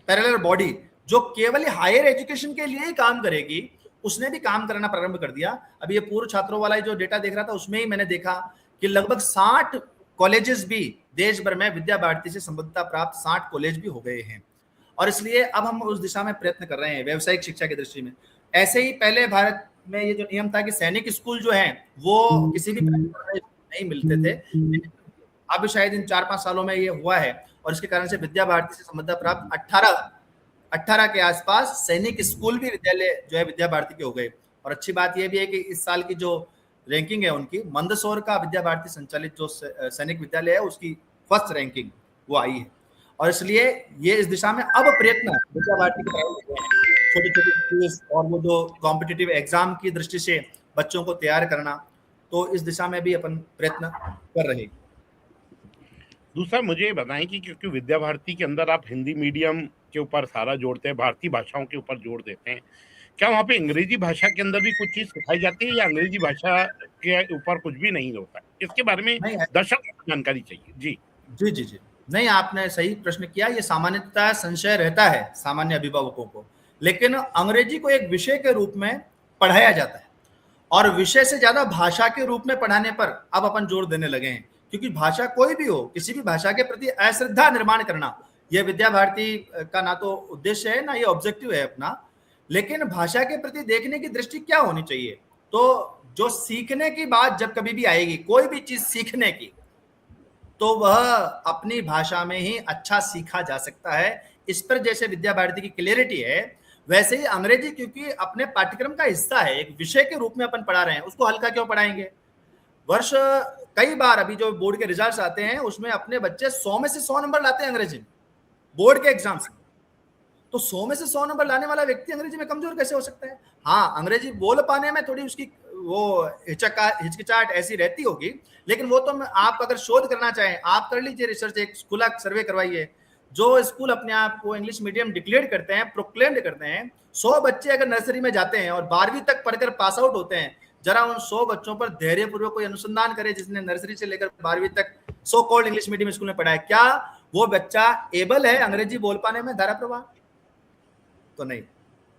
पैरेलल बॉडी जो केवल हायर एजुकेशन के लिए ही काम करेगी, उसने भी काम करना प्रारंभ कर दिया। अभी ये पूर्व छात्रों वाला जो डेटा देख रहा था उसमें ही मैंने देखा कि लगभग 60 कॉलेजेस भी देश भर में विद्या भारती से संबद्धता प्राप्त 60 कॉलेज भी हो गए हैं। और इसलिए अब हम उस दिशा में प्रयत्न कर रहे हैं व्यावसायिक शिक्षा की दृष्टि में। ऐसे ही पहले भारत में ये जो नियम था कि सैनिक स्कूल जो है वो किसी भी नहीं मिलते थे, अब शायद इन 4-5 सालों में ये हुआ है, और इसके कारण से विद्या भारती से संबद्धता प्राप्त 18 के आसपास सैनिक स्कूल भी विद्यालय जो है विद्या भारती के हो गए। और अच्छी बात यह भी है कि इस साल की जो रैंकिंग है उनकी, मंदसौर का विद्या भारती संचालित जो सैनिक विद्यालय है उसकी फर्स्ट रैंकिंग वो आई है। और इसलिए ये इस दिशा में अब प्रयत्न विद्या भारती के छोटे छोटे क्विज और वो जो कॉम्पिटिटिव एग्जाम की दृष्टि से बच्चों को तैयार करना, तो इस दिशा में भी अपन प्रयत्न कर रहे हैं। दूसरा मुझे ये बताएं कि क्योंकि विद्या भारती के अंदर आप हिंदी मीडियम के ऊपर सारा जोड़ते हैं, भारतीय भाषाओं के ऊपर जोड़ देते हैं, क्या वहाँ पे अंग्रेजी भाषा के अंदर भी कुछ चीज सिखाई जाती है या अंग्रेजी भाषा के ऊपर कुछ भी नहीं होता है? इसके बारे में नहीं, दर्शक को जानकारी चाहिए। जी जी जी जी नहीं, आपने सही प्रश्न किया। ये सामान्यतः संशय रहता है सामान्य अभिभावकों को, लेकिन अंग्रेजी को एक विषय के रूप में पढ़ाया जाता है और विषय से ज्यादा भाषा के रूप में पढ़ाने पर अब अपन जोर देने लगे हैं, क्योंकि भाषा कोई भी हो, किसी भी भाषा के प्रति अश्रद्धा निर्माण करना यह विद्या भारती का ना तो उद्देश्य है ना ये ऑब्जेक्टिव है अपना। लेकिन भाषा के प्रति देखने की दृष्टि क्या होनी चाहिए, तो जो सीखने की बात जब कभी भी आएगी, कोई भी चीज सीखने की, तो वह अपनी भाषा में ही अच्छा सीखा जा सकता है। इस पर जैसे विद्या भारती की क्लियरिटी है, वैसे ही अंग्रेजी क्योंकि अपने पाठ्यक्रम का हिस्सा है, एक विषय के रूप में अपन पढ़ा रहे हैं, उसको हल्का क्यों पढ़ाएंगे? वर्ष कई बार अभी जो बोर्ड के रिजल्ट्स आते हैं उसमें अपने बच्चे 100 में से 100 नंबर लाते हैं अंग्रेजी में, बोर्ड के एग्जाम्स में। तो 100 में से 100 नंबर लाने वाला व्यक्ति अंग्रेजी में कमजोर कैसे हो सकता है? हाँ, अंग्रेजी बोल पाने में थोड़ी उसकी वो हिचकिचाहट ऐसी रहती होगी, लेकिन वो तो आप अगर शोध करना चाहें, आप कर लीजिए रिसर्च, एक खुला सर्वे करवाइए। जो स्कूल अपने आप को इंग्लिश मीडियम डिक्लेयर करते हैं, प्रोक्लेम्ड करते हैं, 100 बच्चे अगर नर्सरी में जाते हैं और 12वीं तक पढ़कर पास आउट होते हैं, जरा उन 100 बच्चों पर धैर्यपूर्वक कोई अनुसंधान करे जिसने नर्सरी से लेकर 12वीं तक so called English medium school में पढ़ा है, क्या वो बच्चा एबल है अंग्रेजी बोल पाने में धारा प्रवाह? तो नहीं।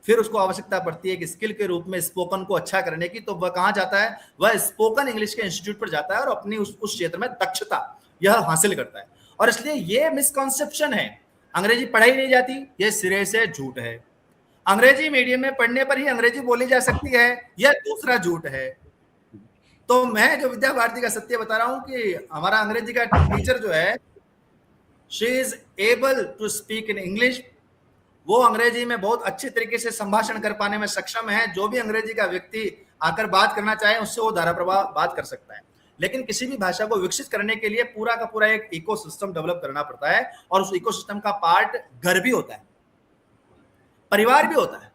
फिर उसको आवश्यकता पड़ती है कि स्किल के रूप में स्पोकन को अच्छा करने की, तो वह कहां जाता है? वह स्पोकन इंग्लिश के इंस्टीट्यूट पर जाता है और अपनी उस क्षेत्र में दक्षता यह हासिल करता है। और इसलिए ये मिसकॉन्सेप्शन है, अंग्रेजी पढ़ाई नहीं जाती, यह सिरे से झूठ है। अंग्रेजी मीडियम में पढ़ने पर ही अंग्रेजी बोली जा सकती है, यह दूसरा झूठ है। तो मैं जो विद्या भारती का सत्य बता रहा हूं कि हमारा अंग्रेजी का टीचर जो है, she is able to speak in English, वो अंग्रेजी में बहुत अच्छे तरीके से संभाषण कर पाने में सक्षम है। जो भी अंग्रेजी का व्यक्ति आकर बात करना चाहे उससे वो धारा प्रवाह बात कर सकता है। लेकिन किसी भी भाषा को विकसित करने के लिए पूरा का पूरा एक इकोसिस्टम डेवलप करना पड़ता है, और उस इकोसिस्टम का पार्ट घर भी होता है, परिवार भी होता है।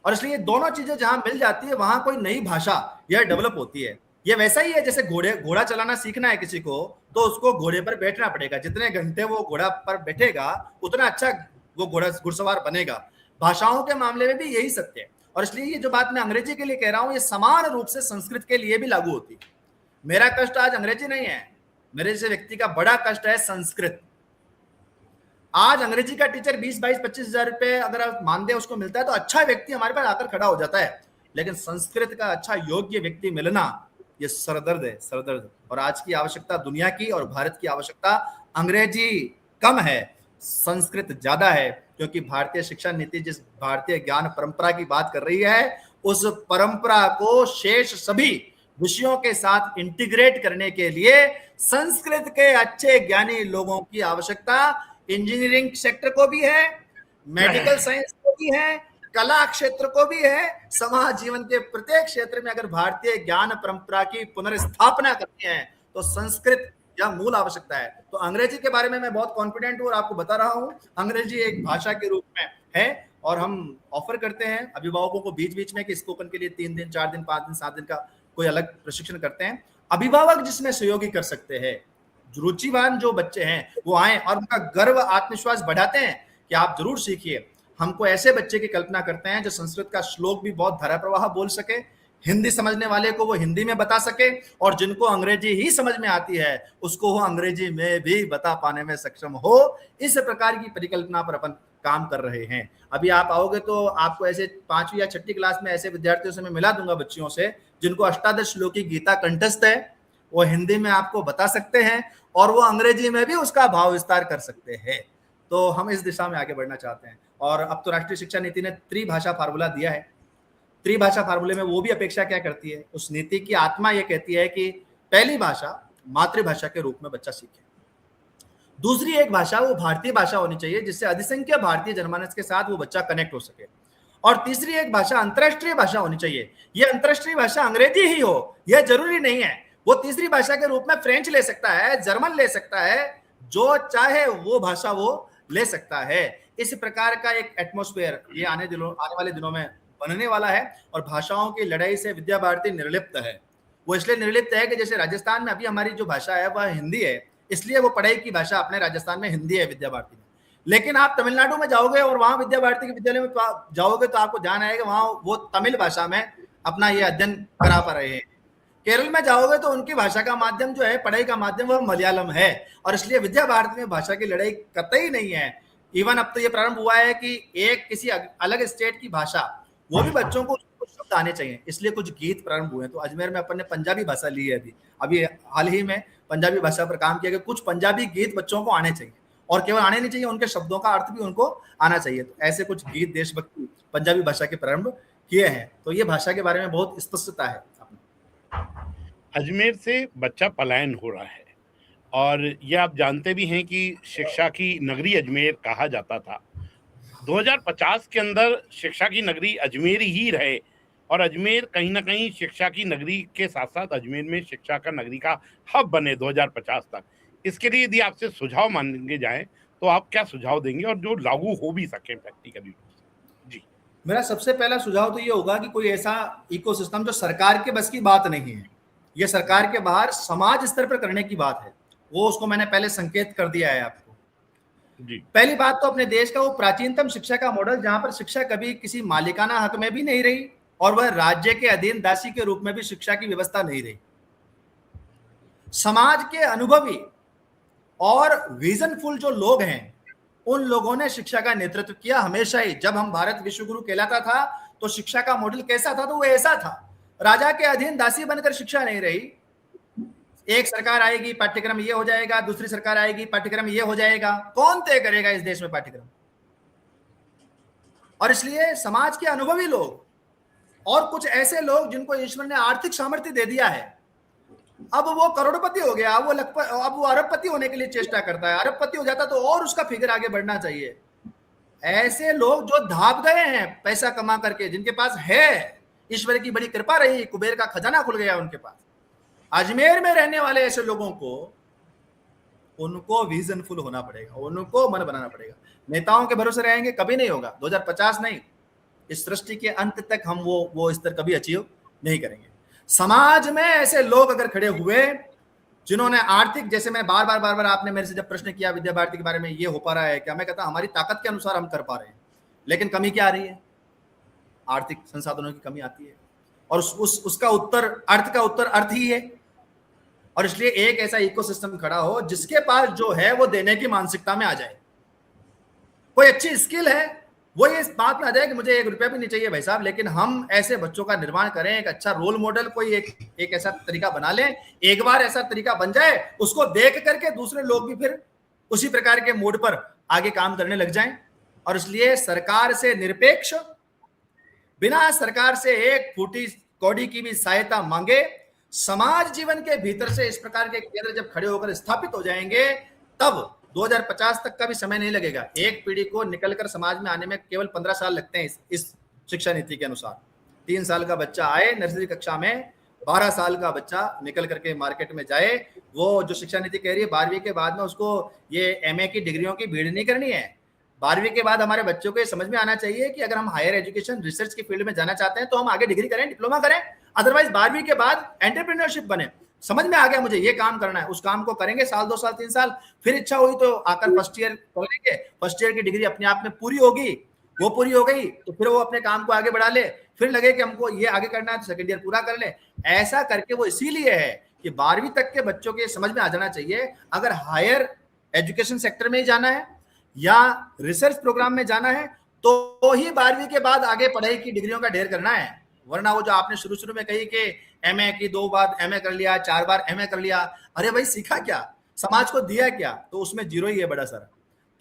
और इसलिए दोनों चीजें जहां मिल जाती है वहां कोई नई भाषा यह डेवलप होती है। यह वैसा ही है जैसे घोड़ा चलाना सीखना है किसी को, तो उसको घोड़े पर बैठना पड़ेगा। जितने घंटे वो घोड़ा पर बैठेगा उतना अच्छा वो घुड़सवार बनेगा। भाषाओं के मामले में भी यही सत्य है। और इसलिए ये जो बात मैं अंग्रेजी के लिए कह रहा हूं, ये समान रूप से संस्कृत के लिए भी लागू होती है। मेरा कष्ट आज अंग्रेजी नहीं है, मेरे जैसे व्यक्ति का बड़ा कष्ट है संस्कृत। आज अंग्रेजी का टीचर 20-22-25 हजार रुपए अगर आप मानदेय उसको मिलता है तो अच्छा व्यक्ति हमारे पास आकर खड़ा हो जाता है, लेकिन संस्कृत का अच्छा योग्य व्यक्ति मिलना ये सरदर्द है, सरदर्द। और आज की आवश्यकता दुनिया की और भारत की आवश्यकता अंग्रेजी कम है, संस्कृत ज्यादा है, क्योंकि भारतीय शिक्षा नीति जिस भारतीय ज्ञान परंपरा की बात कर रही है, उस परंपरा को शेष सभी विषयों के साथ इंटीग्रेट करने के लिए संस्कृत के अच्छे ज्ञानी लोगों की आवश्यकता इंजीनियरिंग सेक्टर को भी है, मेडिकल साइंस को भी है, कला क्षेत्र को भी है। समाज जीवन के प्रत्येक क्षेत्र में अगर भारतीय ज्ञान परंपरा की पुनर्स्थापना करनी है तो संस्कृत या मूल आवश्यकता है। तो अंग्रेजी के बारे में मैं बहुत कॉन्फिडेंट हूं और आपको बता रहा हूं, अंग्रेजी एक भाषा के रूप में है और हम ऑफर करते हैं अभिभावकों को बीच बीच में कि स्पोकन के लिए 3 दिन 4 दिन 5 दिन 7 दिन का कोई अलग प्रशिक्षण करते हैं। अभिभावक जिसमें सहयोगी कर सकते हैं, रुचिवान जो बच्चे हैं वो आए और उनका गर्व आत्मविश्वास बढ़ाते हैं कि आप जरूर सीखिए। हमको ऐसे बच्चे की कल्पना करते हैं जो संस्कृत का श्लोक भी बहुत धारा प्रवाह बोल सके, हिंदी समझने वाले को वो हिंदी में बता सके, और जिनको अंग्रेजी ही समझ में आती है उसको वो अंग्रेजी में भी बता पाने में सक्षम हो। इस प्रकार की परिकल्पना पर अपन काम कर रहे हैं। अभी आप आओगे तो आपको ऐसे 5वीं या 6ठी क्लास में ऐसे विद्यार्थियों से मैं मिला दूंगा, बच्चियों से जिनको अष्टादश श्लोकी गीता कंठस्थ है, वो हिंदी में आपको बता सकते हैं और वो अंग्रेजी में भी उसका भाव विस्तार कर सकते हैं। तो हम इस दिशा में आगे बढ़ना चाहते हैं। और अब तो राष्ट्रीय शिक्षा नीति ने त्रिभाषा फार्मूला दिया है। त्रिभाषा फार्मूले में वो भी अपेक्षा क्या करती है, उस नीति की आत्मा ये कहती है कि पहली भाषा मातृभाषा के रूप में बच्चा सीखे, दूसरी एक भाषा वो भारतीय भाषा होनी चाहिए जिससे अधिसंख्य भारतीय जनमानस के साथ वो बच्चा कनेक्ट हो सके, और तीसरी एक भाषा अंतर्राष्ट्रीय भाषा होनी चाहिए। ये अंतर्राष्ट्रीय भाषा अंग्रेजी ही हो यह जरूरी नहीं है, वो तीसरी भाषा के रूप में फ्रेंच ले सकता है, जर्मन ले सकता है, जो चाहे वो भाषा वो ले सकता है। इस प्रकार का एक एटमॉस्फेयर ये आने वाले दिनों में बनने वाला है। और भाषाओं की लड़ाई से विद्या भारती निर्लिप्त है। वो इसलिए निर्लिप्त है कि जैसे राजस्थान में अभी हमारी जो भाषा है वह हिंदी है, इसलिए वो पढ़ाई की भाषा अपने राजस्थान में हिंदी है विद्या भारती में। लेकिन आप तमिलनाडु में जाओगे और वहां विद्या भारती के विद्यालय में जाओगे तो आपको ध्यान आएगा वहां वो तमिल भाषा में अपना ये अध्ययन करा पा रहे हैं। केरल में जाओगे तो उनकी भाषा का माध्यम जो है, पढ़ाई का माध्यम, वह मलयालम है। और इसलिए विद्या भारती में भाषा की लड़ाई कतई नहीं है। इवन अब तो ये प्रारंभ हुआ है कि एक किसी अलग स्टेट की भाषा, वो भी बच्चों को शब्द आने चाहिए, इसलिए कुछ गीत प्रारंभ हुए हैं। तो अजमेर में अपन ने पंजाबी भाषा ली है अभी हाल ही में पंजाबी भाषा पर काम किया गया। कुछ पंजाबी गीत बच्चों को आने चाहिए, और केवल आने नहीं चाहिए, उनके शब्दों का अर्थ भी उनको आना चाहिए। तो ऐसे कुछ गीत देशभक्ति पंजाबी भाषा के प्रारंभ किए हैं। तो ये भाषा के बारे में बहुत स्पष्टता है। अजमेर से बच्चा पलायन हो रहा है, और ये आप जानते भी हैं कि शिक्षा की नगरी अजमेर कहा जाता था। 2050 के अंदर शिक्षा की नगरी अजमेर ही रहे, और अजमेर कहीं ना कहीं शिक्षा की नगरी के साथ साथ अजमेर में शिक्षा का नगरी का हब बने 2050 तक। इसके लिए यदि आपसे सुझाव मांगे जाएं तो आप क्या सुझाव देंगे, और जो लागू हो भी सके प्रैक्टिकली? जी, मेरा सबसे पहला सुझाव तो ये होगा कि कोई ऐसा इकोसिस्टम जो सरकार के बस की बात नहीं है, ये सरकार के बाहर समाज स्तर पर करने की बात है, वो उसको मैंने पहले संकेत कर दिया है आपको। जी। पहली बात तो अपने देश का वो प्राचीनतम शिक्षा का मॉडल, जहां पर शिक्षा कभी किसी मालिकाना हक में भी नहीं रही और वह राज्य के अधीन दासी के रूप में भी शिक्षा की व्यवस्था नहीं रही। समाज के अनुभवी और विजनफुल जो लोग हैं, उन लोगों ने शिक्षा का नेतृत्व किया हमेशा ही। जब हम भारत विश्वगुरु कहलाता था तो शिक्षा का मॉडल कैसा था? तो वो ऐसा था, राजा के अधीन दासी बनकर शिक्षा नहीं रही। एक सरकार आएगी, पाठ्यक्रम ये हो जाएगा, दूसरी सरकार आएगी, पाठ्यक्रम ये हो जाएगा। कौन तय करेगा इस देश में पाठ्यक्रम? और इसलिए समाज के अनुभवी लोग और कुछ ऐसे लोग जिनको ईश्वर ने आर्थिक सामर्थ्य दे दिया है, अब वो करोड़पति हो गया, अब वो अरबपति होने के लिए चेष्टा करता है। अरबपति हो जाता तो और उसका फिगर आगे बढ़ना चाहिए। ऐसे लोग जो धाप गए हैं पैसा कमा करके, जिनके पास है, ईश्वर की बड़ी कृपा रही, कुबेर का खजाना खुल गया उनके पास। अजमेर में रहने वाले ऐसे लोगों को, उनको विजनफुल होना पड़ेगा, उनको मन बनाना पड़ेगा। नेताओं के भरोसे रहेंगे कभी नहीं होगा। 2050 नहीं, इस सृष्टि के अंत तक हम वो स्तर कभी अचीव नहीं करेंगे। समाज में ऐसे लोग अगर खड़े हुए जिन्होंने आर्थिक, जैसे मैं बार बार आपने मेरे से जब प्रश्न किया विद्या भारती के बारे में, ये हो पा रहा है क्या? मैं कहता हमारी ताकत के अनुसार हम कर पा रहे हैं, लेकिन कमी क्या आ रही है? आर्थिक संसाधनों की कमी आती है, और उसका उत्तर, अर्थ का उत्तर अर्थ ही है। और इसलिए एक ऐसा इकोसिस्टम खड़ा हो जिसके पास जो है वो देने की मानसिकता में आ जाए। कोई अच्छी स्किल है, वो ये इस बात में आ जाए कि मुझे 1 रुपया भी नहीं चाहिए भाई साहब, लेकिन हम ऐसे बच्चों का निर्माण करें, एक अच्छा रोल मॉडल कोई एक ऐसा तरीका बना लें। एक बार ऐसा तरीका बन जाए, उसको देख करके दूसरे लोग भी फिर उसी प्रकार के मोड पर आगे काम करने लग जाएं। और इसलिए सरकार से निरपेक्ष, बिना सरकार से एक फूटी कौड़ी की भी सहायता मांगे, समाज जीवन के भीतर से इस प्रकार के केंद्र जब खड़े होकर स्थापित हो जाएंगे, तब 2050 तक का भी समय नहीं लगेगा। एक पीढ़ी को निकलकर समाज में आने में केवल 15 साल लगते हैं इस शिक्षा नीति के अनुसार। 3 साल का बच्चा आए नर्सरी कक्षा में, 12 साल का बच्चा निकल करके मार्केट में जाए। वो जो शिक्षा नीति कह रही है 12वीं के बाद में उसको ये MA की डिग्रियों की भीड़ नहीं करनी है। 12वीं के बाद हमारे बच्चों को ये समझ में आना चाहिए कि अगर हम हायर एजुकेशन रिसर्च की फील्ड में जाना चाहते हैं तो हम आगे डिग्री करें, डिप्लोमा करें। अदरवाइज 12वीं के बाद एंटरप्रेन्योरशिप बने। समझ में आ गया मुझे ये काम करना है, उस काम को करेंगे साल 2 साल 3 साल, फिर इच्छा हुई तो आकर फर्स्ट ईयर करेंगे। फर्स्ट ईयर की डिग्री अपने आप में पूरी होगी, वो पूरी हो गई तो फिर वो अपने काम को आगे बढ़ा ले। फिर लगे कि हमको ये आगे करना है तो सेकंड ईयर पूरा कर ले। ऐसा करके वो इसीलिए है कि 12वीं तक के बच्चों के समझ में आ जाना चाहिए, अगर हायर एजुकेशन सेक्टर में ही जाना है या रिसर्च प्रोग्राम में जाना है तो ही 12वीं के बाद आगे पढ़ाई की डिग्रियों का ढेर करना है। वरना वो जो आपने शुरू में कही कि MA की 2 बार MA कर लिया, 4 बार MA कर लिया, अरे भाई सीखा क्या, समाज को दिया क्या? तो उसमें 0 ही है बड़ा सारा।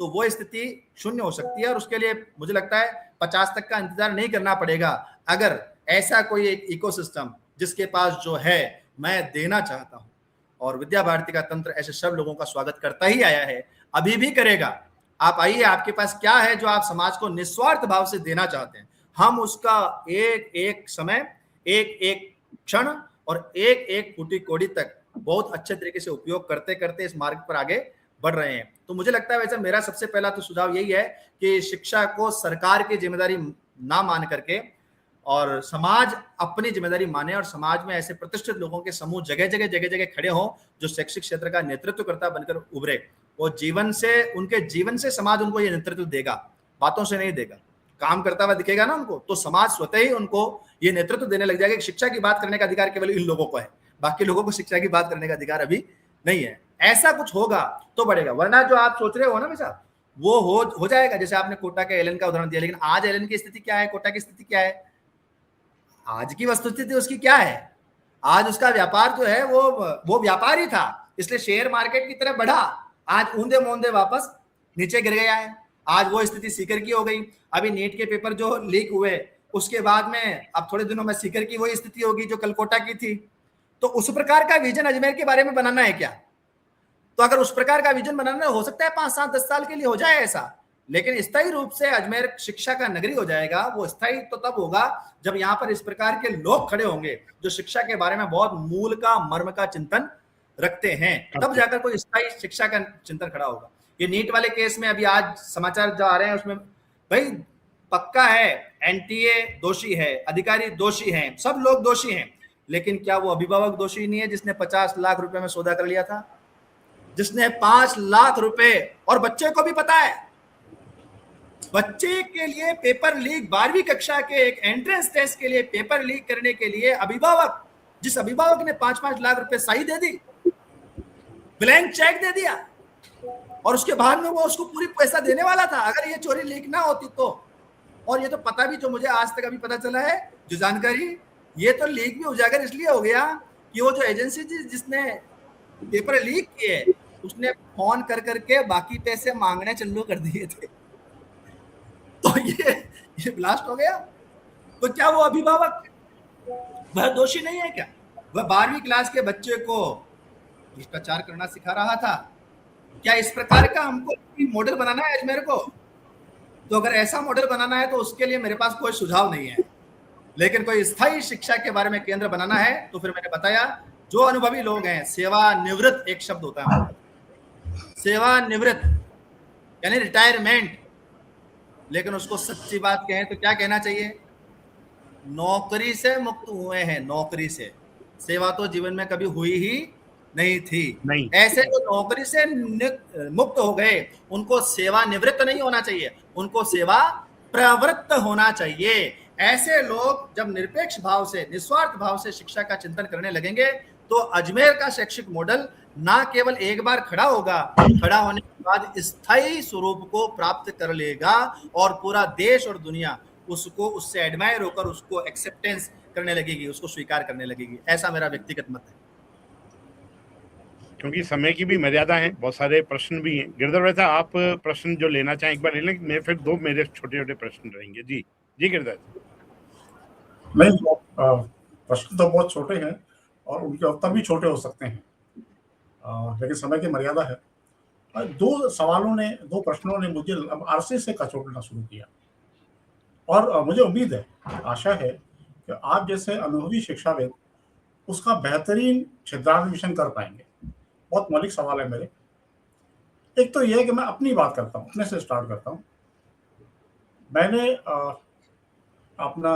तो वो स्थिति शून्य हो सकती है और उसके लिए मुझे लगता है 50 तक का इंतजार नहीं करना पड़ेगा। अगर ऐसा कोई एक इकोसिस्टम जिसके पास जो है मैं देना चाहता हूं, और विद्या भारती का तंत्र ऐसे सब लोगों का स्वागत करता ही आया है, अभी भी करेगा। आप आइए, आपके पास क्या है जो आप समाज को निस्वार्थ भाव से देना चाहते हैं, हम उसका एक एक समय, एक एक क्षण और एक एक फूटी कौड़ी तक बहुत अच्छे तरीके से उपयोग करते करते इस मार्ग पर आगे बढ़ रहे हैं। तो मुझे लगता है वैसे मेरा सबसे पहला तो सुझाव यही है कि शिक्षा को सरकार की जिम्मेदारी ना मान करके और समाज अपनी जिम्मेदारी माने और समाज में ऐसे प्रतिष्ठित लोगों के समूह जगह जगह खड़े हों जो शैक्षिक क्षेत्र का नेतृत्वकर्ता बनकर उभरे। वो जीवन से, उनके जीवन से समाज उनको ये नेतृत्व देगा, बातों से नहीं देगा। काम करता हुआ दिखेगा ना उनको, तो समाज स्वतः ही उनको ये नेतृत्व देने लग जाएगा कि शिक्षा की बात करने का अधिकार केवल इन लोगों को है, बाकी लोगों को शिक्षा की बात करने का अधिकार अभी नहीं है। ऐसा कुछ होगा तो बढ़ेगा, वरना जो आप सोच रहे हो ना भाई साहब, वो हो जाएगा। जैसे आपने कोटा के एलन का उदाहरण दिया, लेकिन आज एलन की स्थिति क्या है, कोटा की स्थिति क्या है, आज की वस्तुस्थिति उसकी क्या है? आज उसका व्यापार जो है वो व्यापार ही था, इसलिए शेयर मार्केट की तरफ बढ़ा, आज ऊंधे मूंधे वापस नीचे गिर गया है। आज वो स्थिति सीकर की हो गई। अभी नीट के पेपर जो लीक हुए उसके बाद में अब थोड़े दिनों में सीकर की वही स्थिति होगी जो कल कोटा की थी। तो उस प्रकार का विजन अजमेर के बारे में बनाना है क्या? तो अगर उस प्रकार का विजन बनाना हो सकता है 5, 7, 10 साल के लिए हो जाए ऐसा, लेकिन स्थायी रूप से अजमेर शिक्षा का नगरी हो जाएगा। वो स्थायी तो तब होगा जब यहाँ पर इस प्रकार के लोग खड़े होंगे जो शिक्षा के बारे में बहुत मूल का, मर्म का चिंतन रखते हैं, तब जाकर कोई स्थायी शिक्षा का चिंतन खड़ा होगा। ये नीट वाले केस में अभी आज समाचार जो आ रहे हैं उसमें भाई पक्का है एनटीए दोषी है, अधिकारी दोषी हैं, सब लोग दोषी हैं, लेकिन क्या वो अभिभावक दोषी नहीं है जिसने 50 लाख रुपए में सौदा कर लिया था, जिसने 5 लाख रुपए, और बच्चे को भी पता है, बच्चे के लिए पेपर लीक, 12वीं कक्षा के एक एंट्रेंस टेस्ट के लिए पेपर लीक करने के लिए अभिभावक, जिस अभिभावक ने 5-5 लाख रुपए सही दे दी, ब्लैंक चेक दे दिया, और उसके बाद में वो उसको पूरी पैसा देने वाला था अगर ये चोरी लीक ना होती तो। और ये तो पता भी, जो मुझे आज तक अभी पता चला है जो जानकारी, ये तो लीक भी उजागर इसलिए हो गया कि वो जो एजेंसी जिसने पेपर लीक किए उसने फोन कर करके बाकी पैसे मांगने चालू कर दिए थे, तो ये ब्लास्ट हो गया। तो क्या वो अभिभावक वह दोषी नहीं है क्या? वह 12वीं क्लास के बच्चे को भ्रष्टाचार करना सिखा रहा था। क्या इस प्रकार का हमको मॉडल बनाना है अजमेर को? तो अगर ऐसा मॉडल बनाना है तो उसके लिए मेरे पास कोई सुझाव नहीं है, लेकिन कोई स्थायी शिक्षा के बारे में केंद्र बनाना है तो फिर मैंने बताया जो अनुभवी लोग हैं, सेवानिवृत्त एक शब्द होता है, सेवानिवृत्त यानी रिटायरमेंट, लेकिन उसको सच्ची बात कहें तो क्या कहना चाहिए? नौकरी से मुक्त हुए हैं, नौकरी से। सेवा तो जीवन में कभी हुई ही नहीं थी। नहीं। ऐसे जो नौकरी से मुक्त हो गए उनको सेवानिवृत्त नहीं होना चाहिए, उनको सेवा प्रवृत्त होना चाहिए। ऐसे लोग जब निरपेक्ष भाव से, निस्वार्थ भाव से शिक्षा का चिंतन करने लगेंगे तो अजमेर का शैक्षिक मॉडल ना केवल एक बार खड़ा होगा, खड़ा होने के बाद स्थायी स्वरूप को प्राप्त कर लेगा और पूरा देश और दुनिया उसको, उससे एडमायर होकर उसको एक्सेप्टेंस करने लगेगी, उसको स्वीकार करने लगेगी। ऐसा मेरा व्यक्तिगत मत है। क्योंकि समय की भी मर्यादा है, बहुत सारे प्रश्न भी हैं। गिरधर वैसा आप प्रश्न जो लेना चाहें एक बार ले लें, मैं फिर 2 मेरे छोटे छोटे प्रश्न रहेंगे। जी जी गिरधर। नहीं, प्रश्न तो बहुत छोटे हैं और उनके उत्तर भी छोटे हो सकते हैं, लेकिन समय की मर्यादा है। 2 प्रश्नों ने मुझे अब अरसे से कचोटना शुरू किया और मुझे उम्मीद है, आशा है कि आप जैसे अनुभवी शिक्षाविद उसका बेहतरीन छिद्रान्वेषण कर पाएंगे। बहुत मौलिक सवाल है मेरे। एक तो यह है कि मैं अपनी बात करता हूँ, अपने से स्टार्ट करता हूँ। मैंने अपना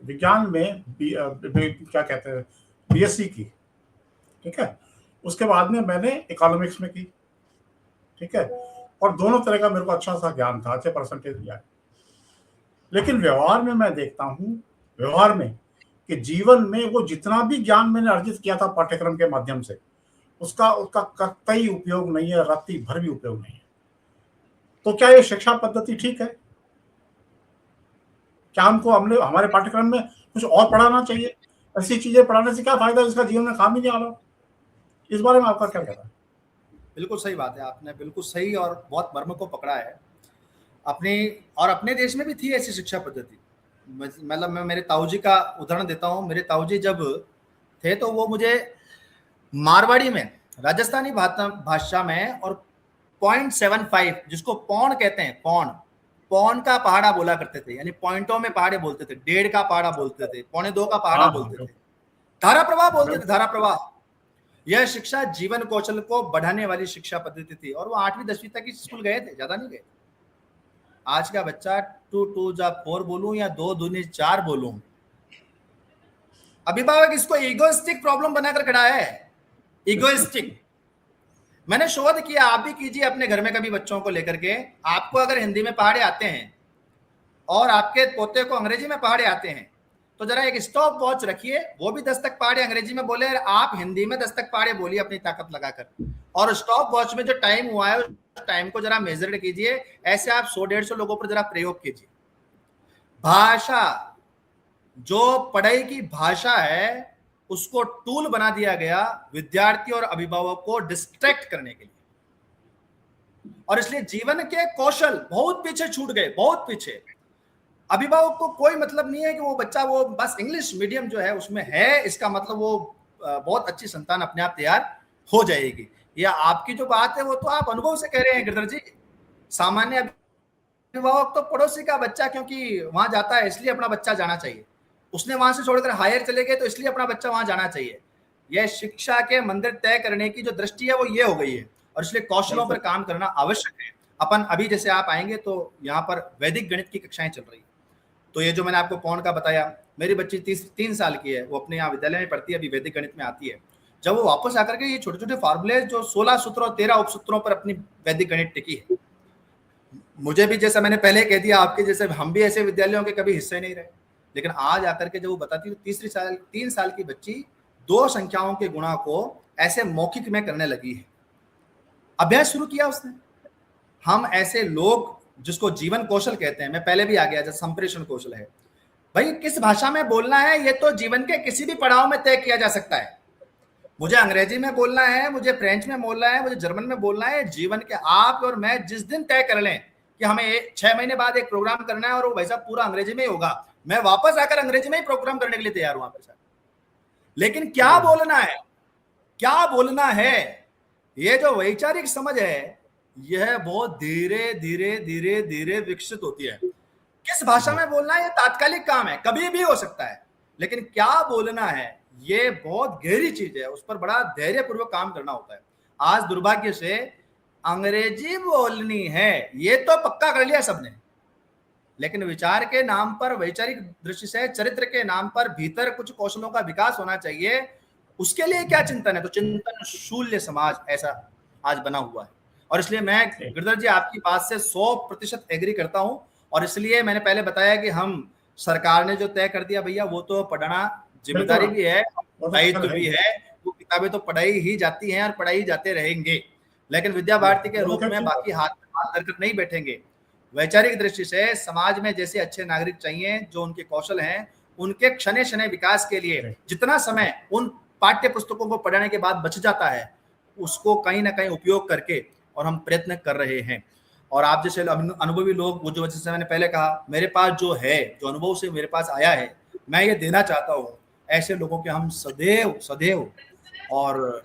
विज्ञान में क्या कहते हैं बीएससी की, ठीक है। उसके बाद में मैंने इकोनॉमिक्स में की, ठीक है, और दोनों तरह का मेरे को अच्छा सा ज्ञान था, अच्छे परसेंटेज लिया। लेकिन व्यवहार में मैं देखता हूँ, व्यवहार में कि जीवन में वो जितना भी ज्ञान मैंने अर्जित किया था पाठ्यक्रम के माध्यम से, उसका कतई उपयोग नहीं है, रत्ती भर भी उपयोग नहीं है। तो क्या ये शिक्षा पद्धति ठीक है? क्या हमको हमारे पाठ्यक्रम में कुछ और पढ़ाना चाहिए? ऐसी चीजें पढ़ाने से क्या फायदा जिसका जीवन में काम ही नहीं आ रहा? इस बारे में आपका क्या कहना है? बिल्कुल सही बात है, आपने बिल्कुल सही और बहुत मर्म को पकड़ा है। अपने देश में भी थी ऐसी शिक्षा पद्धति। मतलब मैं मेरे ताऊजी का उदाहरण देता हूँ। मेरे ताऊजी जब थे तो वो मुझे मारवाड़ी में, राजस्थानी भाषा में, और 0.75 जिसको पौन कहते हैं, पौन का पहाड़ा बोला करते थे, यानी पॉइंटों में पहाड़े बोलते थे, 1.5 का पहाड़ा बोलते थे, 1.25 का पहाड़ा बोलते थे, धारा प्रवाह बोलते थे, धारा प्रवाह। यह शिक्षा जीवन कौशल को बढ़ाने वाली शिक्षा पद्धति थी और वो 8वीं 10वीं तक ही स्कूल गए थे, ज्यादा नहीं गए। आज का बच्चा 2 2 जा 4 बोलूं या 2 दूनी 4 बोलूं, अभिभावक इसको ईगोइस्टिक प्रॉब्लम बनाकर खड़ा है। ईगोइस्टिक मैंने शोध किया, आप भी कीजिए अपने घर में कभी बच्चों को लेकर के। आपको अगर हिंदी में पहाड़े आते हैं और आपके पोते को अंग्रेजी में पहाड़े आते हैं तो जरा एक स्टॉप वॉच रखिए, वो भी 10 तक पहाड़े अंग्रेजी में बोले, आप हिंदी में 10 तक पहाड़े बोलिए अपनी ताकत लगाकर, और स्टॉप वॉच में जो टाइम हुआ है उस टाइम को जरा मेजर कीजिए। ऐसे आप 100-150 लोगों पर जरा प्रयोग कीजिए। भाषा, जो पढ़ाई की भाषा है उसको टूल बना दिया गया विद्यार्थी और अभिभावक को डिस्ट्रैक्ट करने के लिए, और इसलिए जीवन के कौशल बहुत पीछे छूट गए, बहुत पीछे। अभिभावक को कोई मतलब नहीं है कि वो बच्चा वो बस इंग्लिश मीडियम जो है उसमें है, इसका मतलब वो बहुत अच्छी संतान अपने आप तैयार हो जाएगी। या आपकी जो बात है वो तो आप अनुभव से कह रहे हैं गिरधर जी। सामान्य अभिभावक तो पड़ोसी का बच्चा क्योंकि वहां जाता है इसलिए अपना बच्चा जाना चाहिए, उसने वहां से छोड़कर हायर चले गए तो इसलिए अपना बच्चा वहां जाना चाहिए। यह शिक्षा के मंदिर तय करने की जो दृष्टि है वो ये हो गई है, और इसलिए कौशलों पर काम करना आवश्यक है। अपन अभी जैसे आप आएंगे तो यहाँ पर वैदिक गणित की कक्षाएं चल रही है, तो ये जो मैंने आपको पौन का बताया, मेरी बच्ची 3 साल की है, वो अपने यहाँ विद्यालय में पढ़ती है, अभी वैदिक गणित में आती है। जब वो वापस आकर के ये छोटे छोटे फार्मूले जो 16 सूत्रों और 13 उपसूत्रों पर अपनी वैदिक गणित टिकी है, मुझे भी जैसा मैंने पहले कह दिया आपके जैसे हम भी ऐसे विद्यालयों के कभी हिस्से नहीं रहे, लेकिन आज आकर के जब वो बताती है 3 साल की बच्ची 2 संख्याओं के गुणा को ऐसे मौखिक में करने लगी है, अभ्यास शुरू किया उसने। हम ऐसे लोग जिसको जीवन कौशल कहते हैं, मैं पहले भी आ गया, जैसे संप्रेषण कौशल है, भाई किस भाषा में बोलना है ये तो जीवन के किसी भी पड़ाव में तय किया जा सकता है। मुझे अंग्रेजी में बोलना है, मुझे फ्रेंच में बोलना है, मुझे जर्मन में बोलना है, जीवन के आप और मैं जिस दिन तय कर लें कि हमें 6 महीने बाद एक प्रोग्राम करना है और वो वैसा पूरा अंग्रेजी में ही होगा, मैं वापस आकर अंग्रेजी में ही प्रोग्राम करने के लिए तैयार हूं आपके साथ। लेकिन क्या बोलना है, क्या बोलना है, ये जो वैचारिक समझ है यह बहुत धीरे धीरे धीरे धीरे विकसित होती है। किस भाषा में बोलना है ये तात्कालिक काम है, कभी भी हो सकता है, लेकिन क्या बोलना है ये बहुत गहरी चीज है, उस पर बड़ा धैर्यपूर्वक काम करना होता है। आज दुर्भाग्य से अंग्रेजी बोलनी है ये तो पक्का कर लिया सबने, लेकिन विचार के नाम पर, वैचारिक दृष्टि से, चरित्र के नाम पर भीतर कुछ कौशलों का विकास होना चाहिए, उसके लिए क्या चिंतन है? तो चिंतन शून्य समाज ऐसा आज बना हुआ है। और इसलिए मैं गिरधर जी आपकी बात से 100% एग्री करता हूं, और इसलिए मैंने पहले बताया कि हम सरकार ने जो तय कर दिया भैया वो तो पढ़ना जिम्मेदारी भी है, दायित्व भी है, वो किताबें तो पढ़ाई ही जाती हैं और पढ़ाई जाते रहेंगे, लेकिन विद्या भारती के रूप में बाकी हाथ में हाथ धरकर नहीं बैठेंगे। वैचारिक दृष्टि से समाज में जैसे अच्छे नागरिक चाहिए, जो उनके कौशल हैं उनके क्षणे क्षणे विकास के लिए जितना समय उन पाठ्य पुस्तकों को पढ़ने के बाद बच जाता है उसको कहीं ना कहीं उपयोग करके और हम प्रयत्न कर रहे हैं। और आप जैसे अनुभवी लोग, वो जो जैसे मैंने पहले कहा, मेरे पास जो है, जो अनुभव से मेरे पास आया है, मैं ये देना चाहता हूँ ऐसे लोगों के हम सदैव सदैव और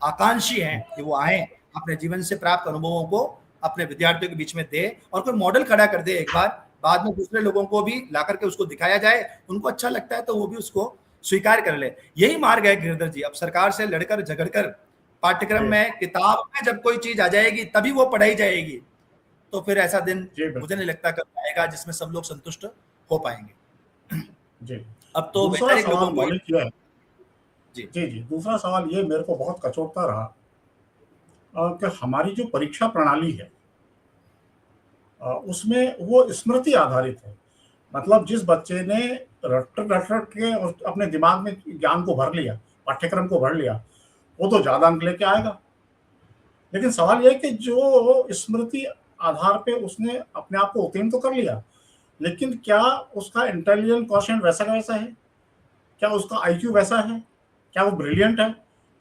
आकांक्षी हैं कि वो आए, अपने जीवन से प्राप्त अनुभवों को अपने विद्यार्थियों के बीच में दे और कोई मॉडल खड़ा कर दे एक बार, बाद में दूसरे लोगों को भी ला करके उसको दिखाया जाए, उनको अच्छा लगता है तो वो भी उसको स्वीकार कर ले। यही मार्ग है गिरधर जी। अब सरकार से लड़कर झगड़कर पाठ्यक्रम में, किताब में जब कोई चीज आ जाएगी तभी वो पढ़ाई जाएगी, तो फिर ऐसा दिन मुझे नहीं लगता कब आएगा जिसमें सब लोग संतुष्ट हो पाएंगे। जी अब तो दूसरा सवाल को जी जी जी दूसरा सवाल ये मेरे को बहुत कचोटता रहा कि हमारी जो परीक्षा प्रणाली है उसमें वो स्मृति आधारित है। मतलब जिस बच्चे ने रट के अपने दिमाग में ज्ञान को भर लिया, पाठ्यक्रम को भर लिया, वो तो ज्यादा अंक लेके आएगा। लेकिन सवाल यह है कि जो स्मृति आधार पे उसने अपने आप को उत्तीर्ण तो कर लिया, लेकिन क्या उसका इंटेलिजेंस क्वोशिएंट वैसा का वैसा है? क्या उसका आईक्यू वैसा है? क्या वो ब्रिलियंट है?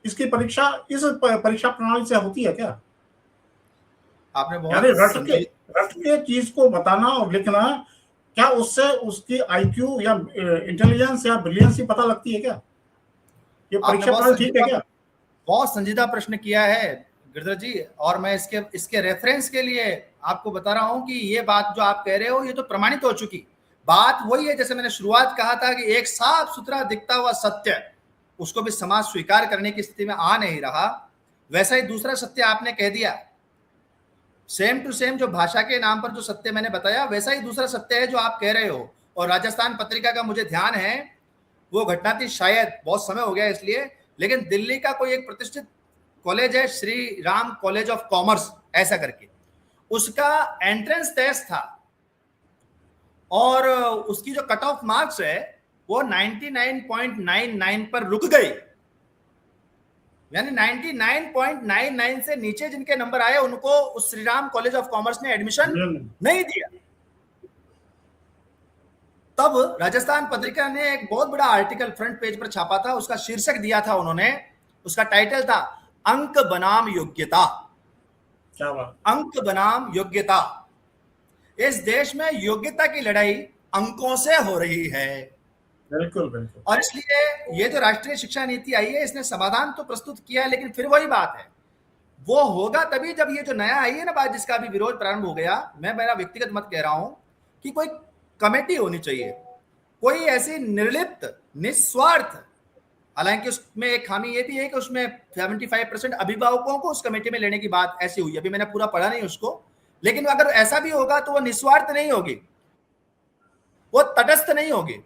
इसकी परीक्षा इस परीक्षा प्रणाली से होती है क्या? आपने बहुत रट के चीज को बताना और लिखना, क्या उससे उसकी आईक्यू या इंटेलिजेंस या ब्रिलियंस ही पता लगती है क्या? ये परीक्षा प्रणाली ठीक है क्या? बहुत संजीदा प्रश्न किया है गिरधर जी, और मैं इसके रेफरेंस के लिए आपको बता रहा हूं कि ये बात जो आप कह रहे हो ये तो प्रमाणित हो चुकी बात वही है। जैसे मैंने शुरुआत कहा था कि एक साफ सुथरा दिखता हुआ सत्य उसको भी समाज स्वीकार करने की स्थिति में आ नहीं रहा, वैसा ही दूसरा सत्य आपने कह दिया। सेम टू सेम जो भाषा के नाम पर जो सत्य मैंने बताया, वैसा ही दूसरा सत्य है जो आप कह रहे हो। और राजस्थान पत्रिका का मुझे ध्यान है, वो घटना थी शायद, बहुत समय हो गया इसलिए, लेकिन दिल्ली का कोई एक प्रतिष्ठित कॉलेज है, Shri Ram college of commerce ऐसा करके, उसका एंट्रेंस टेस्ट था और उसकी जो कट ऑफ मार्क्स है वो 99.99 पर रुक गई। यानी 99.99 से नीचे जिनके नंबर आए उनको उस Shri Ram college of commerce ने एडमिशन नहीं दिया। तब राजस्थान पत्रिका ने एक बहुत बड़ा आर्टिकल फ्रंट पेज पर छापा था, उसका शीर्षक दिया था उन्होंने, उसका टाइटल था अंक बनाम योग्यता। क्या बात। अंक बनाम योग्यता। इस देश में योग्यता की लड़ाई अंकों से हो रही है। बिल्कुल बिल्कुल। और इसलिए ये जो राष्ट्रीय शिक्षा नीति आई है, इसने समाधान तो प्रस्तुत किया है, लेकिन फिर वही बात है, वो होगा तभी जब ये जो नया आई है ना बात, जिसका अभी विरोध प्रारंभ हो गया, मैं मेरा व्यक्तिगत मत कह रहा हूं कि कोई कमेटी होनी चाहिए, कोई ऐसी निर्लिप्त निस्वार्थ, हालांकि उसमें एक खामी ये भी है कि उसमें 75% अभिभावकों को उस कमेटी में लेने की बात ऐसी हुई, अभी मैंने पूरा पढ़ा नहीं उसको, लेकिन अगर ऐसा भी होगा तो वो निस्वार्थ नहीं होगी, वो तटस्थ नहीं होगी।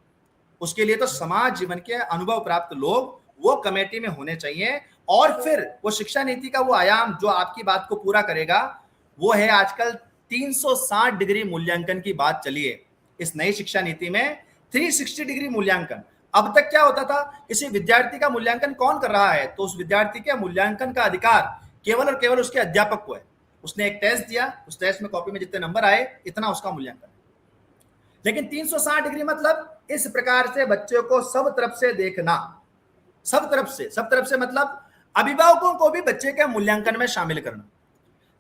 उसके लिए तो समाज जीवन के अनुभव प्राप्त लोग वो कमेटी में होने चाहिए। और फिर वो शिक्षा नीति का वो आयाम जो आपकी बात को पूरा करेगा, वो है आजकल 360 डिग्री मूल्यांकन की बात चली है इस नई शिक्षा नीति में, 360 डिग्री मूल्यांकन। अब तक क्या होता था, किसी विद्यार्थी का मूल्यांकन कौन कर रहा है, तो उस विद्यार्थी के मूल्यांकन का अधिकार केवल और केवल उसके अध्यापक को है। उसने एक टेस्ट दिया, उस टेस्ट में कॉपी में जितने नंबर आए इतना उसका मूल्यांकन। लेकिन 360 डिग्री मतलब इस प्रकार से बच्चे को सब तरफ से देखना, सब तरफ से मतलब अभिभावकों को भी बच्चे के मूल्यांकन में शामिल करना,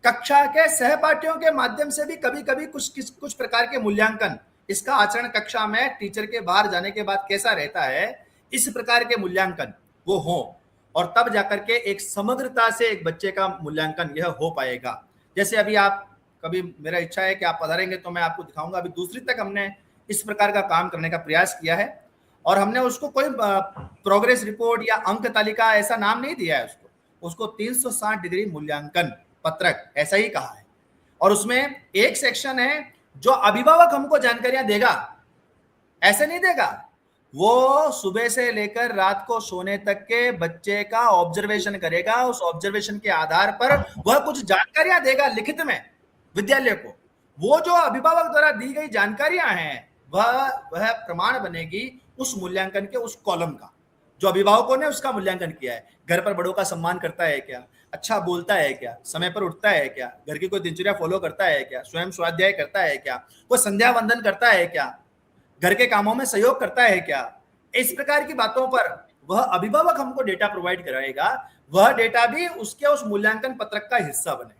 कक्षा के सहपाठियों के माध्यम से भी कभी कभी कुछ प्रकार के मूल्यांकन, इसका आचरण कक्षा में टीचर के बाहर जाने के बाद कैसा रहता है, इस प्रकार के मूल्यांकन वो हो, और तब जाकर के एक समग्रता से एक बच्चे का मूल्यांकन यह हो पाएगा। जैसे अभी आप कभी, मेरा इच्छा है कि आप पधारेंगे तो मैं आपको दिखाऊंगा, अभी दूसरी तक हमने इस प्रकार का काम करने का प्रयास किया है, और हमने उसको कोई प्रोग्रेस रिपोर्ट या अंक तालिका ऐसा नाम नहीं दिया है, उसको 360 डिग्री मूल्यांकन पत्रक ऐसा ही कहा है। और उसमें एक सेक्शन है जो अभिभावक हमको जानकारियां देगा, ऐसे नहीं देगा, वो सुबह से लेकर रात को सोने तक के बच्चे का ऑब्जर्वेशन करेगा, उस ऑब्जर्वेशन के आधार पर वह कुछ जानकारियां देगा लिखित में विद्यालय को। वो जो अभिभावक द्वारा दी गई जानकारियां हैं वह प्रमाण बनेगी उस मूल्यांकन के उस कॉलम का, जो अभिभावकों ने उसका मूल्यांकन किया है। घर पर बड़ों का सम्मान करता है क्या, अच्छा बोलता है क्या, समय पर उठता है क्या, घर की कोई दिनचर्या फॉलो करता है क्या, स्वयं स्वाध्याय करता है क्या, कोई संध्या वंदन करता है क्या, घर के कामों में सहयोग करता है क्या, इस प्रकार की बातों पर वह अभिभावक हमको डेटा प्रोवाइड कराएगा। वह डेटा भी उसके उस मूल्यांकन पत्रक का हिस्सा बनेगा।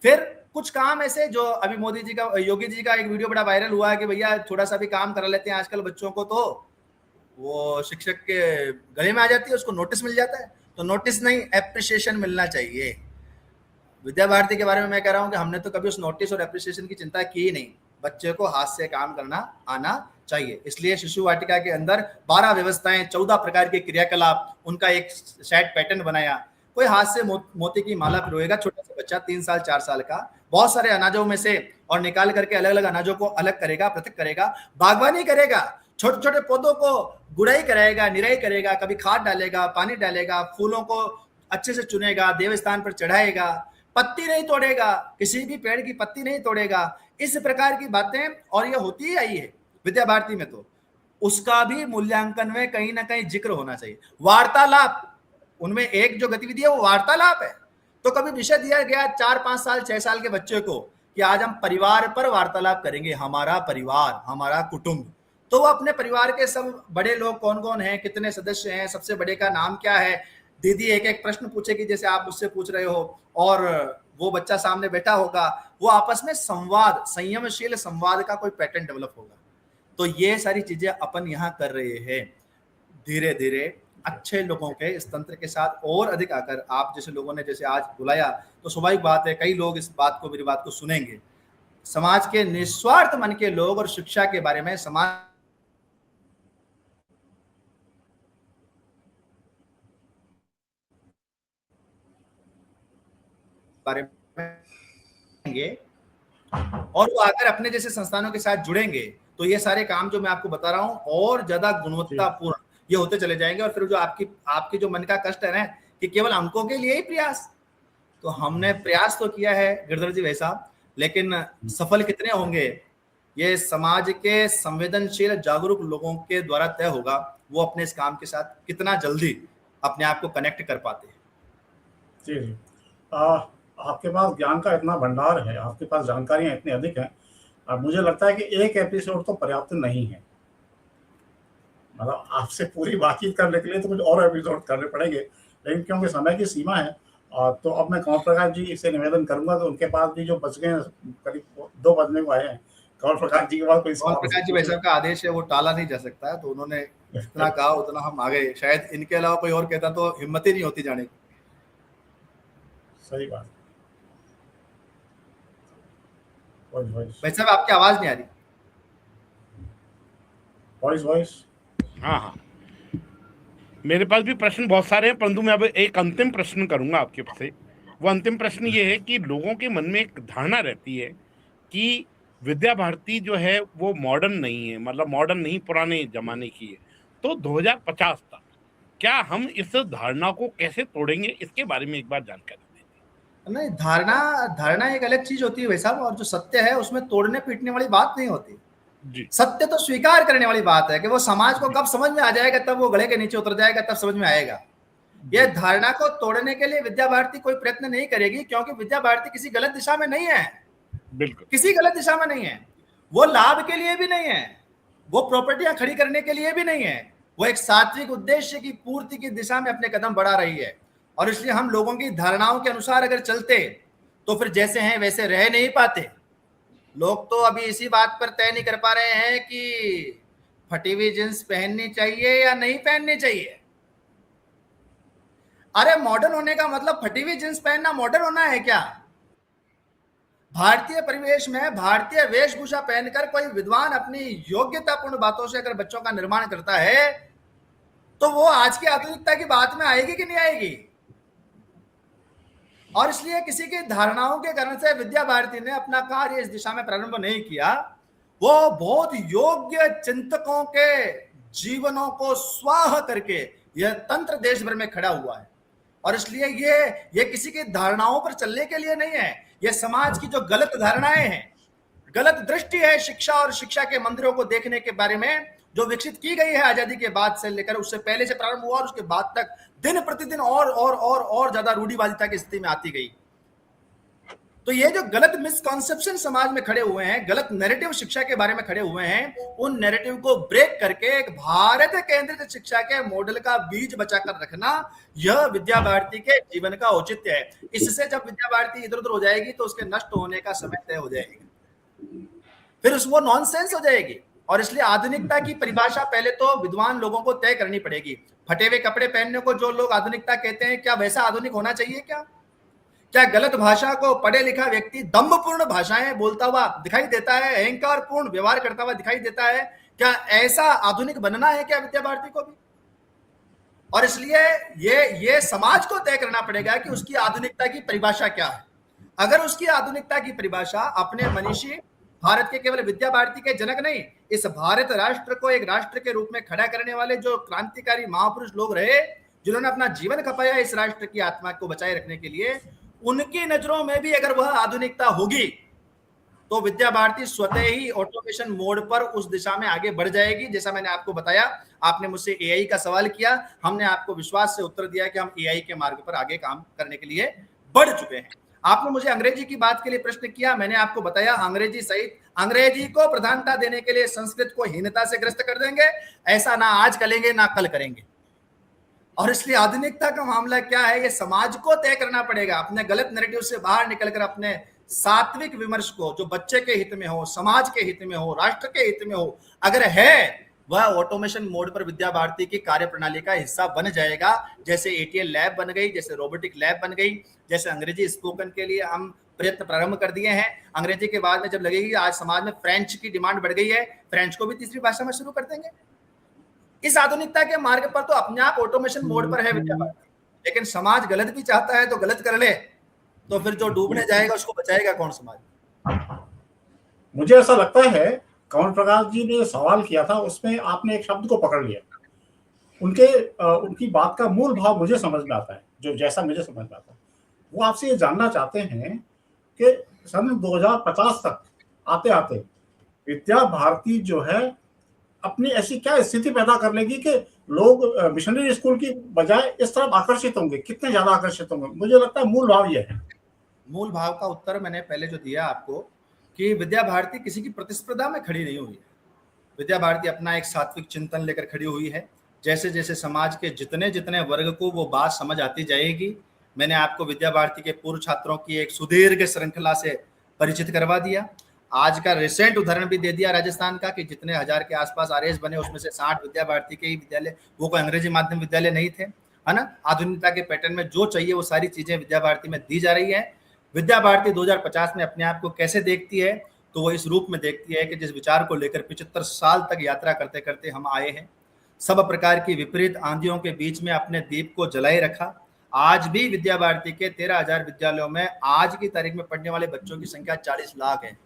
फिर कुछ काम ऐसे जो अभी मोदी जी का, योगी जी का एक वीडियो बड़ा वायरल हुआ है कि भैया थोड़ा सा भी काम करा लेते हैं आजकल बच्चों को तो वो शिक्षक के गले में आ जाती है, उसको नोटिस मिल जाता है। तो नोटिस नहीं, एप्रिसिएशन मिलना चाहिए। विद्या भारती के बारे में मैं कह रहा हूं कि हमने तो कभी उस नोटिस और एप्रिसिएशन की चिंता की ही नहीं। बच्चे को हाथ से काम करना आना चाहिए। इसलिए शिशु वाटिका के अंदर 12 व्यवस्थाएं, 14 प्रकार के क्रियाकलाप, उनका एक सेट पैटर्न बनाया। कोई हाथ से मोती की माला पिरोएगा, छोटा सा बच्चा 3 साल 4 साल का, बहुत सारे अनाजों में से और निकाल करके अलग अलग अनाजों को अलग करेगा, पृथक करेगा, बागवानी करेगा, छोटे छोटे पौधों को गुड़ाई कराएगा, निराई करेगा, कभी खाद डालेगा, पानी डालेगा, फूलों को अच्छे से चुनेगा, देवस्थान पर चढ़ाएगा, पत्ती नहीं तोड़ेगा, किसी भी पेड़ की पत्ती नहीं तोड़ेगा, इस प्रकार की बातें। और ये होती ही आई है विद्या भारती में, तो उसका भी मूल्यांकन में कहीं ना कहीं जिक्र होना चाहिए। वार्तालाप, उनमें एक जो गतिविधि है वो वार्तालाप है। तो कभी विषय दिया गया 4, 5 साल 6 साल के बच्चे को कि आज हम परिवार पर वार्तालाप करेंगे, हमारा परिवार, हमारा कुटुंब। तो वो अपने परिवार के सब बड़े लोग कौन कौन हैं, कितने सदस्य हैं, सबसे बड़े का नाम क्या है, दीदी एक एक प्रश्न पूछेगी जैसे आप मुझसे पूछ रहे हो, और वो बच्चा सामने बैठा होगा, वो आपस में संवाद, संयमशील संवाद का कोई पैटर्न डेवलप होगा। तो ये सारी चीजें अपन यहाँ कर रहे हैं। धीरे धीरे अच्छे लोगों के इस तंत्र के साथ और अधिक आकर, आप जैसे लोगों ने जैसे आज बुलाया, तो स्वाभाविक बात है कई लोग इस बात को, मेरी बात को सुनेंगे। समाज के निस्वार्थ मन के लोग और शिक्षा के बारे में समाज बारे में और वो अगर अपने जैसे संस्थानों के साथ जुड़ेंगे तो ये सारे काम जो मैं आपको बता रहा हूं और ज्यादा गुणवत्तापूर्ण ये होते चले जाएंगे। और फिर जो आपकी जो मन का कष्ट है ना कि केवल अंकों के लिए ही प्रयास, तो हमने प्रयास तो किया है गिरधर जी वैसा, लेकिन सफल कितने होंगे ये समाज के संवेदनशील जागरूक लोगों के द्वारा तय होगा, वो अपने इस काम के साथ कितना जल्दी अपने आप को कनेक्ट कर पाते हैं। जी जी। आपके पास ज्ञान का इतना भंडार है, आपके पास जानकारियां इतनी अधिक हैं, मुझे लगता है कि एक एपिसोड तो पर्याप्त नहीं है। मतलब आपसे पूरी बातचीत करने के लिए तो कुछ और एपिसोड करने पड़ेंगे, लेकिन क्योंकि समय की सीमा है तो अब मैं कंवर प्रकाश जी से निवेदन करूंगा कि उनके पास भी जो बच गए करीब 2 बजने को आए हैं, कंवर प्रकाश जी के पास कोई कंवर प्रकाश जी वैसा का आदेश है वो टाला नहीं जा सकता है, तो उन्होंने जितना कहा उतना हम आ गए। शायद इनके अलावा कोई और कहता तो हिम्मत ही नहीं होती जाने की। सही बात। भाई साहब आपकी आवाज नहीं आ रही। वॉइस। हाँ हाँ, मेरे पास भी प्रश्न बहुत सारे हैं, परंतु मैं अब एक अंतिम प्रश्न करूंगा आपके से। वो अंतिम प्रश्न ये है कि लोगों के मन में एक धारणा रहती है कि विद्या भारती जो है वो मॉडर्न नहीं है, मतलब मॉडर्न नहीं, पुराने जमाने की है। तो 2050 तक क्या हम इस धारणा को कैसे तोड़ेंगे, इसके बारे में एक बार जानकारी दें। नहीं, धारणा एक अलग चीज होती है भाई साहब, और जो सत्य है उसमें तोड़ने पीटने वाली बात नहीं होती जी। सत्य तो स्वीकार करने वाली बात है कि वो समाज को कब समझ में आ जाएगा, तब वो गले के नीचे उतर जाएगा, तब समझ में आएगा। यह धारणा को तोड़ने के लिए विद्या भारती कोई प्रयत्न नहीं करेगी, क्योंकि विद्या भारती किसी गलत दिशा में नहीं है। बिल्कुल किसी गलत दिशा में नहीं है, वो लाभ के लिए भी नहीं है, वो प्रॉपर्टियां खड़ी करने के लिए भी नहीं है, वो एक सात्विक उद्देश्य की पूर्ति की दिशा में अपने कदम बढ़ा रही है। और इसलिए हम लोगों की धारणाओं के अनुसार अगर चलते तो फिर जैसे हैं वैसे रह नहीं पाते। लोग तो अभी इसी बात पर तय नहीं कर पा रहे हैं कि फटी हुई जींस पहननी चाहिए या नहीं पहननी चाहिए। अरे मॉडर्न होने का मतलब फटी हुई जींस पहनना मॉडर्न होना है क्या? भारतीय परिवेश में भारतीय वेशभूषा पहनकर कोई विद्वान अपनी योग्यतापूर्ण बातों से अगर बच्चों का निर्माण करता है तो वो आज की आधुनिकता की बात में आएगी कि नहीं आएगी? और इसलिए किसी की धारणाओं के कारण से विद्या भारती ने अपना कार्य इस दिशा में प्रारंभ नहीं किया। वो बहुत योग्य चिंतकों के जीवनों को स्वाह करके यह तंत्र देश भर में खड़ा हुआ है। और इसलिए ये किसी की धारणाओं पर चलने के लिए नहीं है, यह समाज की जो गलत धारणाएं हैं, गलत दृष्टि है शिक्षा और शिक्षा के मंदिरों को देखने के बारे में जो विकसित की गई है आजादी के बाद से लेकर, उससे पहले से प्रारंभ हुआ और उसके बाद तक दिन प्रतिदिन और ज्यादा रूढ़िवादिता की स्थिति में आती गई। तो ये जो गलत मिसकॉन्सेप्शन समाज में खड़े हुए हैं, गलत नैरेटिव शिक्षा के बारे में खड़े हुए हैं, उन नैरेटिव को ब्रेक करके एक भारत केंद्रित शिक्षा के मॉडल का बीज बचाकर रखना, यह विद्या भारती के जीवन का औचित्य है। इससे जब विद्या भारती इधर उधर हो जाएगी तो उसके नष्ट होने का समय तय हो जाएगा, फिर वो नॉनसेंस हो जाएगी। और इसलिए आधुनिकता की परिभाषा पहले तो विद्वान लोगों को तय करनी पड़ेगी। फटे हुए कपड़े पहनने को जो लोग आधुनिकता कहते हैं, क्या वैसा आधुनिक होना चाहिए? क्या गलत भाषा को पढ़े लिखा व्यक्ति दम्भपूर्ण भाषाएं बोलता हुआ दिखाई देता है, अहंकारपूर्ण व्यवहार करता हुआ दिखाई देता है? क्या ऐसा आधुनिक बनना है क्या विद्या भारती को भी? और इसलिए ये समाज को तय करना पड़ेगा कि उसकी आधुनिकता की परिभाषा क्या है। अगर उसकी आधुनिकता की परिभाषा अपने मनीषी भारत के केवल विद्या भारती के जनक नहीं, इस भारत राष्ट्र को एक राष्ट्र के रूप में खड़ा करने वाले जो क्रांतिकारी महापुरुष लोग रहे, जिन्होंने अपना जीवन खपाया इस राष्ट्र की आत्मा को बचाए रखने के लिए, उनकी नजरों में भी अगर वह आधुनिकता होगी तो विद्या भारती स्वतः ही ऑटोमेशन मोड पर उस दिशा में आगे बढ़ जाएगी। जैसा मैंने आपको बताया, आपने मुझसे एआई का सवाल किया, हमने आपको विश्वास से उत्तर दिया कि हम एआई के मार्ग पर आगे काम करने के लिए बढ़ चुके हैं। आपने मुझे अंग्रेजी की बात के लिए प्रश्न किया, मैंने आपको बताया अंग्रेजी सहित अंग्रेजी को प्रधानता देने के लिए संस्कृत को हीनता से ग्रस्त कर देंगे। ऐसा ना आज करेंगे ना कल करेंगे। और इसलिए आधुनिकता का मामला क्या है, ये समाज को तय करना पड़ेगा। अपने गलत नैरेटिव से बाहर निकलकर अपने सात्विक विमर्श को, जो बच्चे के हित में हो, समाज के हित में हो, राष्ट्र के हित में हो, अगर है, वह ऑटोमेशन मोड पर विद्या भारती की कार्य प्रणाली का हिस्सा बन जाएगा। जैसे एटीएल लैब बन गई, जैसे रोबोटिक लैब बन गई, जैसे अंग्रेजी स्पोकन के लिए हम प्रयत्न प्रारंभ कर दिए हैं। अंग्रेजी के बाद में जब लगेगी आज समाज में फ्रेंच की डिमांड बढ़ गई है, फ्रेंच को भी तीसरी भाषा में शुरू कर देंगे। इस आधुनिकता के मार्ग पर तो अपने आप ऑटोमेशन मोड पर है विद्या भारती, लेकिन समाज गलत भी चाहता है तो गलत कर ले। तो फिर जो डूबने जाएगा उसको बचाएगा कौन समाज? मुझे ऐसा लगता है कंवर प्रकाश जी ने सवाल किया था, उसमें आपने एक शब्द को पकड़ लिया। उनकी बात का मूल भाव मुझे समझ में आता है, जो जैसा मुझे समझ में आता है। वो आपसे ये जानना चाहते हैं कि सन 2050 तक आते आते विद्या भारती जो है अपनी ऐसी क्या स्थिति पैदा कर लेगी कि लोग मिशनरी स्कूल की बजाय इस तरफ आकर्षित होंगे। कितने ज्यादा आकर्षित होंगे? मुझे लगता है मूल भाव ये है। मूल भाव का उत्तर मैंने पहले जो दिया आपको कि विद्या भारती किसी की प्रतिस्पर्धा में खड़ी नहीं हुई है। विद्या भारती अपना एक सात्विक चिंतन लेकर खड़ी हुई है। जैसे जैसे समाज के जितने जितने वर्ग को वो बात समझ आती जाएगी, मैंने आपको विद्या भारती के पूर्व छात्रों की एक सुदीर्घ श्रृंखला से परिचित करवा दिया। आज का रिसेंट उदाहरण भी दे दिया राजस्थान का कि जितने हजार के आसपास आरएस बने उसमें से 60 विद्या भारती के ही विद्यालय, वो कोई अंग्रेजी माध्यम विद्यालय नहीं थे, है ना। आधुनिकता के पैटर्न में जो चाहिए वो सारी चीजें विद्या भारती में दी जा रही है। विद्या भारती 2050 में अपने आप को कैसे देखती है, तो वो इस रूप में देखती है कि जिस विचार को लेकर 75 साल तक यात्रा करते करते हम आए हैं, सब प्रकार की विपरीत आंधियों के बीच में अपने दीप को जलाए रखा। आज भी विद्या भारती के 13,000 विद्यालयों में आज की तारीख में पढ़ने वाले बच्चों की संख्या 40 लाख है।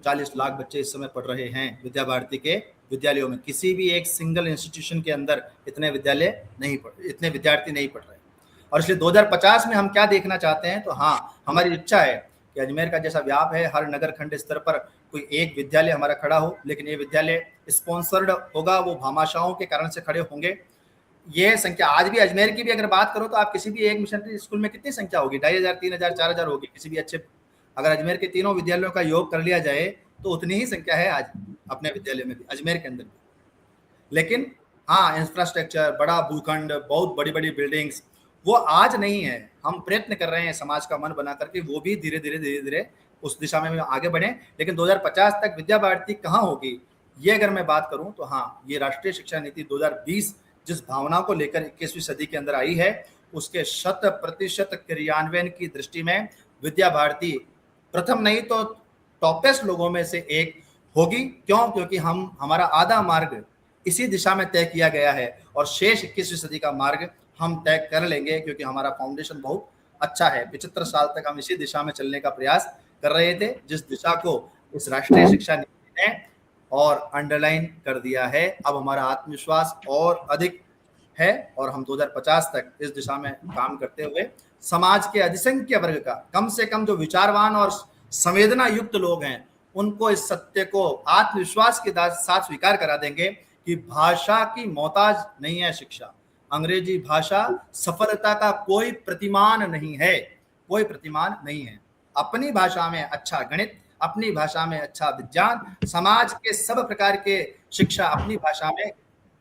40 लाख बच्चे इस समय पढ़ रहे हैं विद्या भारती के विद्यालयों में। किसी भी एक सिंगल इंस्टीट्यूशन के अंदर इतने विद्यार्थी नहीं पढ़ रहे। और इसलिए 2050 में हम क्या देखना चाहते हैं, तो हाँ, हमारी इच्छा है कि अजमेर का जैसा व्याप है, हर नगर खंड स्तर पर कोई एक विद्यालय हमारा खड़ा हो, लेकिन ये विद्यालय स्पॉन्सर्ड होगा, वो भामाशाहों के कारण से खड़े होंगे। ये संख्या आज भी अजमेर की भी अगर बात करो तो आप किसी भी एक मिशनरी स्कूल में कितनी संख्या होगी? 2,500, 3,000, 4,000 होगी किसी भी अच्छे। अगर अजमेर के तीनों विद्यालयों का योग कर लिया जाए तो उतनी ही संख्या है आज अपने विद्यालय में भी, अजमेर के अंदर भी। लेकिन हाँ, इंफ्रास्ट्रक्चर, बड़ा भूखंड, बहुत बड़ी बड़ी बिल्डिंग्स, वो आज नहीं है। हम प्रयत्न कर रहे हैं समाज का मन बना करके वो भी धीरे धीरे उस दिशा में आगे बढ़े। लेकिन 2050 तक विद्या भारती कहाँ होगी, ये अगर मैं बात करूं तो हाँ, ये राष्ट्रीय शिक्षा नीति 2020 जिस भावना को लेकर 21वीं सदी के अंदर आई है, उसके 100% क्रियान्वयन की दृष्टि में विद्या भारती प्रथम नहीं तो टॉपेस्ट लोगों में से एक होगी। क्यों? क्योंकि हमारा आधा मार्ग इसी दिशा में तय किया गया है और शेष 21वीं सदी का मार्ग हम तय कर लेंगे, क्योंकि हमारा फाउंडेशन बहुत अच्छा है। 75 साल तक हम इसी दिशा में चलने का प्रयास कर रहे थे, जिस दिशा को इस राष्ट्रीय शिक्षा नीति ने और अंडरलाइन कर दिया है। अब हमारा आत्मविश्वास और अधिक है और हम 2050 तक इस दिशा में काम करते हुए समाज के अधिसंख्य वर्ग का, कम से कम जो विचारवान और संवेदना युक्त लोग हैं, उनको इस सत्य को आत्मविश्वास के साथ स्वीकार करा देंगे कि भाषा की मोहताज नहीं है शिक्षा। अंग्रेजी भाषा सफलता का कोई प्रतिमान नहीं है, कोई प्रतिमान नहीं है। अपनी भाषा में अच्छा गणित, अपनी भाषा में अच्छा विज्ञान, समाज के सब प्रकार के शिक्षा अपनी भाषा में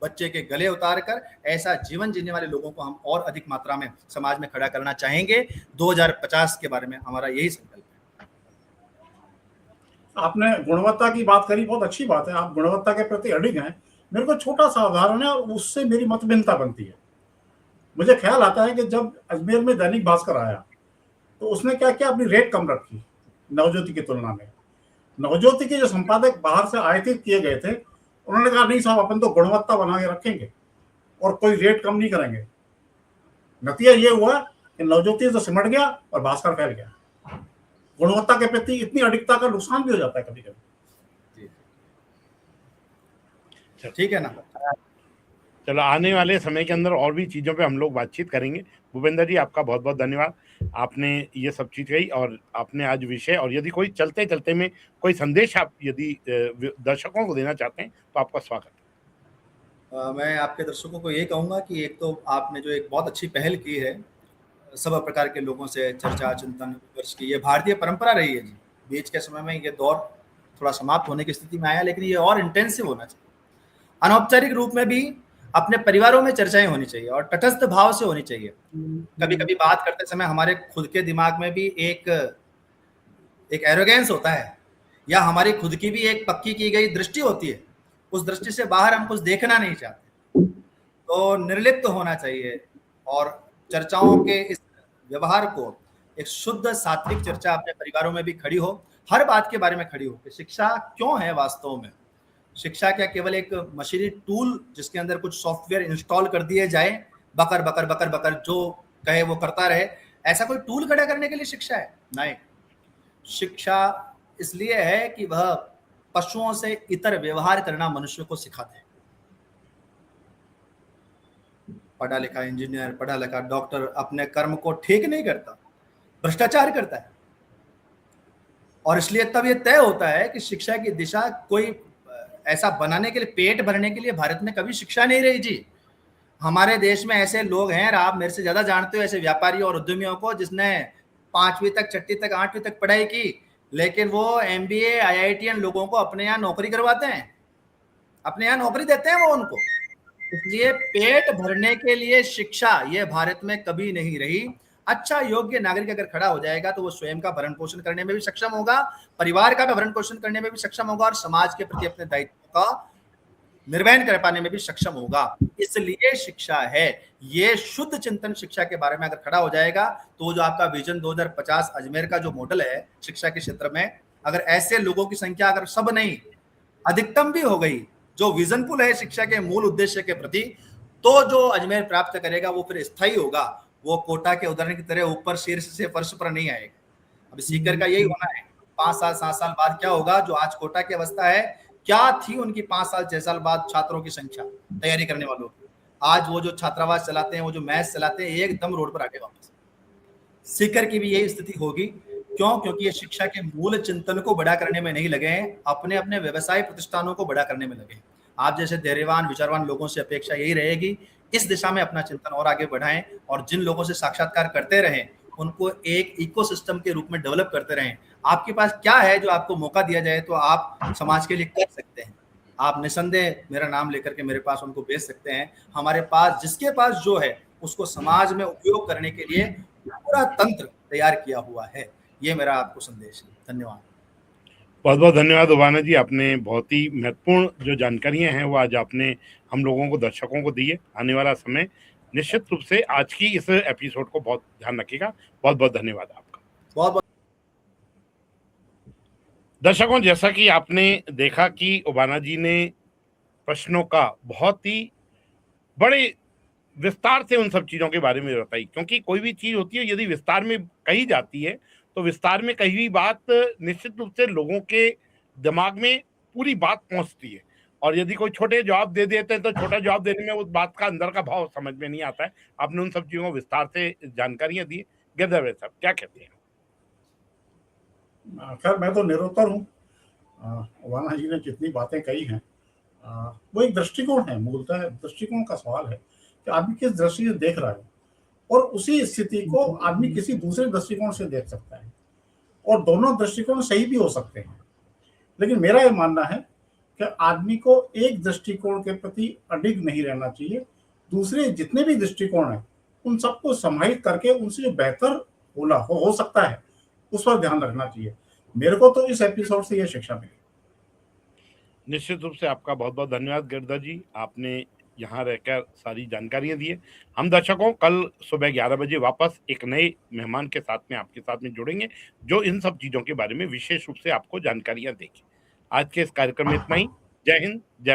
बच्चे के गले उतार कर ऐसा जीवन जीने वाले लोगों को हम और अधिक मात्रा में समाज में खड़ा करना चाहेंगे। 2050 के बारे में हमारा यही संकल्प है। आपने गुणवत्ता की बात करी, बहुत अच्छी बात है, आप गुणवत्ता के प्रति अडिग हैं। मेरे को छोटा सा उदाहरण है और उससे मेरी मतभिन्नता बनती है। मुझे ख्याल आता है कि जब अजमेर में दैनिक भास्कर आया तो उसने क्या किया, अपनी रेट कम रखी नवज्योति की तुलना में। नवज्योति के जो संपादक बाहर से आयातित किए गए थे, उन्होंने कहा नहीं साहब, अपन तो गुणवत्ता बना के रखेंगे और कोई रेट कम नहीं करेंगे। नतीजा ये हुआ कि नवज्योति तो सिमट गया और भास्कर फैल गया। गुणवत्ता के प्रति इतनी अडिगता का नुकसान भी हो जाता है कभी कभी। ठीक है ना। चलो, आने वाले समय के अंदर और भी चीज़ों पे हम लोग बातचीत करेंगे। भूपेंद्र जी, आपका बहुत बहुत धन्यवाद। आपने ये सब चीज़ कही और आपने आज विषय, और यदि कोई चलते चलते में कोई संदेश आप यदि दर्शकों को देना चाहते हैं तो आपका स्वागत है। मैं आपके दर्शकों को ये कहूँगा कि एक तो आपने जो एक बहुत अच्छी पहल की है, सब प्रकार के लोगों से चर्चा चिंतन विमर्श की, ये भारतीय परंपरा रही है जी। बीच के समय में ये दौर थोड़ा समाप्त होने की स्थिति में आया, लेकिन ये और इंटेंसिव होना चाहिए। अनौपचारिक रूप में भी अपने परिवारों में चर्चाएं होनी चाहिए और तटस्थ भाव से होनी चाहिए। कभी कभी बात करते समय हमारे खुद के दिमाग में भी एक एरोगेंस होता है, या हमारी खुद की भी एक पक्की की गई दृष्टि होती है, उस दृष्टि से बाहर हम कुछ देखना नहीं चाहते। तो निर्लिप्त होना चाहिए और चर्चाओं के इस व्यवहार को एक शुद्ध सात्विक चर्चा अपने परिवारों में भी खड़ी हो, हर बात के बारे में खड़ी हो कि शिक्षा क्यों है वास्तव में। शिक्षा क्या केवल एक मशीनरी टूल जिसके अंदर कुछ सॉफ्टवेयर इंस्टॉल कर दिए जाए, बकर बकर बकर बकर जो कहे वो करता रहे, ऐसा कोई टूल खड़ा करने के लिए शिक्षा है? नहीं, शिक्षा इसलिए है कि वह पशुओं से इतर व्यवहार करना मनुष्य को सिखाते हैं। पढ़ा लिखा इंजीनियर, पढ़ा लिखा डॉक्टर अपने कर्म को ठीक नहीं करता, भ्रष्टाचार करता है। और इसलिए तब यह तय होता है कि शिक्षा की दिशा कोई ऐसा बनाने के लिए, पेट भरने के लिए भारत में कभी शिक्षा नहीं रही जी। हमारे देश में ऐसे लोग हैं, और आप मेरे से ज्यादा जानते हो ऐसे व्यापारियों और उद्यमियों को, जिसने 5वीं तक, 6ठी तक, 8वीं तक पढ़ाई की, लेकिन वो MBA IITian लोगों को अपने यहाँ नौकरी करवाते हैं, अपने यहाँ नौकरी देते हैं वो उनको। इसलिए पेट भरने के लिए शिक्षा ये भारत में कभी नहीं रही। अच्छा योग्य नागरिक अगर खड़ा हो जाएगा तो वो स्वयं का भरण पोषण करने में भी सक्षम होगा, परिवार का भी भरण पोषण करने में भी सक्षम होगा, और समाज के प्रति अपने दायित्व का निर्वहन कर पाने में भी सक्षम होगा। इसलिए शिक्षा है। ये शुद्ध चिंतन शिक्षा के बारे में अगर खड़ा हो जाएगा तो जो आपका विजन 2050 अजमेर का जो मॉडल है शिक्षा के क्षेत्र में, अगर ऐसे लोगों की संख्या अगर सब नहीं अधिकतम भी हो गई जो विजनफुल है शिक्षा के मूल उद्देश्य के प्रति, तो जो अजमेर प्राप्त करेगा वो फिर स्थायी होगा। वो कोटा के उदाहरण की तरह ऊपर शीर्ष से फर्श पर नहीं आएगा। अब सीकर का यही होना है। 5 साल 7 साल बाद क्या होगा, जो आज कोटा की अवस्था है, क्या थी उनकी 5 साल 6 साल बाद छात्रों की संख्या, तैयारी करने वालों की। आज वो जो छात्रावास चलाते हैं, वो जो मैच चलाते हैं, एकदम रोड पर आके वापस। सीकर की भी यही स्थिति होगी। क्यों? क्योंकि ये शिक्षा के मूल चिंतन को बड़ा करने में नहीं लगे हैं, अपने अपने व्यवसाय प्रतिष्ठानों को बड़ा करने में लगे हैं। आप जैसे धैर्यवान विचारवान लोगों से अपेक्षा यही रहेगी इस दिशा में अपना चिंतन और आगे बढ़ाएं, और जिन लोगों से साक्षात्कार करते रहें उनको एक इकोसिस्टम के रूप में डेवलप करते रहें। आपके पास क्या है जो आपको मौका दिया जाए तो आप समाज के लिए कर सकते हैं। आप निसंदेह मेरा नाम लेकर के मेरे पास उनको भेज सकते हैं। हमारे पास जिसके पास जो है उसको समाज में उपयोग करने के लिए पूरा तंत्र तैयार किया हुआ है। ये मेरा आपको संदेश है। धन्यवाद। बहुत बहुत धन्यवाद उबाना जी। आपने बहुत ही महत्वपूर्ण जो जानकारियां हैं वो आज आपने हम लोगों को, दर्शकों को दी है। आने वाला समय निश्चित रूप से आज की इस एपिसोड को बहुत ध्यान रखिएगा। बहुत बहुत धन्यवाद आपका। बहुत बहुत दर्शकों, जैसा कि आपने देखा कि उबाना जी ने प्रश्नों का बहुत ही बड़े विस्तार से उन सब चीजों के बारे में बताई, क्योंकि कोई भी चीज होती है यदि विस्तार में कही जाती है तो विस्तार में कही हुई बात निश्चित रूप से लोगों के दिमाग में पूरी बात पहुंचती है, और यदि कोई छोटे जवाब दे देते हैं तो छोटा जवाब देने में उस बात का अंदर का भाव समझ में नहीं आता है। आपने उन सब चीजों को विस्तार से जानकारियां दी। गिरधर साहब क्या कहते हैं? खैर मैं तो निरुत्तर हूँ। वाना जी ने जितनी बातें कही हैं वो एक दृष्टिकोण है, मूलतः दृष्टिकोण का सवाल है कि आदमी किस दृष्टि से देख रहा है, और उसी स्थिति को आदमी किसी दूसरे दृष्टिकोण से देख सकता है, और दोनों दृष्टिकोण सही भी हो सकते हैं। लेकिन मेरा ये मानना है कि आदमी को एक दृष्टिकोण के प्रति अडिग नहीं रहना चाहिए। दूसरे जितने भी दृष्टिकोण हैं उन सबको समाहित करके उनसे जो बेहतर हो सकता है उस पर ध्यान रखना चाहिए। मेरे को तो इस एपिसोड से यह शिक्षा मिली। निश्चित रूप से आपका बहुत बहुत धन्यवाद गिरधर जी। आपने यहाँ रहकर सारी जानकारियां दी है। हम दर्शकों कल सुबह 11 बजे वापस एक नए मेहमान के साथ में आपके साथ में जुड़ेंगे जो इन सब चीजों के बारे में विशेष रूप से आपको जानकारियां देंगे। आज के इस कार्यक्रम में इतना ही। जय हिंद, जय